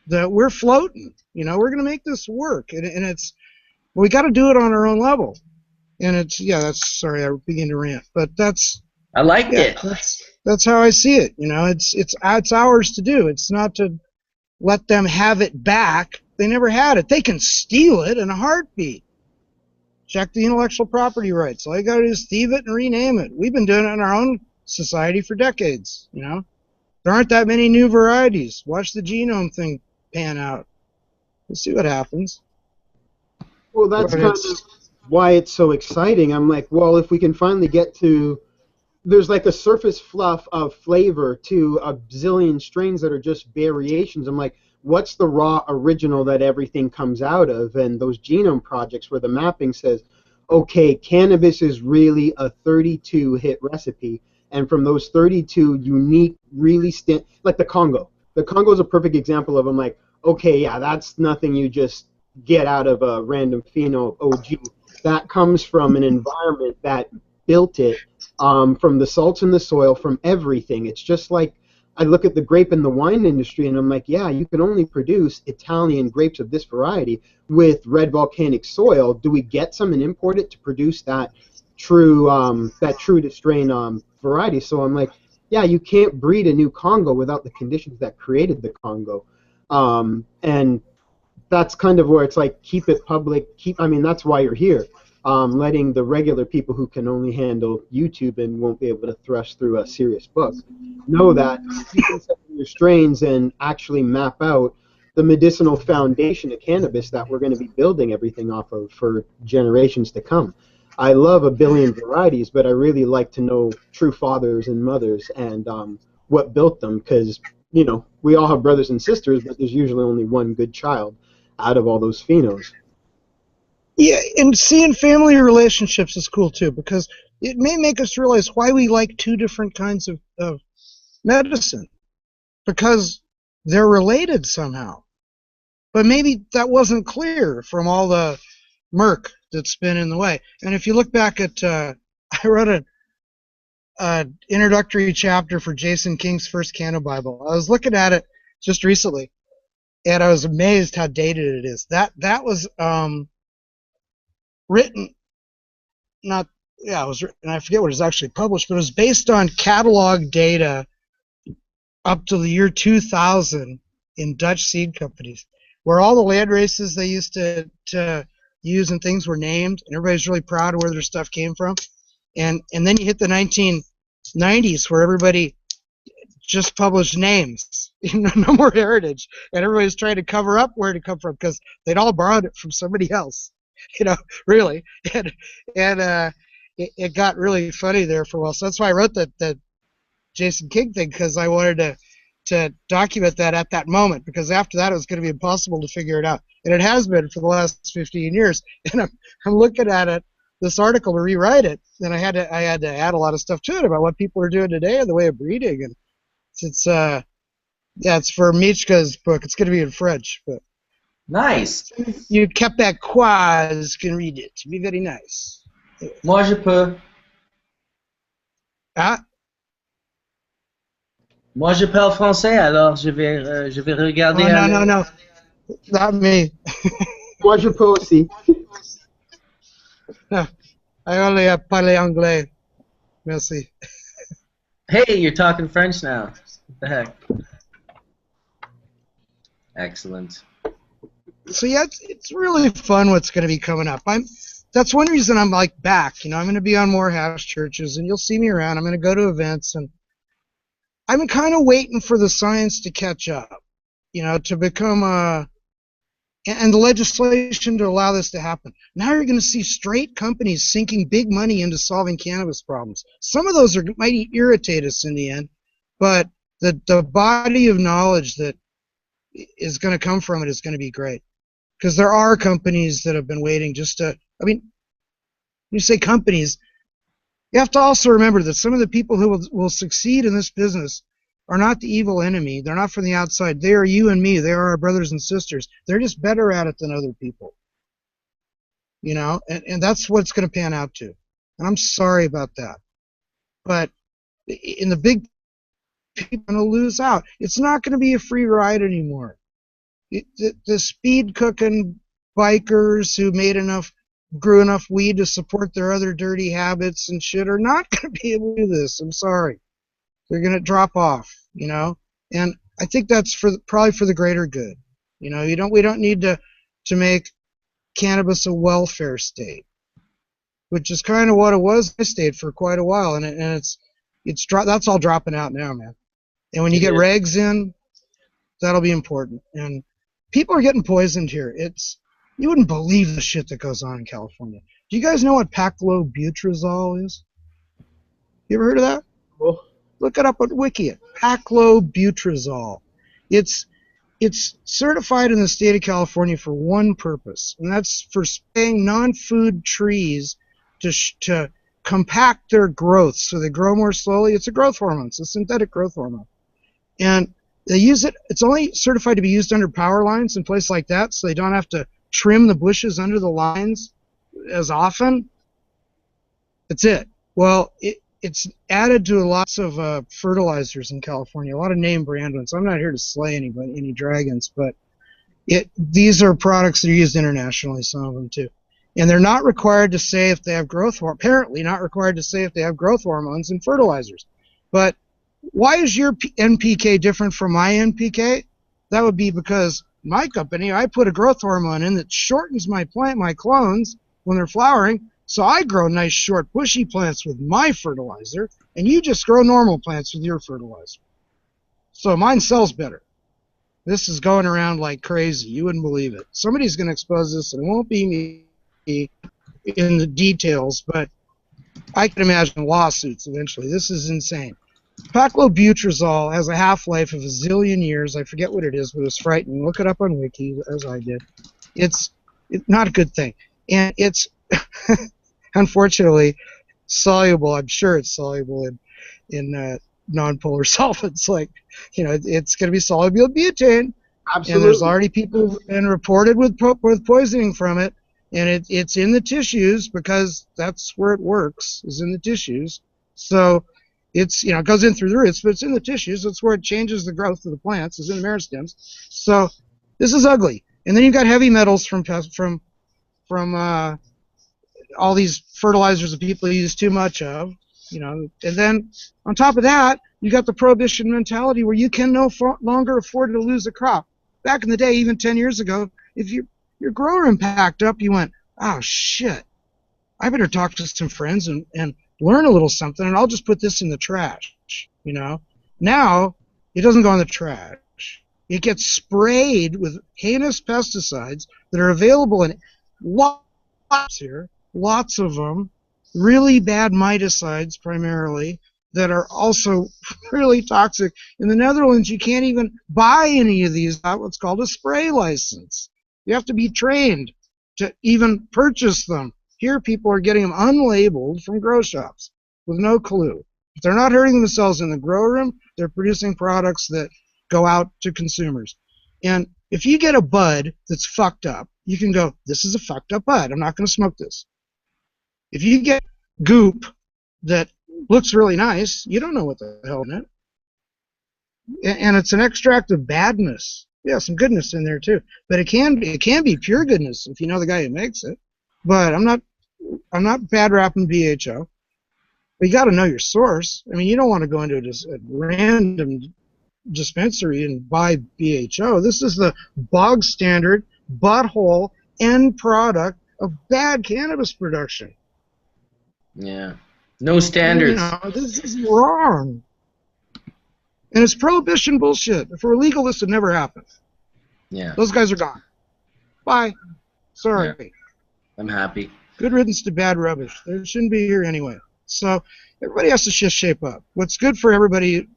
that we're floating. You know, we're going to make this work, and it's we got to do it on our own level. And it's that's sorry I begin to rant, but I liked it. That's how I see it. You know, it's ours to do. It's not to let them have it back. They never had it. They can steal it in a heartbeat. Check the intellectual property rights. All you got to do is thieve it and rename it. We've been doing it in our own society for decades. You know, there aren't that many new varieties. Watch the genome thing pan out. We'll see what happens. Well, that's kind of why it's so exciting. I'm like, well, if we can finally get to, there's like a surface fluff of flavor to a zillion strains that are just variations. I'm like, what's the raw original that everything comes out of? And those genome projects where the mapping says, okay, cannabis is really a 32 hit recipe. And from those 32 unique, really like the Congo. The Congo is a perfect example of, I'm like, okay, yeah, that's nothing you just get out of a random pheno OG. That comes from an environment that built it, from the salts in the soil, from everything. It's just like, I look at the grape and the wine industry, and I'm like, yeah, you can only produce Italian grapes of this variety with red volcanic soil. Do we get some and import it to produce that true to strain variety? So I'm like, yeah, you can't breed a new Congo without the conditions that created the Congo. And that's kind of where it's like, keep it public. I mean, that's why you're here. Letting the regular people who can only handle YouTube and won't be able to thrust through a serious book know that you can set your strains and actually map out the medicinal foundation of cannabis that we're going to be building everything off of for generations to come. I love a billion varieties, but I really like to know true fathers and mothers and what built them, because, you know, we all have brothers and sisters, but there's usually only one good child out of all those phenos. Yeah, and seeing family relationships is cool too, because it may make us realize why we like two different kinds of medicine, because they're related somehow. But maybe that wasn't clear from all the murk that's been in the way. And if you look back at, I wrote an introductory chapter for Jason King's first Canna Bible. I was looking at it just recently, and I was amazed how dated it is. That was written, it was written, I forget what it was actually published, but it was based on catalog data up to the year 2000 in Dutch seed companies, where all the land races they used to use and things were named, and everybody's really proud of where their stuff came from. And then you hit the 1990s, where everybody just published names, no more heritage, and everybody's trying to cover up where it come from because they'd all borrowed it from somebody else. You know, really, and it got really funny there for a while. So that's why I wrote that Jason King thing, because I wanted to document that at that moment, because after that it was going to be impossible to figure it out, and it has been for the last 15 years. And I'm looking at it, this article, to rewrite it, and I had to add a lot of stuff to it about what people are doing today and the way of breeding, and it's for Michka's book. It's going to be in French, but. Nice. You Québécois can read it. It'd be very nice. Moi, je peux. Ah? Moi, je parle français, alors je vais regarder. Oh, no. Not me. Moi, je peux aussi. No, I only parle anglais. Merci. Hey, you're talking French now. What the heck? Excellent. So yeah, it's really fun what's going to be coming up. that's one reason I'm like back. You know, I'm going to be on more hash churches, and you'll see me around. I'm going to go to events, and I'm kind of waiting for the science to catch up. You know, to become and the legislation to allow this to happen. Now you're going to see straight companies sinking big money into solving cannabis problems. Some of those might irritate us in the end, but the body of knowledge that is going to come from it is going to be great. Because there are companies that have been waiting just to, I mean, you say companies, you have to also remember that some of the people who will succeed in this business are not the evil enemy. They're not from the outside. They are you and me. They are our brothers and sisters. They're just better at it than other people. You know, and that's what it's going to pan out to. And I'm sorry about that. But in the big people are going to lose out. It's not going to be a free ride anymore. The speed cooking bikers who grew enough weed to support their other dirty habits and shit are not going to be able to do this. I'm sorry. They're going to drop off, you know? And I think that's probably for the greater good. You know, we don't need to make cannabis a welfare state, which is kind of what it was in the state for quite a while, and that's all dropping out now, man. And when you get regs in, that'll be important. And people are getting poisoned here. You wouldn't believe the shit that goes on in California. Do you guys know what paclobutrazol is? You ever heard of that? Well, look it up on Wiki. Paclobutrazol. It's certified in the state of California for one purpose, and that's for spraying non-food trees to compact their growth so they grow more slowly. It's a growth hormone. It's a synthetic growth hormone. And they use it. It's only certified to be used under power lines and places like that, so they don't have to trim the bushes under the lines as often. That's it. Well, it's added to lots of fertilizers in California, a lot of name brand ones. I'm not here to slay any dragons, but these are products that are used internationally, some of them too. And they're not required to say if they have apparently not required to say if they have growth hormones in fertilizers. But why is your NPK different from my NPK? That would be because my company, I put a growth hormone in that shortens my clones when they're flowering, so I grow nice short bushy plants with my fertilizer, and you just grow normal plants with your fertilizer. So mine sells better. This is going around like crazy. You wouldn't believe it. Somebody's going to expose this, and it won't be me in the details, but I can imagine lawsuits eventually. This is insane. Paclobutrazol has a half-life of a zillion years. I forget what it is, but it's frightening. Look it up on Wiki, as I did. It's not a good thing. And it's, unfortunately, soluble. I'm sure it's soluble in non-polar solvents. Like, you know, it's going to be soluble in butane. Absolutely. And there's already people been reported with poisoning from it. And it's in the tissues because that's where it works, is in the tissues. So it's, you know, it goes in through the roots, but it's in the tissues. That's where it changes the growth of the plants, is in the meristems. So this is ugly. And then you've got heavy metals from all these fertilizers that people use too much of, you know. And then on top of that, you got the prohibition mentality where you can no longer afford to lose a crop. Back in the day, even 10 years ago, if your grower room packed up, you went, oh shit, I better talk to some friends and learn a little something, and I'll just put this in the trash, you know. Now, it doesn't go in the trash. It gets sprayed with heinous pesticides that are available in lots here, lots of them, really bad miticides primarily, that are also really toxic. In the Netherlands, you can't even buy any of these without what's called a spray license. You have to be trained to even purchase them. Here, people are getting them unlabeled from grow shops with no clue. If they're not hurting themselves in the grow room, they're producing products that go out to consumers. And if you get a bud that's fucked up, you can go, this is a fucked up bud. I'm not going to smoke this. If you get goop that looks really nice, you don't know what the hell in it. And it's an extract of badness. Yeah, some goodness in there too. But it can be pure goodness if you know the guy who makes it. But I'm not bad rapping BHO. But you got to know your source. I mean, you don't want to go into a random dispensary and buy BHO. This is the bog standard butthole end product of bad cannabis production. Yeah. No standards. This is wrong. And it's prohibition bullshit. If we're legal, this would never happen. Yeah. Those guys are gone. Bye. Sorry. Yeah. I'm happy. Good riddance to bad rubbish. They shouldn't be here anyway. So everybody has to just shape up. What's good for everybody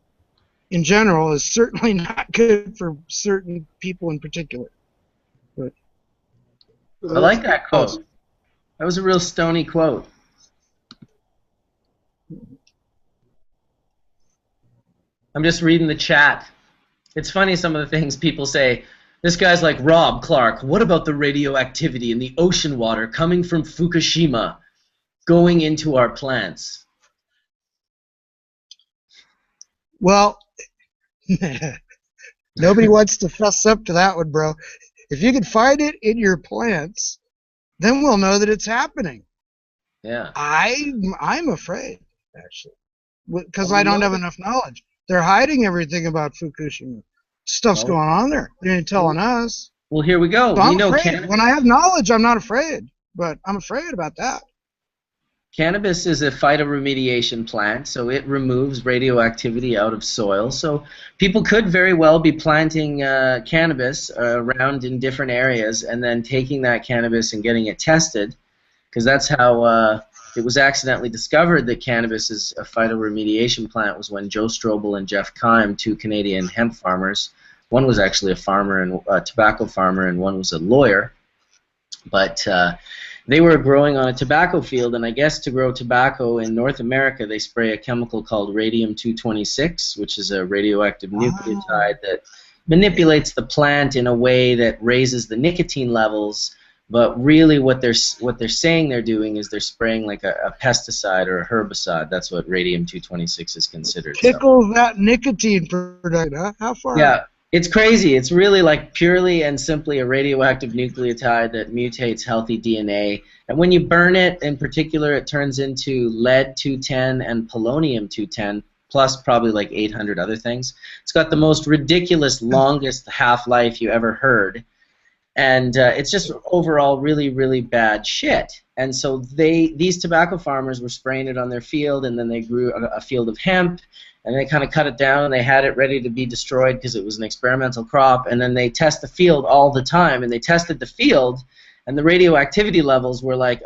in general is certainly not good for certain people in particular. But I like that quote. That was a real stony quote. I'm just reading the chat. It's funny some of the things people say. This guy's like, Rob Clarke, what about the radioactivity in the ocean water coming from Fukushima going into our plants? Well, nobody wants to fess up to that one, bro. If you can find it in your plants, then we'll know that it's happening. Yeah. I'm afraid, actually, because I don't have enough knowledge. They're hiding everything about Fukushima. Stuff's going on there. They ain't telling us. Well, here we go. So I'm afraid. When I have knowledge, I'm not afraid. But I'm afraid about that. Cannabis is a phytoremediation plant, so it removes radioactivity out of soil. So people could very well be planting cannabis around in different areas and then taking that cannabis and getting it tested, because that's how it was accidentally discovered that cannabis is a phytoremediation plant was when Joe Strobel and Jeff Keim, two Canadian hemp farmers, one was actually a farmer and a tobacco farmer, and one was a lawyer, but they were growing on a tobacco field, and I guess to grow tobacco in North America, they spray a chemical called radium-226, which is a radioactive nucleotide that manipulates the plant in a way that raises the nicotine levels. But really, what they're saying they're doing is they're spraying like a pesticide or a herbicide. That's what radium-226 is considered. Tickle that nicotine product, huh? How far? Yeah. It's crazy. It's really like purely and simply a radioactive nucleotide that mutates healthy DNA. And when you burn it, in particular, it turns into lead-210 and polonium-210, plus probably like 800 other things. It's got the most ridiculous, longest half-life you ever heard. And it's just overall really, really bad shit. And so these tobacco farmers were spraying it on their field, and then they grew a field of hemp, and they kind of cut it down, and they had it ready to be destroyed because it was an experimental crop, and then they test the field all the time, and they tested the field, and the radioactivity levels were like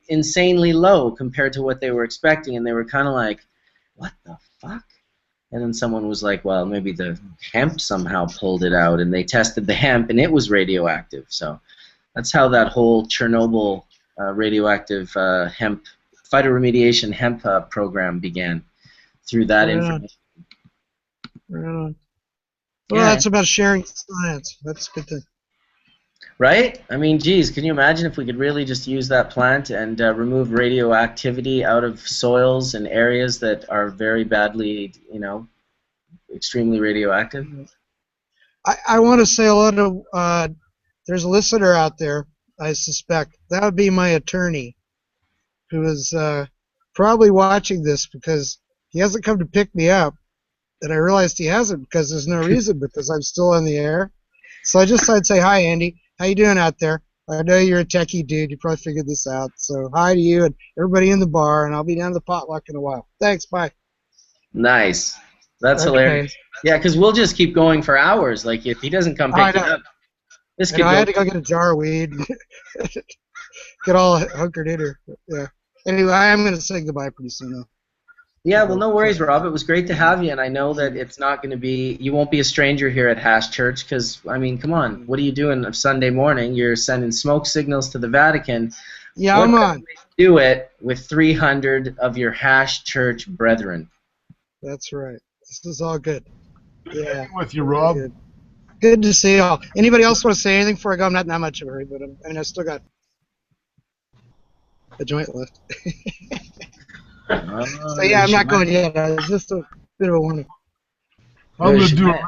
insanely low compared to what they were expecting, and they were kind of like, what the fuck? And then someone was like, well, maybe the hemp somehow pulled it out, and they tested the hemp, and it was radioactive. So that's how that whole Chernobyl radioactive hemp, phytoremediation hemp program began, through that information. Well, that's about sharing science. That's a good thing. Right? I mean, geez, can you imagine if we could really just use that plant and remove radioactivity out of soils and areas that are very badly, extremely radioactive? I want to say a lot of, there's a listener out there, I suspect. That would be my attorney, who is probably watching this because he hasn't come to pick me up, and I realized he hasn't because there's no reason, because I'm still on the air. So I just thought I'd say, hi, Andy. How you doing out there? I know you're a techie dude. You probably figured this out. So hi to you and everybody in the bar, and I'll be down to the potluck in a while. Thanks. Bye. Nice. That's hilarious. Yeah, because we'll just keep going for hours. Like, if he doesn't come pick it up, this could go. I had to go get a jar of weed. Get all hunkered in here. Yeah. Anyway, I am going to say goodbye pretty soon, though. Yeah, well, no worries, Rob. It was great to have you, and I know that it's not going to be, you won't be a stranger here at Hash Church, because, I mean, come on, what are you doing on Sunday morning? You're sending smoke signals to the Vatican. Yeah, I'm on. Do it with 300 of your Hash Church brethren. That's right. This is all good. Yeah. With you, Rob. Good to see you all. Anybody else want to say anything before I go? I'm not in that much of a hurry, but I still got a joint left. So yeah, I'm not going yet. Just a bit of a warning. I'm going to do a rip.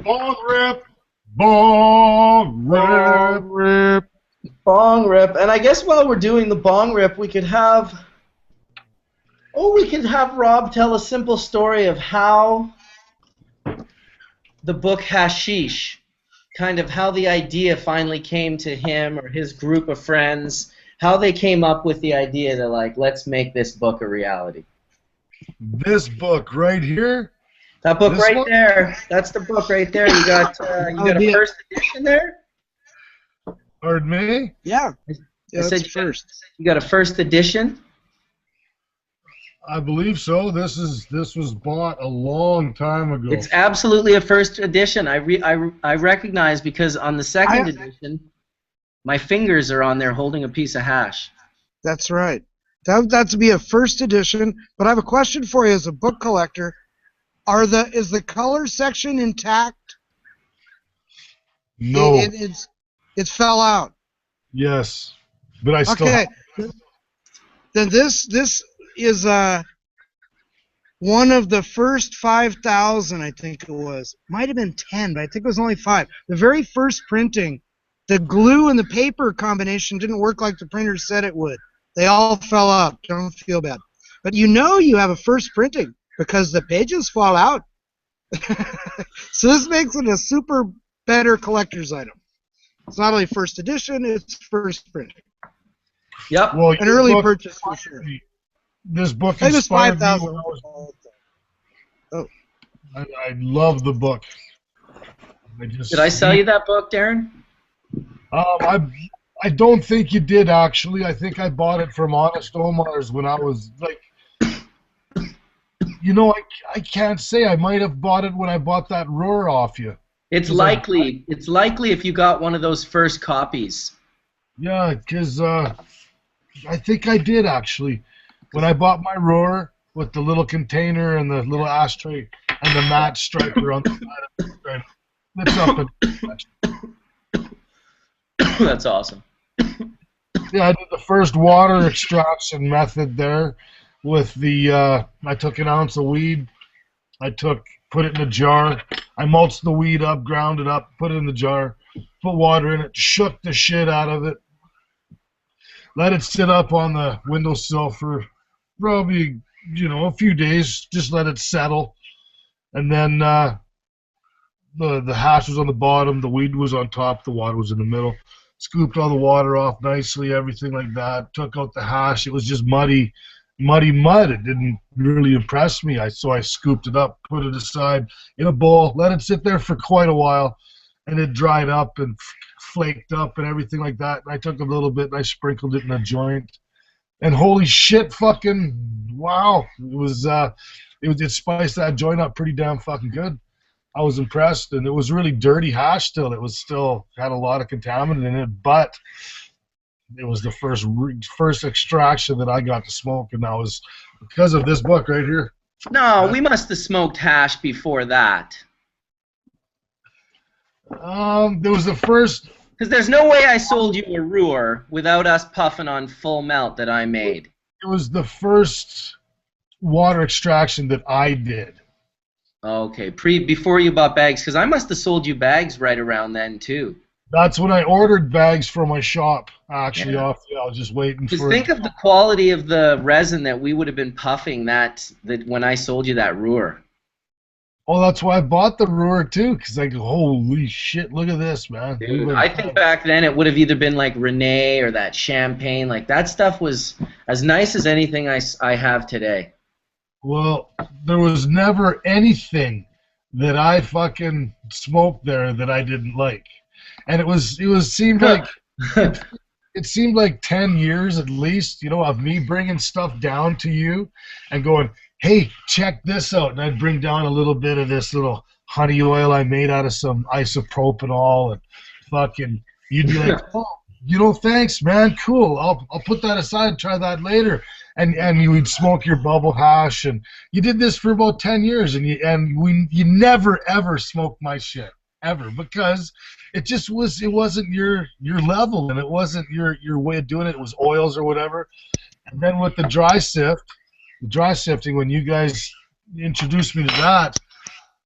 Bong rip. Bong rip. Bong rip. And I guess while we're doing the bong rip, we could have Rob tell a simple story of how the book Hashish kind of how the idea finally came to him or his group of friends, how they came up with the idea to, like, let's make this book a reality. This book right here. That book This right one? there. That's the book right there. You got a first edition there? Pardon me? Yeah. I Yeah, said that's first. You got a first edition? I believe so. This was bought a long time ago. It's absolutely a first edition. I recognize, because on the second edition, my fingers are on there holding a piece of hash. That's right. That'd be a first edition. But I have a question for you as a book collector. Is the color section intact? No. It fell out. Yes, but I still. Okay. Then this is one of the first 5,000, I think it was. Might have been 10, but I think it was only 5. The very first printing, the glue and the paper combination didn't work like the printer said it would. They all fell out. Don't feel bad. But you know you have a first printing because the pages fall out. So this makes it a super better collector's item. It's not only first edition, it's first printing. Yep. Well, An early purchase for sure. This book I think it's inspired me 5,000. when I was. Oh. I love the book. Did I sell you that book, Darrin? I don't think you did, actually. I think I bought it from Honest Omar's when I was like, you know, I can't say. I might have bought it when I bought that roar off you. It's likely. It's likely if you got one of those first copies. Yeah, because I think I did, actually. When I bought my roar with the little container and the little ashtray and the matte striper on the side of it. It's up and That's awesome. yeah, I did the first water extraction method there with the, I took an ounce of weed, put it in a jar, I mulched the weed up, ground it up, put it in the jar, put water in it, shook the shit out of it, let it sit up on the windowsill for probably, you know, a few days, just let it settle, and then the hash was on the bottom, the weed was on top, the water was in the middle. Scooped all the water off nicely, everything like that. Took out the hash. It was just muddy mud. It didn't really impress me. So I scooped it up, put it aside in a bowl, let it sit there for quite a while, and it dried up and flaked up and everything like that. And I took a little bit and I sprinkled it in a joint. And holy shit, fucking wow! It spiced that joint up pretty damn fucking good. I was impressed, and it was really dirty hash still. It was still had a lot of contaminant in it, but it was the first extraction that I got to smoke, and that was because of this book right here. No, we must have smoked hash before that. There was the first. Because there's no way I sold you a Ruhr without us puffing on full melt that I made. It was the first water extraction that I did. Okay, before you bought bags, because I must have sold you bags right around then too. That's when I ordered bags from my shop. Actually, I was just waiting for. Think of the quality of the resin that we would have been puffing that when I sold you that Ruhr. Oh, that's why I bought the Ruhr too, because I go, holy shit, look at this, man. Dude, I think back then it would have either been like Renee or that champagne. Like that stuff was as nice as anything I have today. Well, there was never anything that I fucking smoked there that I didn't like, and it seemed like it seemed like 10 years at least, you know, of me bringing stuff down to you and going, hey, check this out, and I'd bring down a little bit of this little honey oil I made out of some isopropanol, and fucking you'd be like, oh, you know, thanks, man, cool, I'll put that aside and try that later. And you would smoke your bubble hash, and you did this for about 10 years, and you never ever smoked my shit ever, because it wasn't your level, and it wasn't your way of doing it. It was oils or whatever. And then with the dry sifting, when you guys introduced me to that,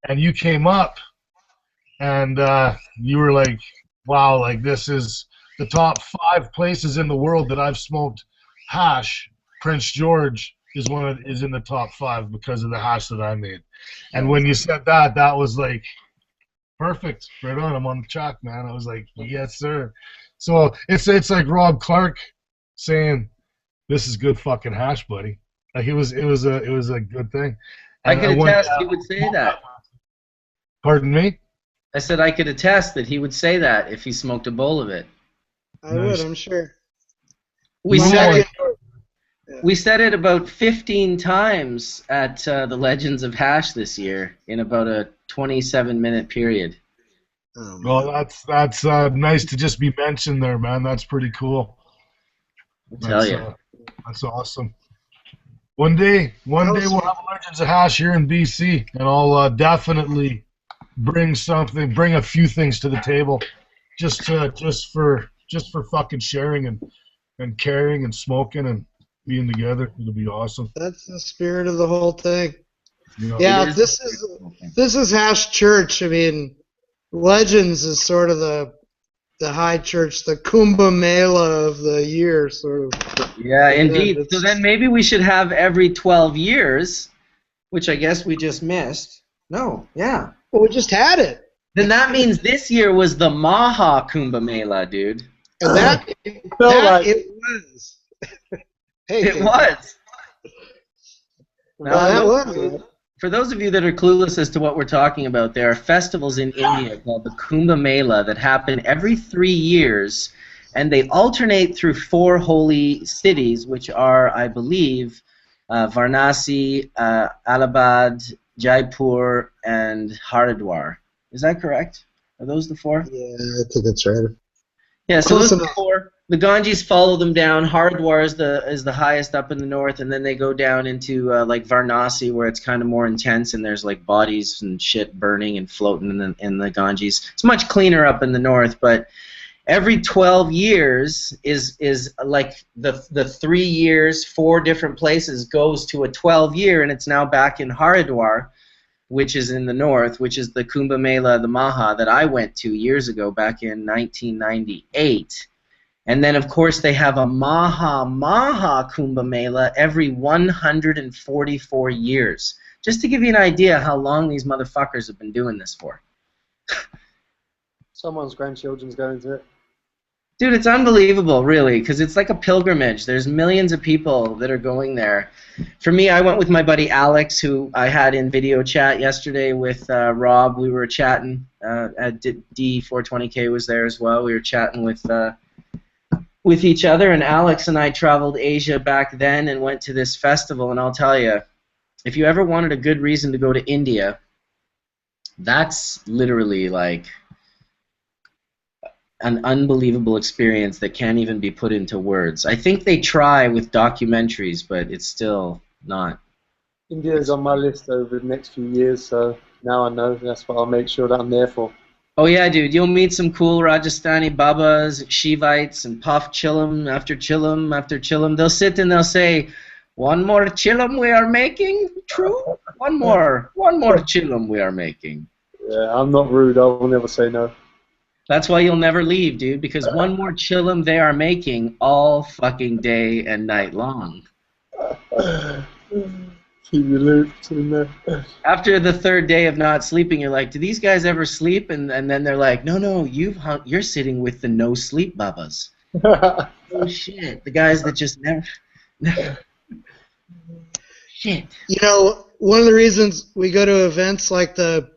and you came up, and you were like, wow, like this is the top 5 places in the world that I've smoked hash. Prince George is in the top 5 because of the hash that I made. And when you said that, that was like, Perfect. Right on. I'm on the track, man. I was like, yes, sir. So it's like Rob Clarke saying, "This is good fucking hash, buddy." Like it was a good thing. I And could attest he would say that. Pardon me? I said I could attest that he would say that if he smoked a bowl of it. I would, I'm sure. We said it about 15 times at the Legends of Hash this year in about a 27-minute period. Well, that's nice to just be mentioned there, man. That's pretty cool. I'll tell you. That's awesome. One day we'll have Legends of Hash here in BC, and I'll definitely bring a few things to the table, just for fucking sharing and caring and smoking and being together. It'll be awesome. That's the spirit of the whole thing. You know, yeah, this is Hash Church. I mean, Legends is sort of the high church, the Kumbh Mela of the year, sort of. Yeah, indeed. So then maybe we should have every 12 years, which I guess we just missed. No, yeah. Well, we just had it. Then that means this year was the Maha Kumbh Mela, dude. And it was. Hey, it was. Well, that was. For those of you that are clueless as to what we're talking about, there are festivals in India called the Kumbh Mela that happen every 3 years, and they alternate through 4 holy cities, which are, I believe, Varanasi, Allahabad, Jaipur, and Haridwar. Is that correct? Are those the 4? Yeah, I think that's right. Yeah, so those are the 4. The Ganges follow them down. Haridwar is the highest up in the north, and then they go down into like Varanasi, where it's kind of more intense, and there's like bodies and shit burning and floating in the Ganges. It's much cleaner up in the north, but every 12 years is like the 3 years, 4 different places goes to a 12-year, and it's now back in Haridwar, which is in the north, which is the Kumbh Mela, the Maha, that I went to years ago, back in 1998. And then, of course, they have a Maha Kumbh Mela every 144 years. Just to give you an idea how long these motherfuckers have been doing this for. Someone's grandchildren's going to it. Dude, it's unbelievable, really, because it's like a pilgrimage. There's millions of people that are going there. For me, I went with my buddy Alex, who I had in video chat yesterday with Rob. We were chatting. D420K was there as well. We were chatting with each other, and Alex and I traveled Asia back then and went to this festival, and I'll tell you, if you ever wanted a good reason to go to India, that's literally like an unbelievable experience that can't even be put into words. I think they try with documentaries, but it's still not. India's on my list over the next few years, so now I know. That's what I'll make sure that I'm there for. Oh yeah, dude, you'll meet some cool Rajasthani Babas, Shivites, and puff chillum after chillum after chillum. They'll sit and they'll say, "One more chillum we are making, true? One more chillum we are making." Yeah, I'm not rude. I will never say no. That's why you'll never leave, dude, because one more chillum they are making all fucking day and night long. Keep you looped in there. After the 3rd day of not sleeping, you're like, do these guys ever sleep? And then they're like, no, you're sitting with the no sleep babas. Oh shit, the guys that just never. Shit. You know, one of the reasons we go to events like the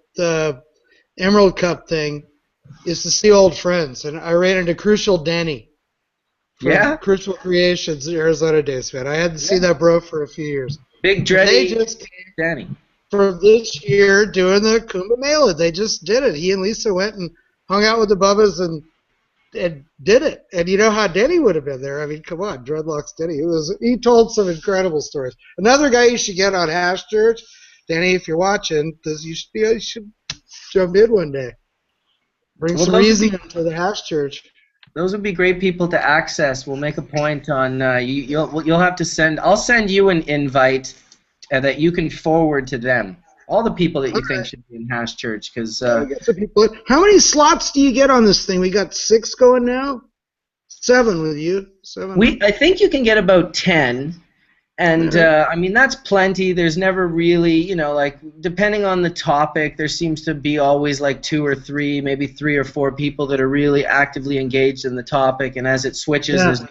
Emerald Cup thing is to see old friends, and I ran into Crucial Denny. Yeah. Crucial Creations, Arizona days, man. I hadn't seen that bro for a few years. Big Dreddy. They just came Danny. from this year doing the Kumbh Mela. They just did it. He and Lisa went and hung out with the Bubbas and did it. And you know how Denny would have been there. I mean, come on, Dreadlocks Denny. He told some incredible stories. Another guy you should get on Hash Church, Denny, if you're watching, because you should jump in one day. Bring some reason to the Hash Church. Those would be great people to access. We'll make a point on you'll have to send. I'll send you an invite that you can forward to them. All the people that you think should be in Hash Church, because how many slots do you get on this thing? We got 6 going now. 7 with you. 7. I think you can get about 10, And I mean, that's plenty. There's never really, you know, like, depending on the topic, there seems to be always like 2 or 3, maybe 3 or 4 people that are really actively engaged in the topic. And as it switches,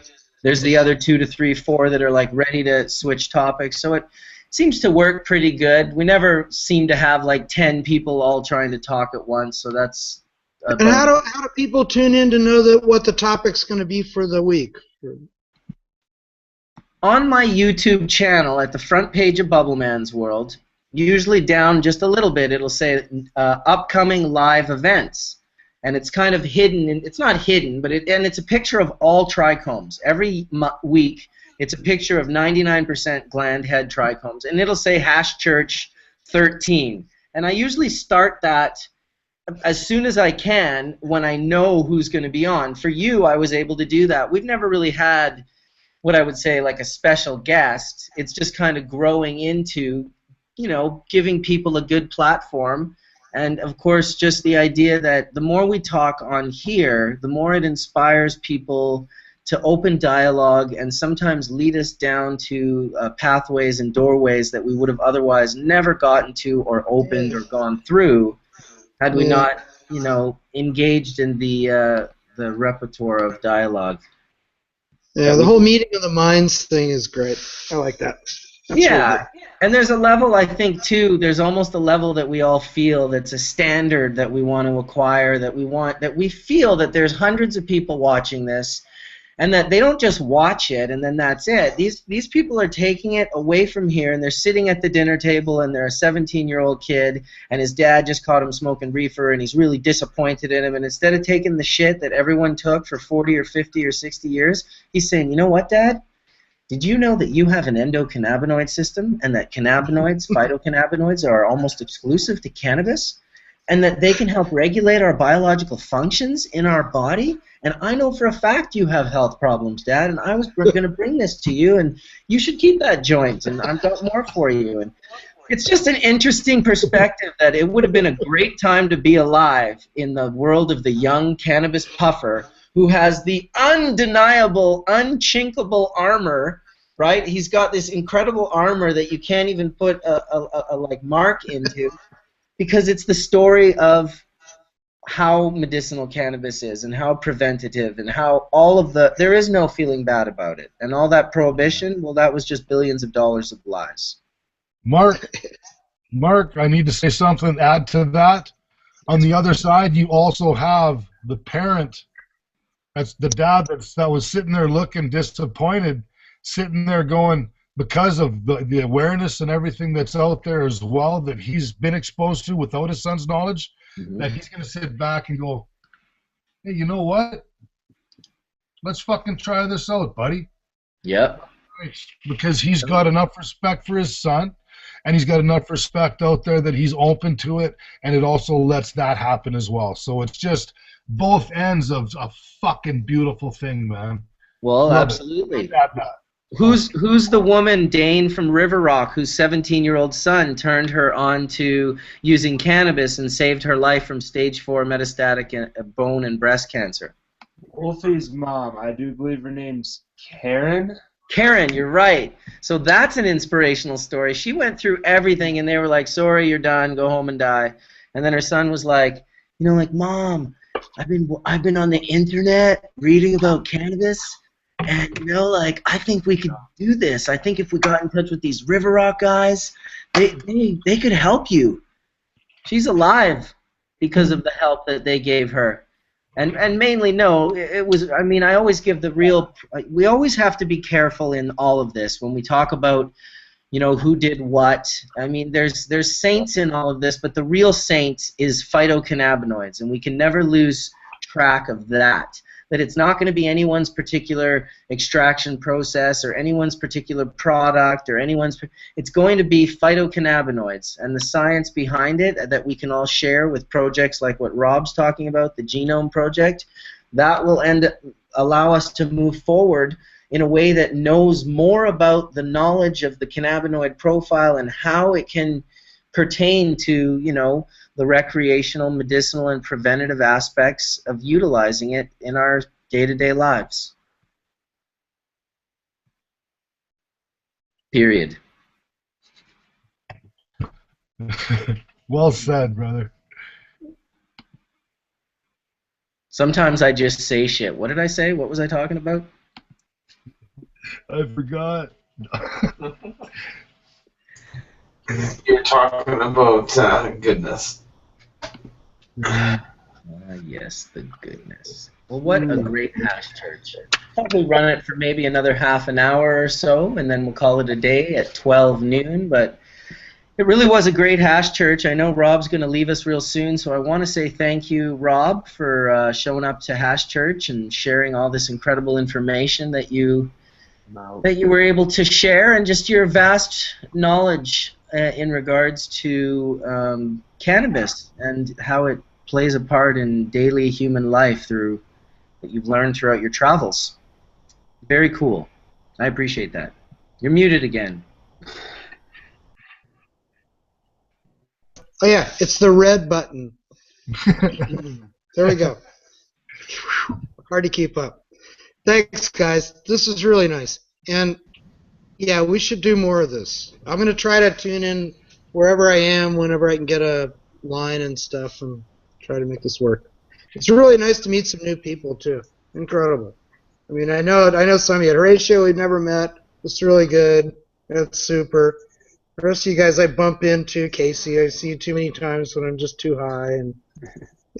there's the other 2 to 3, 4 that are like ready to switch topics. So it seems to work pretty good. We never seem to have like 10 people all trying to talk at once. So that's. And how do people tune in to know what the topic's going to be for the week? On my YouTube channel, at the front page of Bubbleman's World, usually down just a little bit, it'll say upcoming live events. And it's kind of hidden. It's not hidden, but it's a picture of all trichomes. Every week, it's a picture of 99% gland head trichomes. And it'll say #Church 13. And I usually start that as soon as I can when I know who's going to be on. For you, I was able to do that. We've never really had what I would say like a special guest. It's just kind of growing into, you know, giving people a good platform. And of course, just the idea that the more we talk on here, the more it inspires people to open dialogue and sometimes lead us down to pathways and doorways that we would have otherwise never gotten to or opened or gone through had we not, you know, engaged in the repertoire of dialogue. Yeah, the whole meeting of the minds thing is great. I like that. That's yeah, and there's a level, I think, too, there's almost a level that we all feel that's a standard that we want to acquire, that we feel that there's hundreds of people watching this, and that they don't just watch it and then that's it. These people are taking it away from here, and they're sitting at the dinner table, and they're a 17-year-old kid, and his dad just caught him smoking reefer, and he's really disappointed in him, and instead of taking the shit that everyone took for 40 or 50 or 60 years, he's saying, you know what, Dad? Did you know that you have an endocannabinoid system, and that cannabinoids, phytocannabinoids, are almost exclusive to cannabis, and that they can help regulate our biological functions in our body? And I know for a fact you have health problems, Dad, and I was going to bring this to you, and you should keep that joint, and I've got more for you. And it's just an interesting perspective that it would have been a great time to be alive in the world of the young cannabis puffer who has the undeniable, unchinkable armor, right? He's got this incredible armor that you can't even put a like mark into, because it's the story of how medicinal cannabis is and how preventative and how all of there is no feeling bad about it. And all that prohibition, well, that was just billions of dollars of lies. Mark, I need to say something, add to that. On the other side, you also have the parent, that's the dad that was sitting there looking disappointed, sitting there going, because of the awareness and everything that's out there as well that he's been exposed to without his son's knowledge, that he's going to sit back and go, hey, you know what? Let's fucking try this out, buddy. Yep. Because he's got enough respect for his son, and he's got enough respect out there that he's open to it, and it also lets that happen as well. So it's just both ends of a fucking beautiful thing, man. Well, Love absolutely. It. Who's the woman, Dane from River Rock, whose 17-year-old son turned her on to using cannabis and saved her life from stage 4 metastatic bone and breast cancer? Wolfie's mom, I do believe her name's Karen. Karen, you're right. So that's an inspirational story. She went through everything, and they were like, sorry, you're done, go home and die. And then her son was like, you know, like, Mom, I've been on the internet reading about cannabis, and, you know, like, I think we could do this. I think if we got in touch with these River Rock guys, they could help you. She's alive because of the help that they gave her. And mainly, no, it was, I mean, I always give the real, we always have to be careful in all of this when we talk about, you know, who did what. I mean, there's saints in all of this, but the real saint is phytocannabinoids, and we can never lose track of that. That it's not going to be anyone's particular extraction process or anyone's particular product or it's going to be phytocannabinoids and the science behind it that we can all share with projects like what Rob's talking about, the Genome Project. That will allow us to move forward in a way that knows more about the knowledge of the cannabinoid profile and how it can pertain to, you know, the recreational, medicinal, and preventative aspects of utilizing it in our day-to-day lives. Period. Well said, brother. Sometimes I just say shit. What did I say? What was I talking about? I forgot. You're talking about goodness. Yes, the goodness. Well, what a great hash church. Probably run it for maybe another half an hour or so, and then we'll call it a day at 12 noon. But it really was a great hash church. I know Rob's going to leave us real soon, so I want to say thank you, Rob, for showing up to hash church and sharing all this incredible information that you were able to share, and just your vast knowledge in regards to cannabis and how it plays a part in daily human life through that you've learned throughout your travels. Very cool. I appreciate that. You're muted again. Oh yeah, it's the red button. There we go. Hard to keep up. Thanks, guys. This is really nice. And yeah, we should do more of this. I'm going to try to tune in wherever I am, whenever I can get a line and stuff, and try to make this work. It's really nice to meet some new people too. Incredible. I mean, I know some of you. Horatio we've never met. It's really good. That's super. The rest of you guys I bump into. Casey, I see you too many times when I'm just too high. And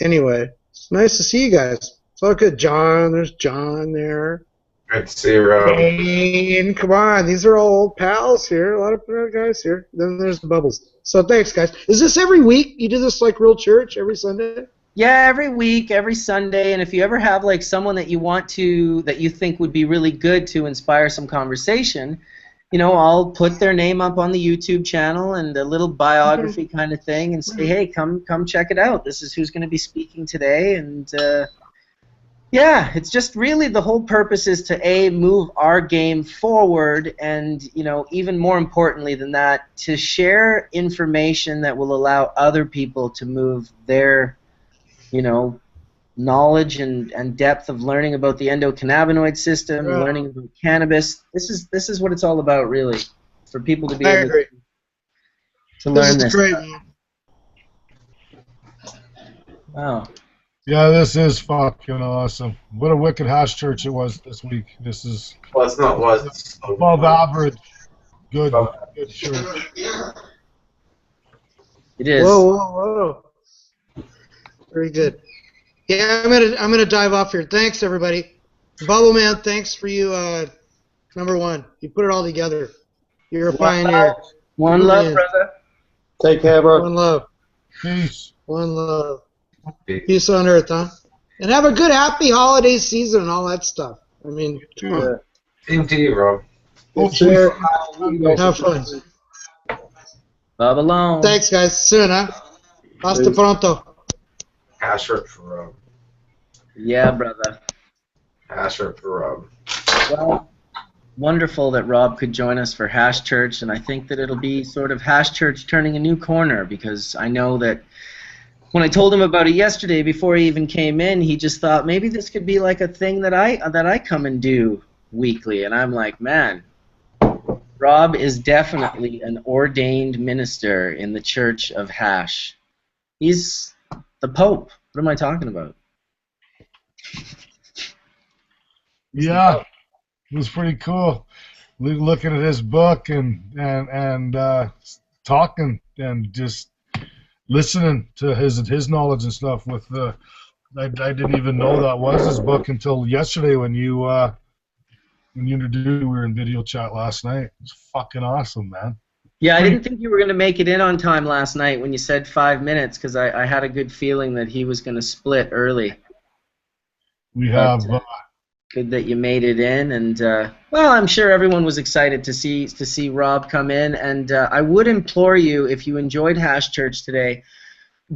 anyway, it's nice to see you guys. It's all good. John, there's John there. Good to see you, Rob. And come on, these are all old pals here. A lot of guys here. Then there's the Bubbles. So thanks, guys. Is this every week? You do this like real church every Sunday? Yeah, every week, every Sunday, and if you ever have like someone that you think would be really good to inspire some conversation, you know, I'll put their name up on the YouTube channel and a little biography kind of thing, and say, hey, come check it out. This is who's going to be speaking today, and yeah, it's just really the whole purpose is to move our game forward, and you know, even more importantly than that, to share information that will allow other people to move their, you know, knowledge and depth of learning about the endocannabinoid system, learning about cannabis. This is what it's all about, really, for people to be able to learn this. Great. Wow. Yeah, this is fucking awesome. What a wicked hash church it was this week. This is above average. Good church. It is. Whoa. Very good. Yeah, I'm gonna dive off here. Thanks, everybody. Bubbleman, thanks for you. Number one, you put it all together. You're a pioneer. One love, brother. Take care, bro. One love. Peace. One love. Peace on earth, huh? And have a good, happy holiday season and all that stuff. I mean, come on. Same to you, Rob. Have fun. Babylon. Thanks, guys. Soon, huh? Hasta pronto. Asher for Rob. Yeah, brother. Asher for Rob. Well, wonderful that Rob could join us for Hash Church, and I think that it'll be sort of Hash Church turning a new corner, because I know that when I told him about it yesterday, before he even came in, he just thought maybe this could be like a thing that I come and do weekly, and I'm like, man, Rob is definitely an ordained minister in the Church of Hash. He's the Pope. What am I talking about? Yeah, it was pretty cool. Looking at his book and talking and just listening to his knowledge and stuff. With I didn't even know that was his book until yesterday when you introduced. We were in video chat last night. It's fucking awesome, man. Yeah, I didn't think you were going to make it in on time last night when you said 5 minutes, because I had a good feeling that he was going to split early. We have. Good that you made it in, and well, I'm sure everyone was excited to see Rob come in. And I would implore you, if you enjoyed Hash Church today,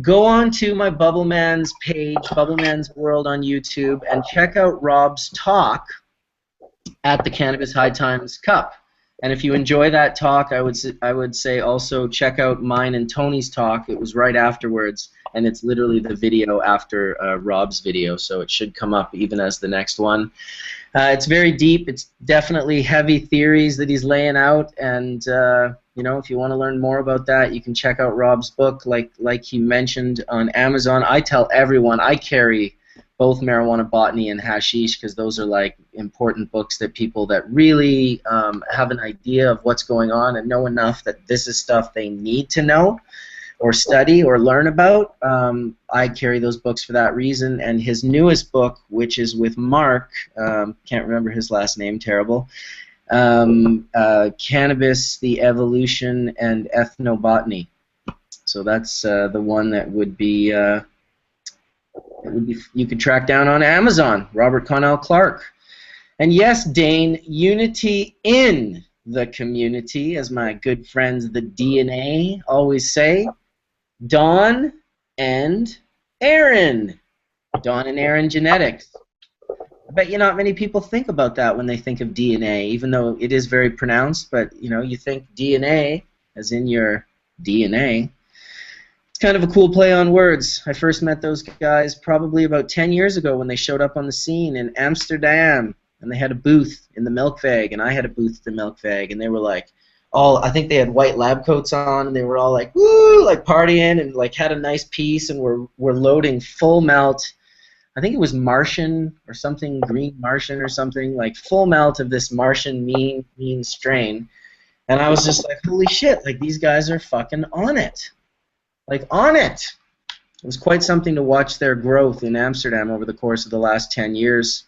go on to my Bubbleman's page, Bubbleman's World on YouTube, and check out Rob's talk at the Cannabis High Times Cup. And if you enjoy that talk, I would say also check out mine and Tony's talk. It was right afterwards, and it's literally the video after Rob's video, so it should come up even as the next one. It's very deep. It's definitely heavy theories that he's laying out, and you know, if you want to learn more about that, you can check out Rob's book, like he mentioned, on Amazon. I tell everyone I carry both Marijuana Botany and Hashish because those are like important books that people that really have an idea of what's going on and know enough that this is stuff they need to know or study or learn about. I carry those books for that reason. And his newest book, which is with Mark, can't remember his last name, terrible, Cannabis, the Evolution, and Ethnobotany. So that's the one that would be, you could track down on Amazon, Robert Connell Clarke. And yes, Dane, unity in the community, as my good friends the DNA always say. Dawn and Aaron. Dawn and Aaron Genetics. I bet you not many people think about that when they think of DNA, even though it is very pronounced, but you know, you think DNA, as in your DNA. It's kind of a cool play on words. I first met those guys probably about 10 years ago when they showed up on the scene in Amsterdam, and they had a booth in the Milk Vag, and I had a booth at the Milk Vag, and they were like, I think they had white lab coats on, and they were all like, woo, like partying, and like had a nice piece, and were loading full melt. I think it was Martian or something, green Martian or something, like full melt of this Martian mean strain. And I was just like, holy shit, like these guys are fucking on it. Like on it. It was quite something to watch their growth in Amsterdam over the course of the last 10 years.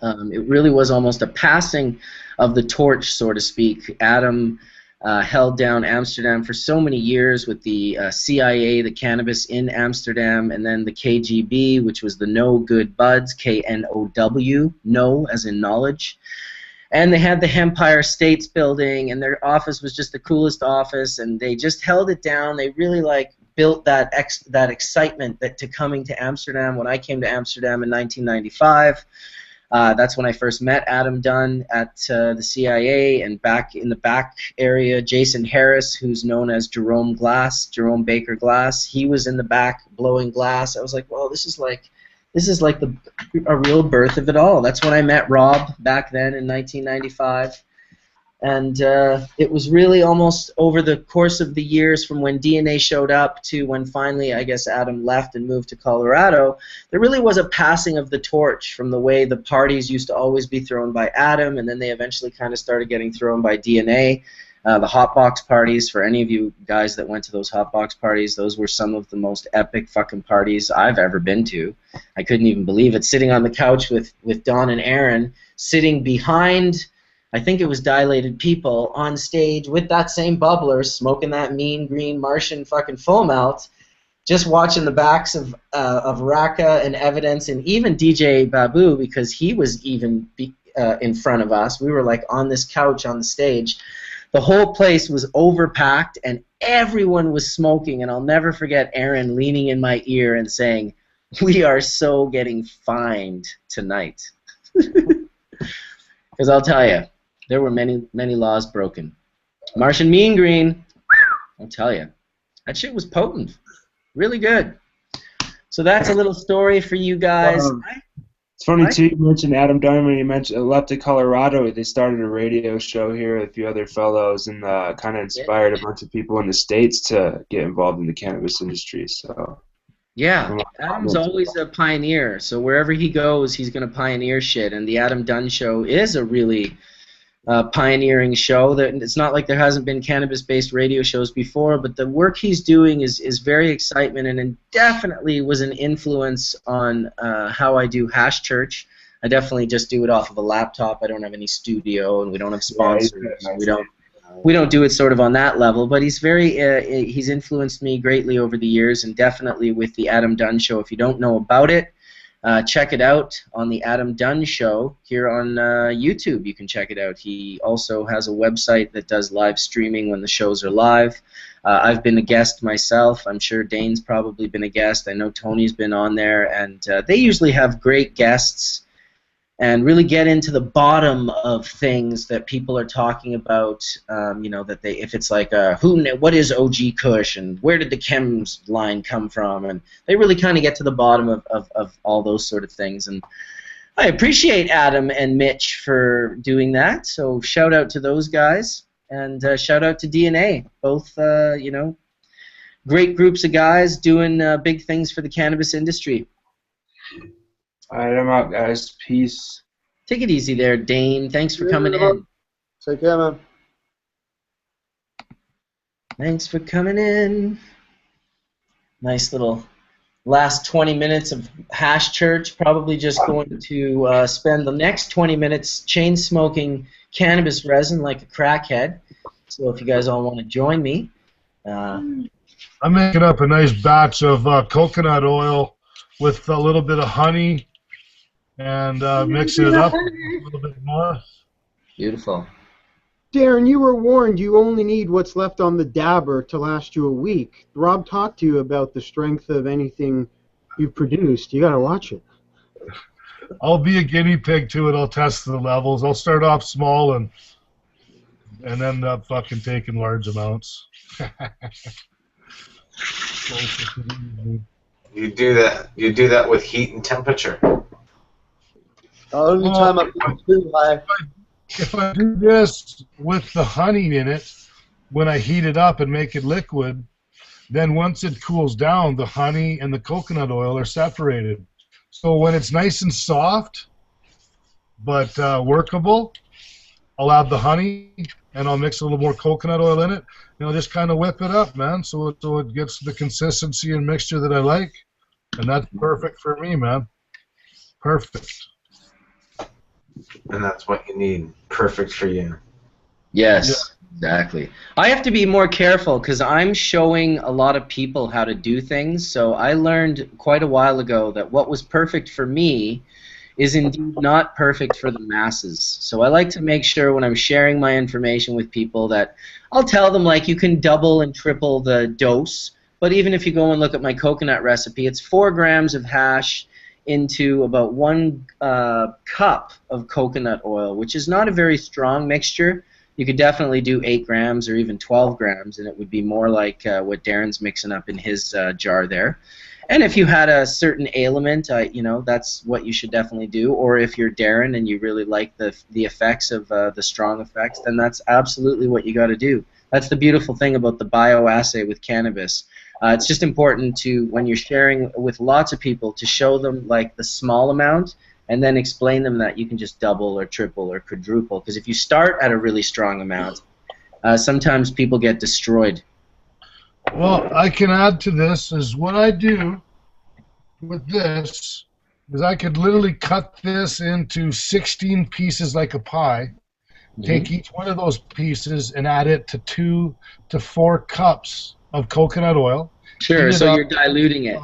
It really was almost a passing of the torch, so to speak. Adam held down Amsterdam for so many years with the CIA, the cannabis in Amsterdam, and then the KGB, which was the No Good Buds, K-N-O-W, no as in knowledge. And they had the Empire States building, and their office was just the coolest office, and they just held it down. They really like built that excitement to coming to Amsterdam. When I came to Amsterdam in 1995, that's when I first met Adam Dunn at the CIA, and back in the back area, Jason Harris, who's known as Jerome Baker Glass, he was in the back blowing glass. I was like, well, this is like a real birth of it all. That's when I met Rob back then in 1995. And it was really almost over the course of the years from when DNA showed up to when finally, I guess, Adam left and moved to Colorado, there really was a passing of the torch from the way the parties used to always be thrown by Adam, and then they eventually kind of started getting thrown by DNA. The Hotbox parties, for any of you guys that went to those Hotbox parties, those were some of the most epic fucking parties I've ever been to. I couldn't even believe it. Sitting on the couch with Dawn and Aaron, sitting behind, I think it was Dilated People, on stage with that same bubbler, smoking that mean green Martian fucking full melt, just watching the backs of Raka and Evidence, and even DJ Babu, because he was even in front of us. We were like on this couch on the stage. The whole place was overpacked, and everyone was smoking, and I'll never forget Aaron leaning in my ear and saying, "We are so getting fined tonight." Because I'll tell you, there were many, many laws broken. Martian Mean Green, I'll tell you, that shit was potent. Really good. So that's a little story for you guys. It's funny, too, you mentioned Adam Dunn when you mentioned left to Colorado. They started a radio show here with a few other fellows and kind of inspired a bunch of people in the States to get involved in the cannabis industry. So yeah, Adam's always a pioneer. So wherever he goes, he's going to pioneer shit. And the Adam Dunn Show is a really pioneering show. It's not like there hasn't been cannabis-based radio shows before, but the work he's doing is very excitement, and definitely was an influence on how I do Hash Church. I definitely just do it off of a laptop. I don't have any studio, and we don't have sponsors. We don't do it sort of on that level, but he's he's influenced me greatly over the years, and definitely with the Adam Dunn Show. If you don't know about it, check it out on the Adam Dunn Show here on YouTube. You can check it out. He also has a website that does live streaming when the shows are live. I've been a guest myself. I'm sure Dane's probably been a guest. I know Tony's been on there, and they usually have great guests and really get into the bottom of things that people are talking about. You know, that if it's like what is OG Kush and where did the chems line come from, and they really kind of get to the bottom of all those sort of things. And I appreciate Adam and Mitch for doing that. So shout out to those guys, and shout out to DNA. Both, you know, great groups of guys doing big things for the cannabis industry. All right, I'm out, guys. Peace. Take it easy there, Dane. Thanks for coming in. Take care, man. Thanks for coming in. Nice little last 20 minutes of Hash Church. Probably just going to spend the next 20 minutes chain smoking cannabis resin like a crackhead. So if you guys all want to join me. I'm making up a nice batch of coconut oil with a little bit of honey and mixing it up a little bit more. Beautiful. Darrin, you were warned you only need what's left on the dabber to last you a week. Rob talked to you about the strength of anything you've produced. You gotta watch it. I'll be a guinea pig to it. I'll test the levels. I'll start off small and end up fucking taking large amounts. You do that with heat and temperature. The only time I've been too high. If I do this with the honey in it, when I heat it up and make it liquid, then once it cools down, the honey and the coconut oil are separated. So when it's nice and soft, but workable, I'll add the honey and I'll mix a little more coconut oil in it. And I'll just kind of whip it up, man, so it gets the consistency and mixture that I like. And that's perfect for me, man. Perfect. And that's what you need. Perfect for you. Yes, exactly. I have to be more careful because I'm showing a lot of people how to do things. So I learned quite a while ago that what was perfect for me is indeed not perfect for the masses. So I like to make sure when I'm sharing my information with people that I'll tell them, like, you can double and triple the dose. But even if you go and look at my coconut recipe, it's 4 grams of hash into about 1 cup of coconut oil, which is not a very strong mixture. You could definitely do 8 grams or even 12 grams, and it would be more like what Darrin's mixing up in his jar there. And if you had a certain ailment, you know, that's what you should definitely do. Or if you're Darrin and you really like the effects of the strong effects, then that's absolutely what you got to do. That's the beautiful thing about the bioassay with cannabis. It's just important to, when you're sharing with lots of people, to show them like the small amount and then explain them that you can just double or triple or quadruple. Because if you start at a really strong amount, sometimes people get destroyed. Well, I can add to this is what I do with this is I could literally cut this into 16 pieces like a pie, take each one of those pieces and add it to 2 to 4 cups of coconut oil. Sure, so you're diluting it.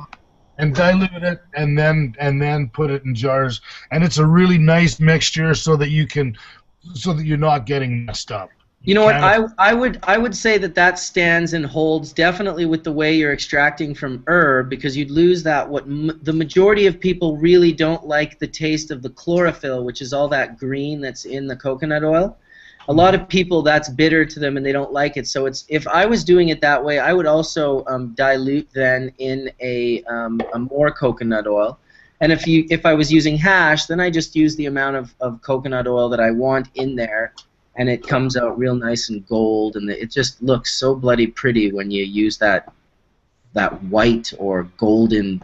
And dilute it and then put it in jars. And it's a really nice mixture so that you're not getting messed up. You know what? I would say that stands and holds definitely with the way you're extracting from herb, because you'd lose that. The majority of people really don't like the taste of the chlorophyll, which is all that green that's in the coconut oil. A lot of people, that's bitter to them and they don't like it. So if I was doing it that way, I would also dilute then in a more coconut oil. And if I was using hash, then I just use the amount of coconut oil that I want in there, and it comes out real nice and gold, and it just looks so bloody pretty when you use that white or golden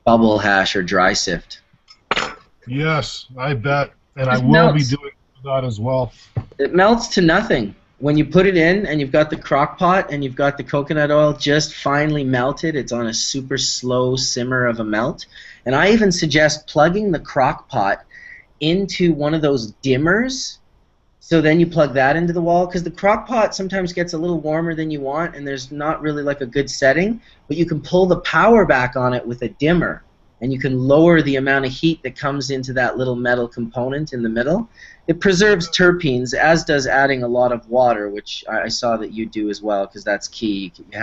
bubble hash or dry sift. Yes, I bet, and I will be doing that as well. It melts to nothing. When you put it in and you've got the crock pot and you've got the coconut oil just finely melted, it's on a super slow simmer of a melt. And I even suggest plugging the crock pot into one of those dimmers. So then you plug that into the wall, because the crock pot sometimes gets a little warmer than you want and there's not really like a good setting, but you can pull the power back on it with a dimmer, and you can lower the amount of heat that comes into that little metal component in the middle. It preserves terpenes, as does adding a lot of water, which I saw that you do as well, because that's key. You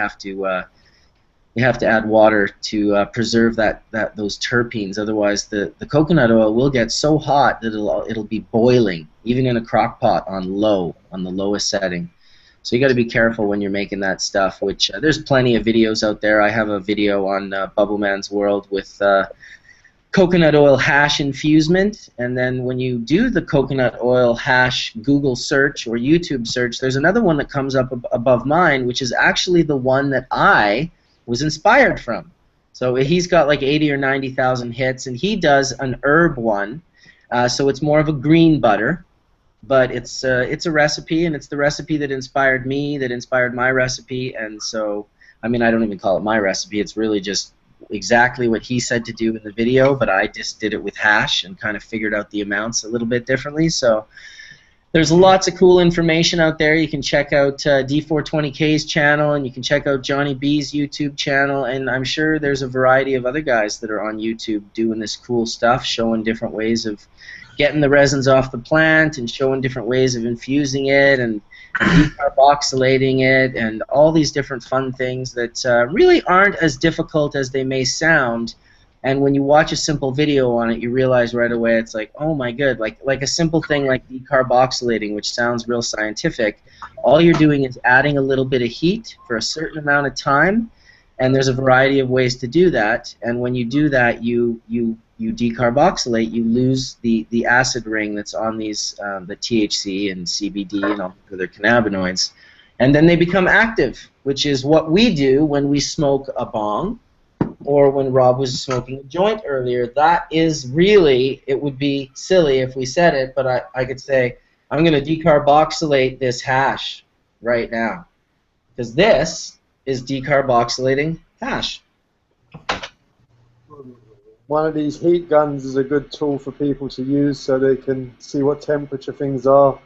have to add water to preserve those terpenes. Otherwise, the coconut oil will get so hot that it'll be boiling, even in a crock pot on the lowest setting. So you got to be careful when you're making that stuff. Which there's plenty of videos out there. I have a video on Bubbleman's World with coconut oil hash infusement, and then when you do the coconut oil hash Google search or YouTube search, there's another one that comes up above mine, which is actually the one that I was inspired from. So he's got like 80 or 90,000 hits, and he does an herb one, so it's more of a green butter, but it's a recipe, and it's the recipe that inspired me, that inspired my recipe, and so, I mean, I don't even call it my recipe, it's really just exactly what he said to do in the video, but I just did it with hash and kind of figured out the amounts a little bit differently. So there's lots of cool information out there. You can check out D420K's channel, and you can check out Johnny B's YouTube channel, and I'm sure there's a variety of other guys that are on YouTube doing this cool stuff, showing different ways of getting the resins off the plant and showing different ways of infusing it and decarboxylating it and all these different fun things that really aren't as difficult as they may sound. And when you watch a simple video on it, you realize right away it's like, oh my good, like a simple thing like decarboxylating, which sounds real scientific. All you're doing is adding a little bit of heat for a certain amount of time, and there's a variety of ways to do that. And when you do that, you decarboxylate, you lose the acid ring that's on these, the THC and CBD and all the other cannabinoids, and then they become active, which is what we do when we smoke a bong, or when Rob was smoking a joint earlier. That is really, it would be silly if we said it, but I could say, I'm going to decarboxylate this hash right now, because this is decarboxylating hash. One of these heat guns is a good tool for people to use so they can see what temperature things are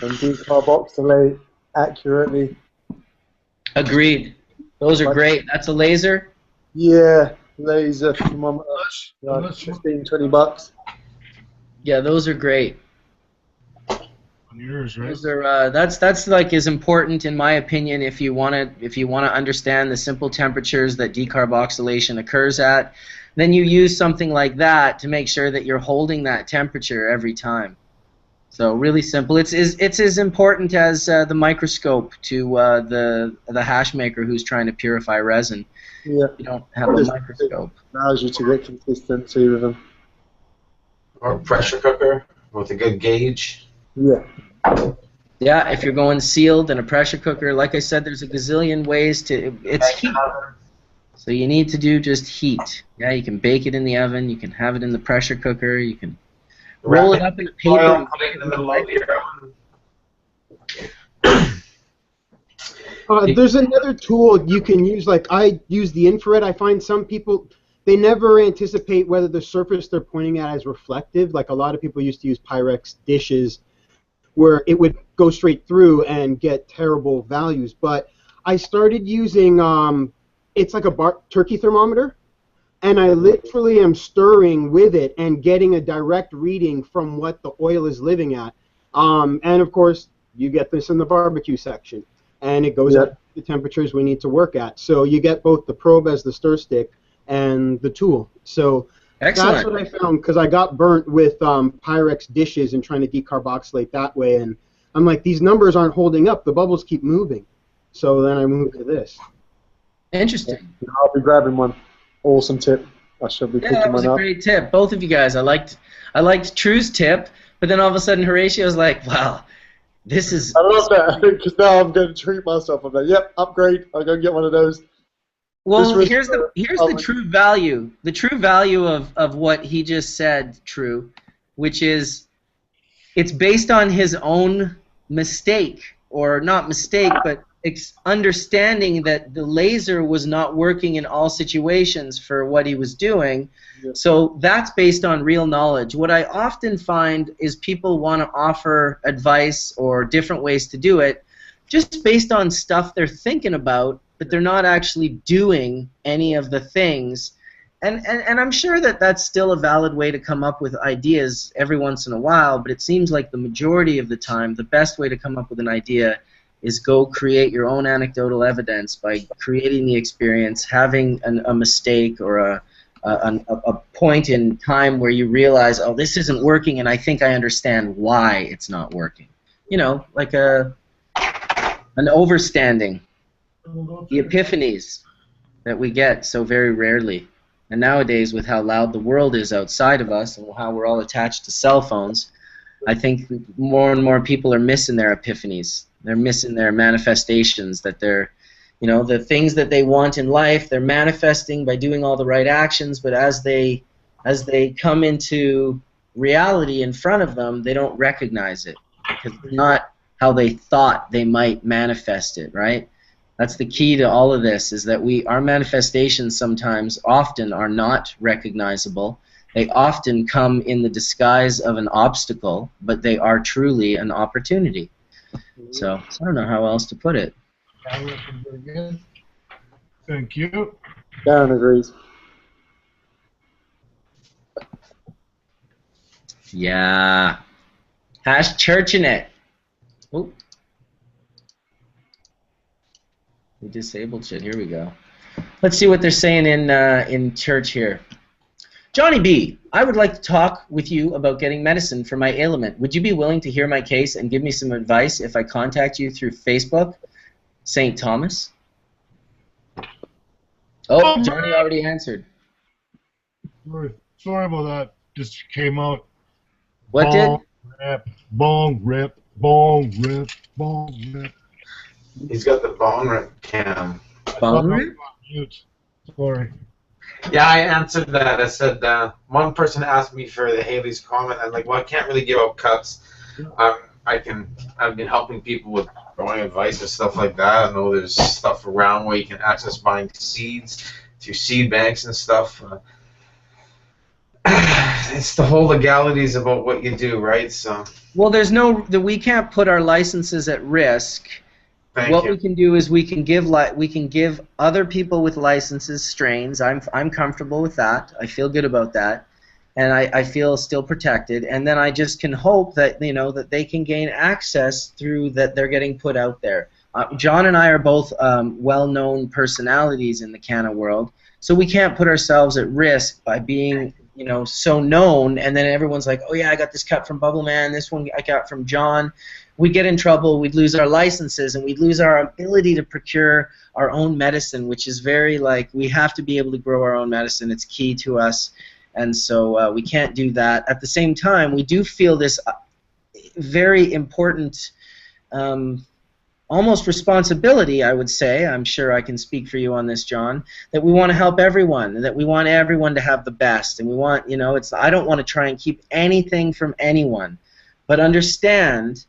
and decarboxylate accurately. Agreed. Those are great. That's a laser? Yeah, laser thermometer, like 15, 20 bucks. Yeah, those are great. On yours, right? Those are, that's like as important in my opinion if you want to understand the simple temperatures that decarboxylation occurs at. Then you use something like that to make sure that you're holding that temperature every time. So really simple. It's as important as the microscope to the hash maker who's trying to purify resin. Yeah. You don't have a microscope. Allows you to get consistency with them. Or a pressure cooker with a good gauge. Yeah. Yeah, if you're going sealed in a pressure cooker, like I said, there's a gazillion ways to. It's heat. So you need to do just heat. Yeah, you can bake it in the oven. You can have it in the pressure cooker. You can roll it up in paper. Oil, put it in the middle of your oven. There's another tool you can use. Like I use the infrared. I find some people, they never anticipate whether the surface they're pointing at is reflective. Like a lot of people used to use Pyrex dishes where it would go straight through and get terrible values. But I started using, it's like a turkey thermometer, and I literally am stirring with it and getting a direct reading from what the oil is living at. And of course, you get this in the barbecue section, and it goes up to the temperatures we need to work at. So you get both the probe as the stir stick and the tool. So Excellent. That's what I found, because I got burnt with Pyrex dishes and trying to decarboxylate that way, and I'm like, these numbers aren't holding up. The bubbles keep moving. So then I moved to this. Interesting. I'll be grabbing one. Awesome tip. I should be picking that was one a up. great tip. Both of you guys. I liked True's tip, but then all of a sudden Horatio's like, wow, this is... I love that, because now I'm going to treat myself. I'm like, yep, upgrade. I'll go get one of those. Well, here's the true value. The true value of what he just said, True, which is it's based on his own mistake, or not mistake, but understanding that the laser was not working in all situations for what he was doing. Yeah. So that's based on real knowledge. What I often find is people want to offer advice or different ways to do it just based on stuff they're thinking about, but they're not actually doing any of the things. And I'm sure that that's still a valid way to come up with ideas every once in a while, but it seems like the majority of the time the best way to come up with an idea is go create your own anecdotal evidence by creating the experience, having a mistake or a point in time where you realize, oh, this isn't working, and I think I understand why it's not working. You know, like an overstanding. The epiphanies that we get so very rarely. And nowadays, with how loud the world is outside of us and how we're all attached to cell phones, I think more and more people are missing their epiphanies. They're missing their manifestations, that they're, you know, the things that they want in life, they're manifesting by doing all the right actions, but as they come into reality in front of them, they don't recognize it because it's not how they thought they might manifest it, right? That's the key to all of this, is that our manifestations sometimes often are not recognizable. They often come in the disguise of an obstacle, but they are truly an opportunity. So I don't know how else to put it. Thank you. Darrin agrees. Yeah. Hash church in it. Oh. We disabled shit. Here we go. Let's see what they're saying in church here. Johnny B, I would like to talk with you about getting medicine for my ailment. Would you be willing to hear my case and give me some advice if I contact you through Facebook? St. Thomas. Oh, Johnny already answered. Sorry about that. Just came out. What bong, did? Rip, bong rip, bong rip, bong rip. He's got the bone rip cam. Bong rip? Sorry. Yeah, I answered that. I said, one person asked me for the Haley's comment. I'm like, well, I can't really give out cuts. I've been helping people with growing advice and stuff like that. I know there's stuff around where you can access buying seeds through seed banks and stuff. It's the whole legalities about what you do, right? So. Well, we can't put our licenses at risk. What we can do is we can give other people with licenses strains. I'm comfortable with that. I feel good about that, and I feel still protected. And then I just can hope that that they can gain access through that they're getting put out there. John and I are both well-known personalities in the canna world, so we can't put ourselves at risk by being so known. And then everyone's like, oh yeah, I got this cut from Bubbleman. This one I got from John. We'd get in trouble, we'd lose our licenses, and we'd lose our ability to procure our own medicine, which is very, we have to be able to grow our own medicine. It's key to us, and so we can't do that. At the same time, we do feel this very important almost responsibility, I would say. I'm sure I can speak for you on this, John, that we want to help everyone, and that we want everyone to have the best, and we want, I don't want to try and keep anything from anyone, but understand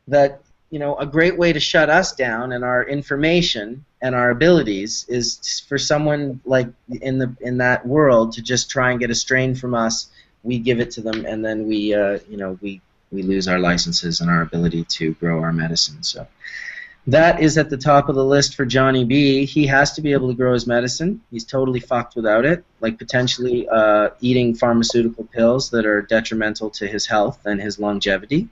that a great way to shut us down and our information and our abilities is for someone like in that world to just try and get a strain from us. We give it to them, and then we lose our licenses and our ability to grow our medicine. So that is at the top of the list for Johnny B. He has to be able to grow his medicine. He's totally fucked without it, like potentially eating pharmaceutical pills that are detrimental to his health and his longevity.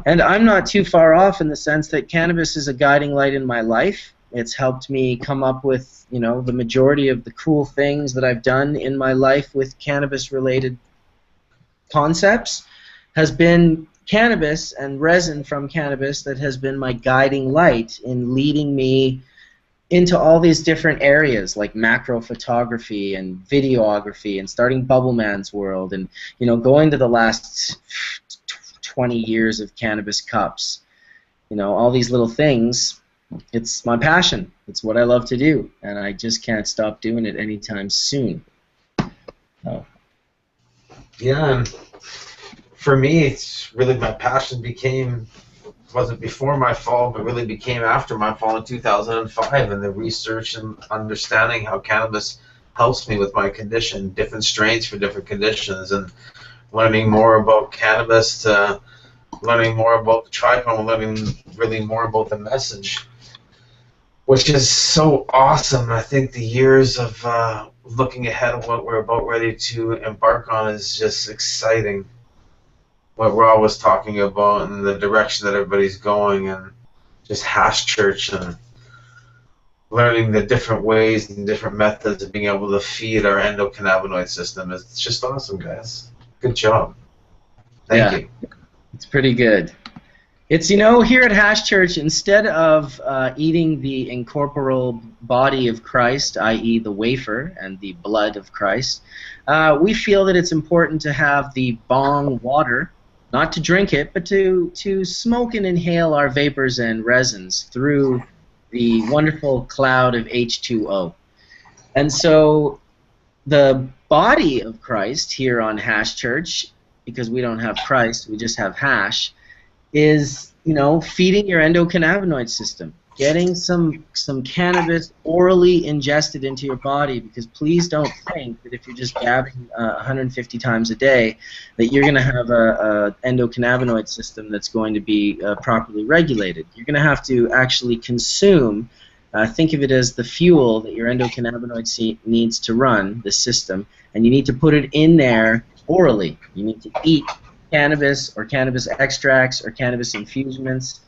And I'm not too far off in the sense that cannabis is a guiding light in my life. It's helped me come up with, the majority of the cool things that I've done in my life with cannabis-related concepts has been cannabis and resin from cannabis that has been my guiding light in leading me into all these different areas like macro photography and videography and starting Bubbleman's World and, going to the last 20 years of cannabis cups, all these little things. It's my passion. It's what I love to do, and I just can't stop doing it anytime soon. Oh. Yeah, and for me, it's really my passion wasn't before my fall, but really became after my fall in 2005, and the research and understanding how cannabis helps me with my condition, different strains for different conditions, and learning more about cannabis to learning more about the tripone, learning really more about the message, which is so awesome. I think the years of looking ahead of what we're about ready to embark on is just exciting. What we're always talking about and the direction that everybody's going, and just hash church and learning the different ways and different methods of being able to feed our endocannabinoid system. It's just awesome, guys. Good job. Thank you. It's pretty good. It's, you know, here at Hash Church, instead of eating the incorporeal body of Christ, i.e. the wafer and the blood of Christ, we feel that it's important to have the bong water, not to drink it, but to smoke and inhale our vapors and resins through the wonderful cloud of H2O. And so the body of Christ here on Hash Church, because we don't have Christ, we just have hash, is, you know, feeding your endocannabinoid system, getting some cannabis orally ingested into your body, because please don't think that if you're just gabbing 150 times a day that you're going to have a endocannabinoid system that's going to be properly regulated. You're going to have to actually consume, think of it as the fuel that your endocannabinoid needs to run the system, and you need to put it in there orally. You need to eat cannabis or cannabis extracts or cannabis infusions,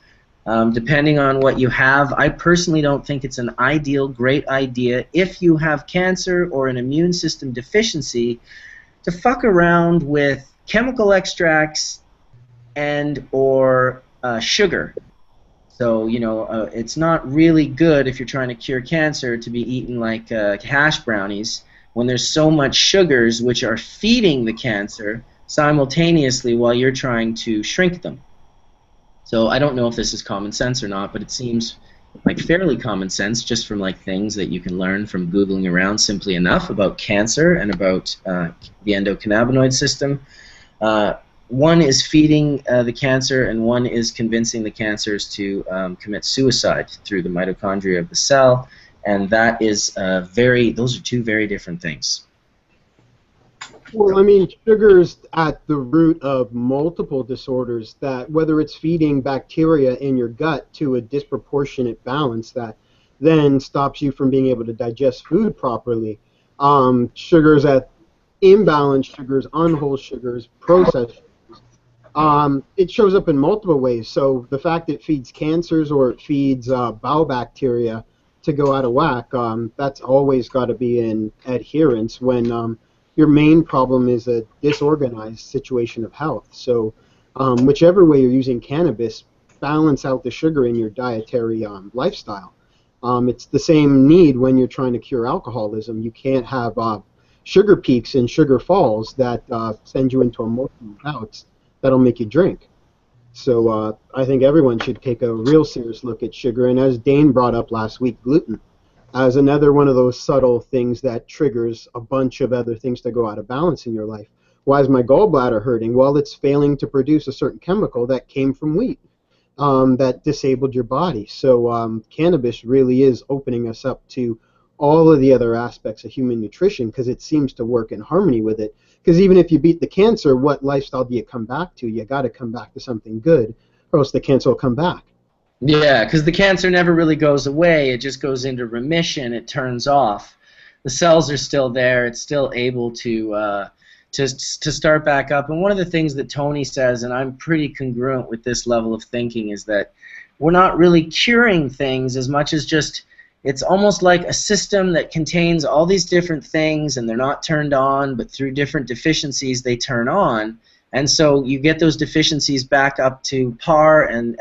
depending on what you have. I personally don't think it's an ideal, great idea if you have cancer or an immune system deficiency to fuck around with chemical extracts and or sugar. So, you know, it's not really good if you're trying to cure cancer to be eating like hash brownies when there's so much sugars which are feeding the cancer simultaneously while you're trying to shrink them. So I don't know if this is common sense or not, but it seems like fairly common sense just from like things that you can learn from Googling around simply enough about cancer and about the endocannabinoid system. One is feeding the cancer, and one is convincing the cancers to commit suicide through the mitochondria of the cell, and that is those are two very different things. Well, I mean, sugar's at the root of multiple disorders, that whether it's feeding bacteria in your gut to a disproportionate balance that then stops you from being able to digest food properly. Sugars at imbalanced sugars, unwhole sugars, processed sugars. It shows up in multiple ways. So the fact it feeds cancers or it feeds bowel bacteria to go out of whack, that's always got to be in adherence when your main problem is a disorganized situation of health. So whichever way you're using cannabis, balance out the sugar in your dietary lifestyle. It's the same need when you're trying to cure alcoholism. You can't have sugar peaks and sugar falls that send you into emotional bouts that'll make you drink. So I think everyone should take a real serious look at sugar. And as Dane brought up last week, gluten as another one of those subtle things that triggers a bunch of other things to go out of balance in your life. Why is my gallbladder hurting? Well, it's failing to produce a certain chemical that came from wheat that disabled your body. So cannabis really is opening us up to all of the other aspects of human nutrition because it seems to work in harmony with it. Because even if you beat the cancer, what lifestyle do you come back to? You got to come back to something good, or else the cancer will come back. Yeah, because the cancer never really goes away. It just goes into remission. It turns off. The cells are still there. It's still able to start back up. And one of the things that Tony says, and I'm pretty congruent with this level of thinking, is that we're not really curing things as much as just it's almost like a system that contains all these different things, and they're not turned on, but through different deficiencies they turn on. And so you get those deficiencies back up to par and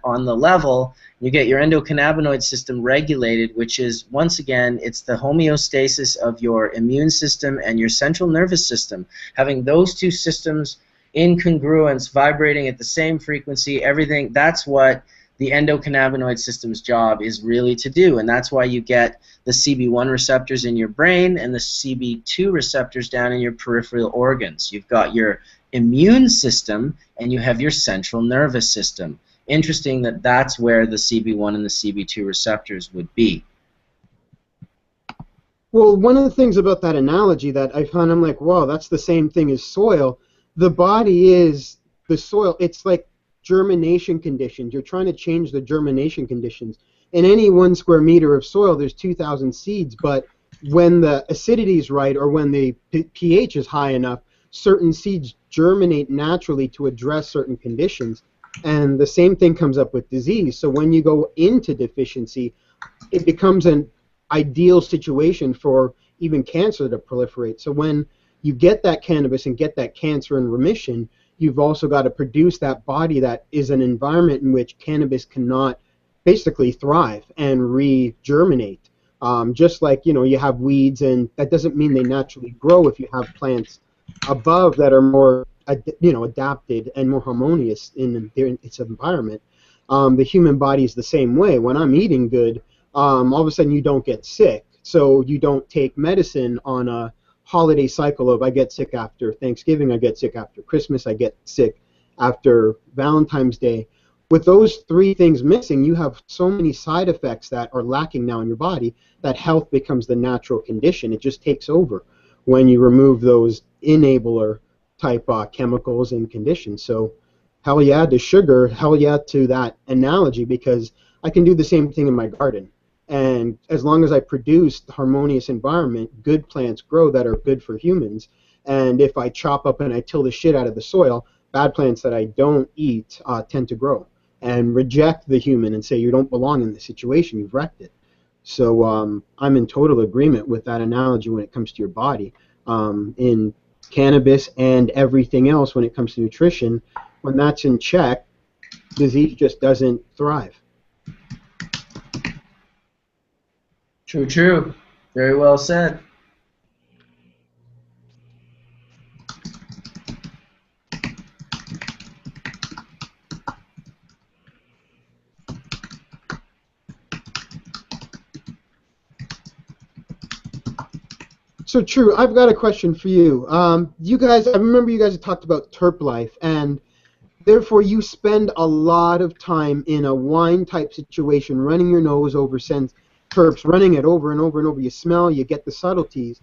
on the level. You get your endocannabinoid system regulated, which is, once again, it's the homeostasis of your immune system and your central nervous system. Having those two systems in congruence, vibrating at the same frequency, everything, that's what the endocannabinoid system's job is really to do. And that's why you get the CB1 receptors in your brain and the CB2 receptors down in your peripheral organs. You've got your immune system and you have your central nervous system. Interesting that that's where the CB1 and the CB2 receptors would be. Well, one of the things about that analogy that I found, I'm like, wow, that's the same thing as soil. The body is the soil. It's like germination conditions. You're trying to change the germination conditions. In any 1 square meter of soil, there's 2,000 seeds, but when the acidity is right or when the pH is high enough, certain seeds germinate naturally to address certain conditions. And the same thing comes up with disease. So when you go into deficiency, it becomes an ideal situation for even cancer to proliferate. So when you get that cannabis and get that cancer in remission, you've also got to produce that body that is an environment in which cannabis cannot basically thrive and re-germinate. Just like, you know, you have weeds, and that doesn't mean they naturally grow if you have plants above that are more, you know, adapted and more harmonious in its environment. The human body is the same way. When I'm eating good, all of a sudden you don't get sick. So you don't take medicine on a holiday cycle of I get sick after Thanksgiving, I get sick after Christmas, I get sick after Valentine's Day. With those three things missing, you have so many side effects that are lacking now in your body that health becomes the natural condition. It just takes over when you remove those enabler type chemicals and conditions. So hell yeah to sugar, hell yeah to that analogy, because I can do the same thing in my garden. And as long as I produce the harmonious environment, good plants grow that are good for humans. And if I chop up and I till the shit out of the soil, bad plants that I don't eat tend to grow and reject the human and say, you don't belong in this situation, you've wrecked it. So I'm in total agreement with that analogy when it comes to your body. In cannabis and everything else when it comes to nutrition, when that's in check, disease just doesn't thrive. True, true. Very well said. So true. I've got a question for you. You guys, I remember you guys had talked about terp life, and therefore you spend a lot of time in a wine type situation, running your nose over terps, running it over and over and over. You smell, you get the subtleties.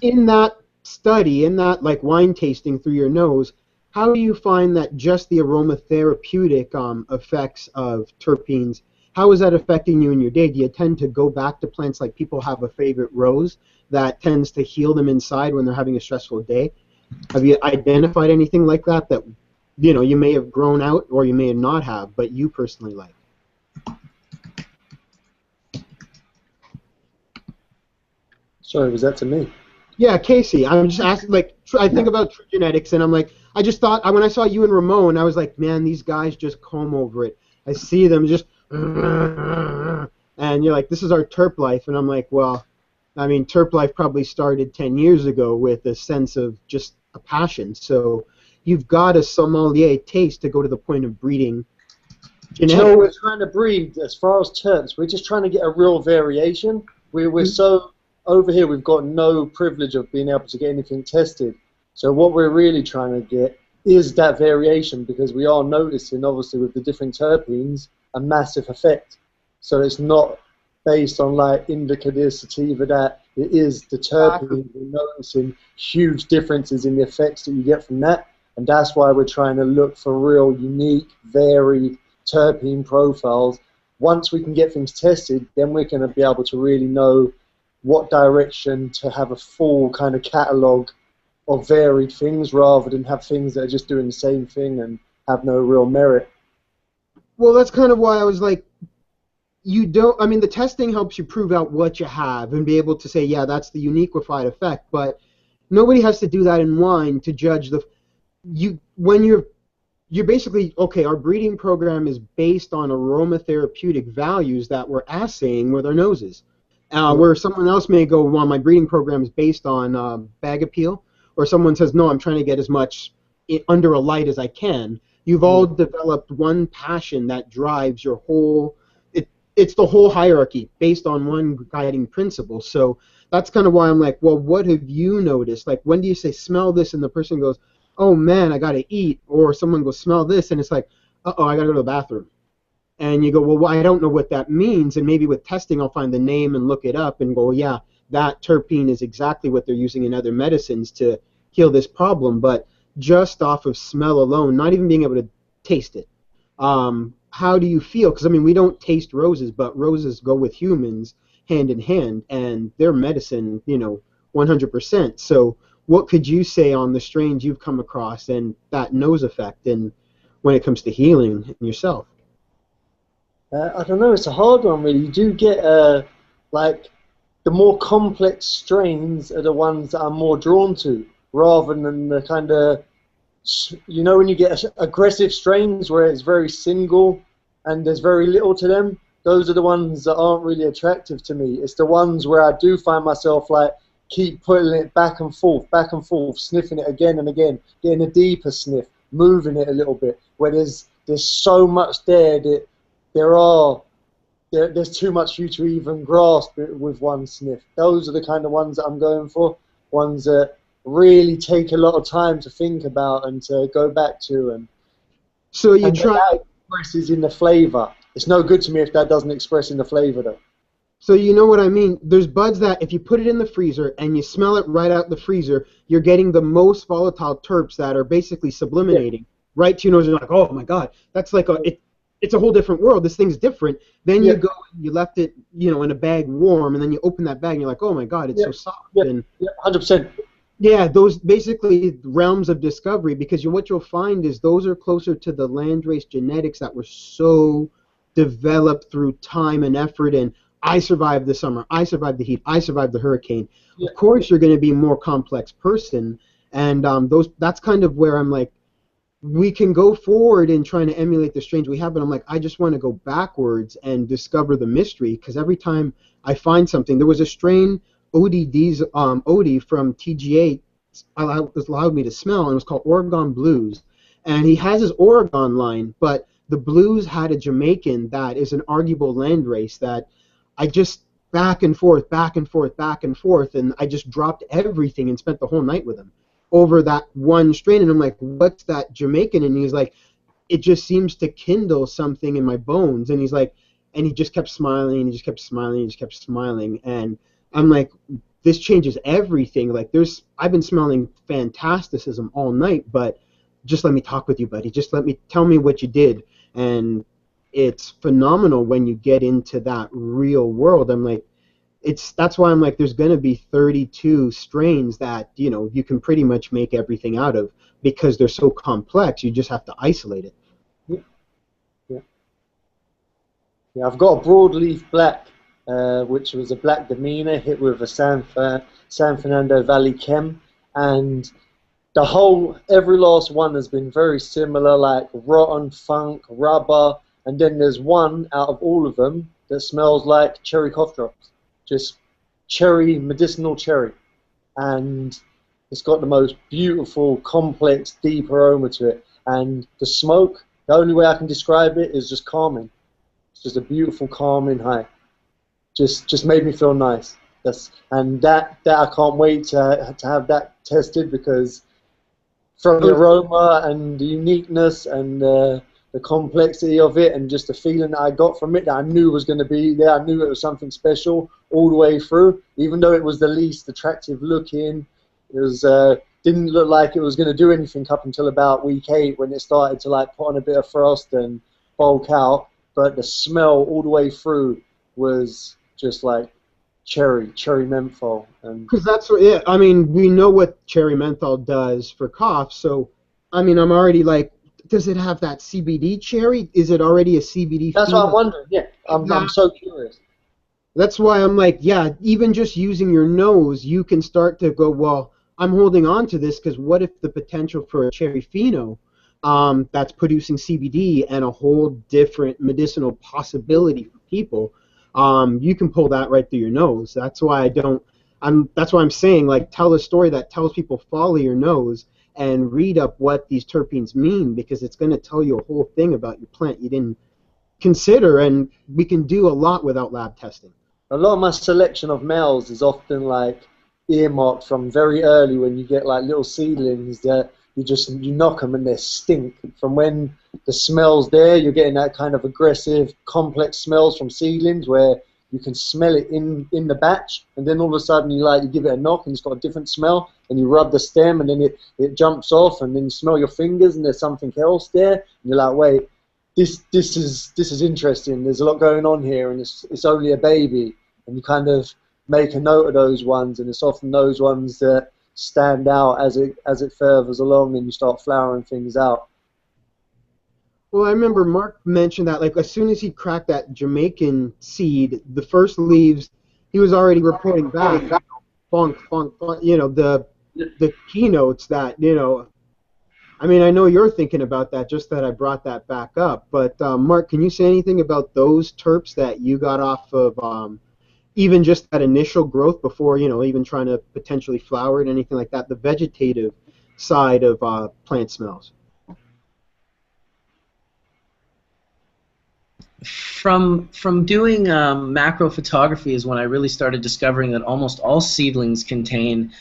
In that study, in that like wine tasting through your nose, how do you find that just the aromatherapeutic effects of terpenes, how is that affecting you in your day? Do you tend to go back to plants like people have a favorite rose that tends to heal them inside when they're having a stressful day? Have you identified anything like that that, you know, you may have grown out or you may not have, but you personally like? Sorry, was that to me? Yeah, Casey. I'm just asking, like, I think about true genetics, and I'm like, I just thought, when I saw you and Ramon, I was like, man, these guys just comb over it. I see them just, and you're like, this is our terp life, and I'm like, well, I mean, terp life probably started 10 years ago with a sense of just a passion, so you've got a sommelier taste to go to the point of breeding genetics. You know, we're trying to breed, as far as terps, we're just trying to get a real variation. We're so... Over here, we've got no privilege of being able to get anything tested. So what we're really trying to get is that variation, because we are noticing, obviously, with the different terpenes, a massive effect. So it's not based on, like, indica this, sativa that. It is the terpenes. We're noticing huge differences in the effects that you get from that. And that's why we're trying to look for real, unique, varied terpene profiles. Once we can get things tested, then we're going to be able to really know what direction to have a full kind of catalogue of varied things rather than have things that are just doing the same thing and have no real merit. Well, that's kind of why I was like, you don't, I mean, the testing helps you prove out what you have and be able to say, yeah, that's the uniquified effect, but nobody has to do that in wine to judge when you're basically, okay, our breeding program is based on aromatherapeutic values that we're assaying with our noses. Where someone else may go, well, my breeding program is based on bag appeal, or someone says, no, I'm trying to get as much under a light as I can. You've all developed one passion that drives your whole, it's the whole hierarchy based on one guiding principle. So that's kind of why I'm like, well, what have you noticed? Like, when do you say, smell this, and the person goes, oh, man, I got to eat, or someone goes, smell this, and it's like, uh-oh, I got to go to the bathroom. And you go, well, I don't know what that means, and maybe with testing I'll find the name and look it up and go, yeah, that terpene is exactly what they're using in other medicines to heal this problem. But just off of smell alone, not even being able to taste it, how do you feel? Because, I mean, we don't taste roses, but roses go with humans hand in hand, and they're medicine, you know, 100%. So what could you say on the strains you've come across and that nose effect and when it comes to healing yourself? I don't know, it's a hard one really. You do get, like, the more complex strains are the ones that I'm more drawn to, rather than the kind of you know when you get aggressive strains where it's very single and there's very little to them, those are the ones that aren't really attractive to me. It's the ones where I do find myself like keep putting it back and forth, sniffing it again and again, getting a deeper sniff, moving it a little bit, where there's so much there that there's too much for you to even grasp it with one sniff. Those are the kind of ones that I'm going for, ones that really take a lot of time to think about and to go back to. And so you and try. that expresses in the flavor. It's no good to me if that doesn't express in the flavor, though. So you know what I mean? There's buds that if you put it in the freezer and you smell it right out the freezer, you're getting the most volatile terps that are basically subliminating right to your nose. You're like, oh my god, that's like it's a whole different world. This thing's different. Then you go, you left it, in a bag warm, and then you open that bag and you're like, oh my god, it's so soft. Yeah, and 100%. Yeah, those basically realms of discovery, because what you'll find is those are closer to the landrace genetics that were so developed through time and effort. And I survived the summer, I survived the heat, I survived the hurricane. Yeah. Of course, you're going to be a more complex person, and that's kind of where I'm like, we can go forward in trying to emulate the strains we have, but I'm like, I just want to go backwards and discover the mystery, because every time I find something, there was a strain, ODD's OD from TGA allowed me to smell, and it was called Oregon Blues, and he has his Oregon line, but the Blues had a Jamaican that is an arguable landrace that I just back and forth, and I just dropped everything and spent the whole night with him over that one strain, and I'm like, what's that Jamaican? And he's like, it just seems to kindle something in my bones, and he's like, and he just kept smiling, and he just kept smiling, and he just kept smiling, and I'm like, this changes everything. Like, I've been smelling fantasticism all night, but just let me talk with you, buddy. Just tell me what you did, and it's phenomenal when you get into that real world. I'm like, that's why I'm like, there's going to be 32 strains that, you can pretty much make everything out of, because they're so complex. You just have to isolate it. Yeah, I've got a broadleaf black, which was a black demeanor hit with a San Fernando Valley Chem, and every last one has been very similar, like rotten, funk, rubber, and then there's one out of all of them that smells like cherry cough drops. Just cherry, medicinal cherry, and it's got the most beautiful, complex, deep aroma to it. And the smoke, the only way I can describe it is just calming. It's just a beautiful, calming high. Just made me feel nice. That I can't wait to have that tested, because from the aroma and the uniqueness and the complexity of it, and just the feeling that I got from it, that I knew was going to be there. I knew it was something special all the way through, even though it was the least attractive looking. It was didn't look like it was going to do anything up until about week 8, when it started to like put on a bit of frost and bulk out. But the smell all the way through was just like cherry menthol. Because that's what, I mean, we know what cherry menthol does for cough, so I mean, I'm already like, does it have that CBD cherry? Is it already a CBD? That's what I'm wondering. Yeah, I'm so curious. That's why I'm like, yeah, even just using your nose, you can start to go, well, I'm holding on to this, because what if the potential for a cherry pheno that's producing CBD and a whole different medicinal possibility for people, you can pull that right through your nose. That's why that's why I'm saying, like, tell a story that tells people follow your nose and read up what these terpenes mean, because it's going to tell you a whole thing about your plant you didn't consider, and we can do a lot without lab testing. A lot of my selection of males is often like earmarked from very early, when you get like little seedlings that you knock them and they stink. From when the smell's there, you're getting that kind of aggressive, complex smells from seedlings where you can smell it in the batch, and then all of a sudden you give it a knock and it's got a different smell, and you rub the stem and then it jumps off, and then you smell your fingers and there's something else there, and you're like, wait, this is interesting. There's a lot going on here, and it's only a baby, and you kind of make a note of those ones, and it's often those ones that stand out as it furthers along and you start flowering things out. Well, I remember Mark mentioned that, like, as soon as he cracked that Jamaican seed, the first leaves, he was already reporting back, funk, the keynotes that, I mean, I know you're thinking about that, just that I brought that back up. But Mark, can you say anything about those terps that you got off of even just that initial growth before, even trying to potentially flower it, anything like that, the vegetative side of plant smells? From doing macro photography is when I really started discovering that almost all seedlings contain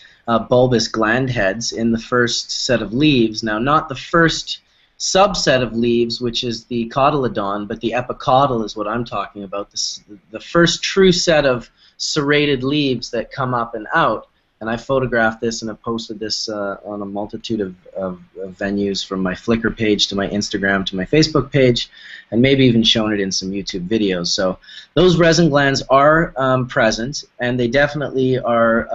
bulbous gland heads in the first set of leaves. Now, not the first subset of leaves, which is the cotyledon, but the epicotyl is what I'm talking about. The first true set of serrated leaves that come up and out. And I photographed this and I posted this on a multitude of venues, from my Flickr page to my Instagram to my Facebook page, and maybe even shown it in some YouTube videos. So those resin glands are present, and they definitely are,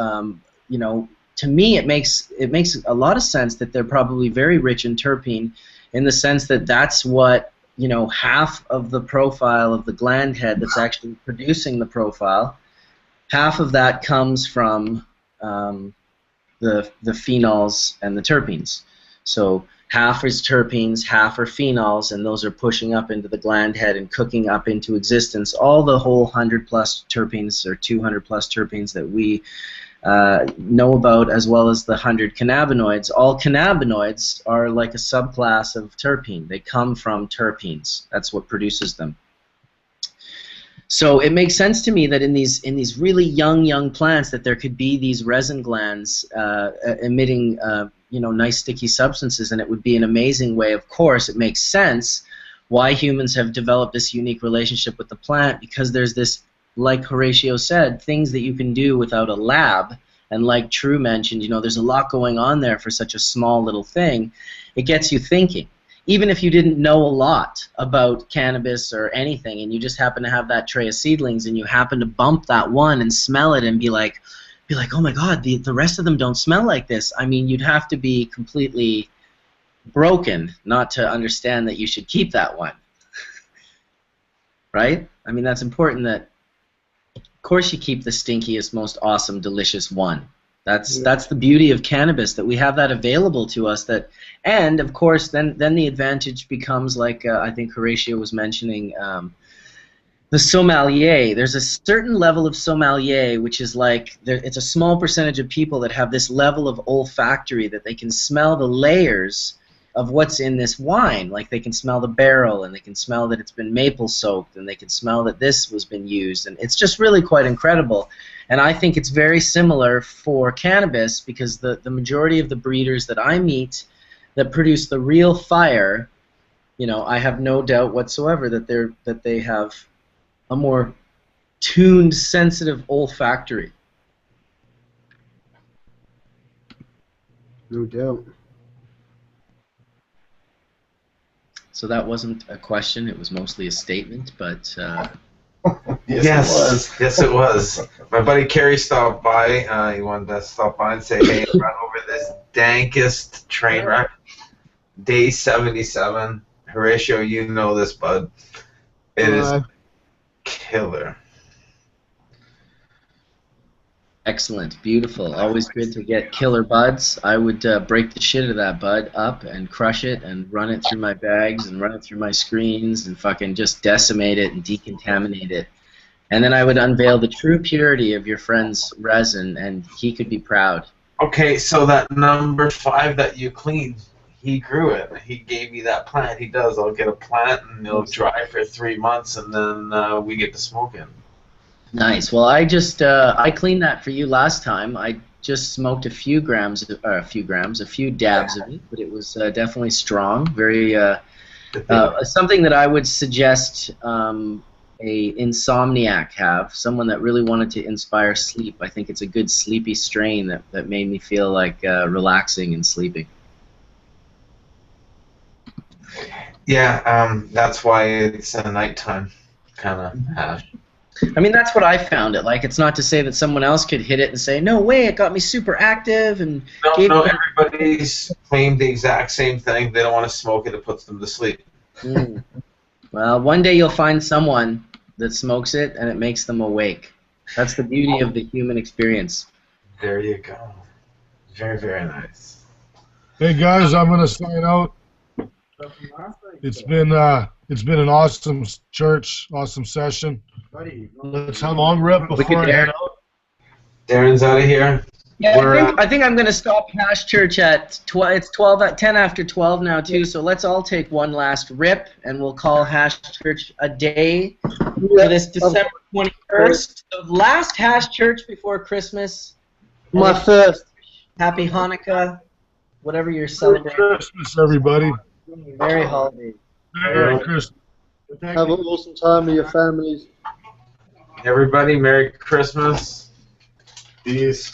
to me it makes a lot of sense that they're probably very rich in terpene, in the sense that that's what, half of the profile of the gland head that's actually producing the profile, half of that comes from the phenols and the terpenes. So half is terpenes, half are phenols, and those are pushing up into the gland head and cooking up into existence all the whole 100+ terpenes or 200+ terpenes that we know about, as well as the 100 cannabinoids. All cannabinoids are like a subclass of terpene. They come from terpenes. That's what produces them. So it makes sense to me that in these really young plants that there could be these resin glands emitting nice sticky substances, and it would be an amazing way. Of course, it makes sense why humans have developed this unique relationship with the plant, because there's this, like Horatio said, things that you can do without a lab. And like True mentioned, there's a lot going on there for such a small little thing. It gets you thinking. Even if you didn't know a lot about cannabis or anything, and you just happen to have that tray of seedlings, and you happen to bump that one and smell it and be like, oh my God, the rest of them don't smell like this. I mean, you'd have to be completely broken not to understand that you should keep that one. Right? I mean, that's important that, of course, you keep the stinkiest, most awesome, delicious one. That's the beauty of cannabis, that we have that available to us. And of course, then the advantage becomes, like I think Horatio was mentioning, the sommelier. There's a certain level of sommelier, which is like, it's a small percentage of people that have this level of olfactory, that they can smell the layers of what's in this wine. Like, they can smell the barrel, and they can smell that it's been maple soaked, and they can smell that this was been used, and it's just really quite incredible. And I think it's very similar for cannabis, because the majority of the breeders that I meet that produce the real fire, I have no doubt whatsoever that they have a more tuned, sensitive olfactory. No doubt. So that wasn't a question, it was mostly a statement, but Yes, it was. My buddy Kerry stopped by. He wanted to stop by and say, hey, run over this dankest train wreck. Day 77. Horatio, you know this, bud. It is killer. Excellent, beautiful. Always good to get killer buds. I would break the shit out of that bud up and crush it and run it through my bags and run it through my screens and fucking just decimate it and decontaminate it. And then I would unveil the true purity of your friend's resin, and he could be proud. Okay, so that number 5 that you cleaned, he grew it. He gave me that plant. He does. I'll get a plant, and it'll dry for 3 months, and then we get to smoke it. Nice. Well, I just I cleaned that for you last time. I just smoked a few dabs of it, but it was definitely strong. Very something that I would suggest a insomniac have, someone that really wanted to inspire sleep. I think it's a good sleepy strain that made me feel like relaxing and sleeping. Yeah, that's why it's a nighttime kind of hash. I mean, that's what I found it like. It's not to say that someone else could hit it and say, no way, it got me super active. And No, everybody's claimed the exact same thing. They don't want to smoke it. It puts them to sleep. Well, one day you'll find someone that smokes it and it makes them awake. That's the beauty of the human experience. There you go. Very, very nice. Hey guys, I'm gonna sign out. It's been an awesome church, awesome session. Let's have a long rip before I head out. Darren's out of here. Yeah, I think I'm going to stop Hash Church at 12. It's 10 after 12 now too. So let's all take one last rip, and we'll call Hash Church a day for this December 21st, the last Hash Church before Christmas. My first. Happy Hanukkah, whatever you're celebrating. Merry Christmas, everybody. Merry holiday. Merry Christmas. Have an awesome time with your families. Everybody, Merry Christmas. Peace.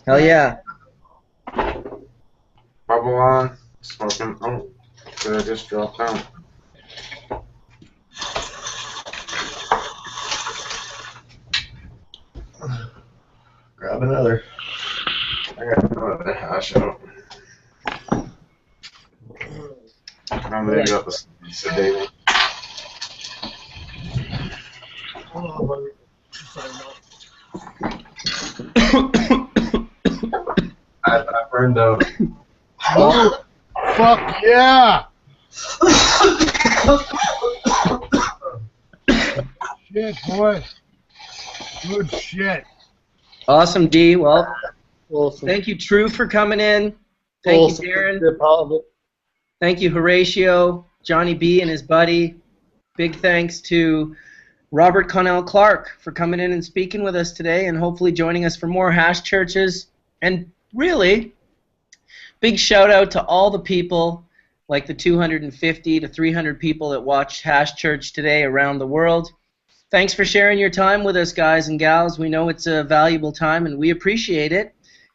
Hell yeah. Bubble on. Smoking. Oh, did I just drop down? Grab another. I got another hash out. I'm gonna got the sedating. I burned out. Oh, fuck yeah! Shit, boy. Good shit. Awesome, D. Well, Awesome. thank you, True, for coming in. Thank Awesome. you, Darrin. You're part of it. Thank you, Horatio, Johnny B, and his buddy. Big thanks to Robert Connell Clarke for coming in and speaking with us today, and hopefully joining us for more Hash Churches. And really, big shout out to all the people, like the 250 to 300 people that watched Hash Church today around the world. Thanks for sharing your time with us, guys and gals. We know it's a valuable time, and we appreciate it.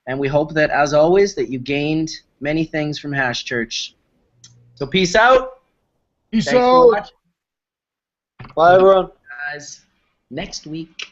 And we hope that, as always, that you gained many things from Hash Church. So peace out. Peace Thanks for out. watching. Bye, everyone. Guys, next week.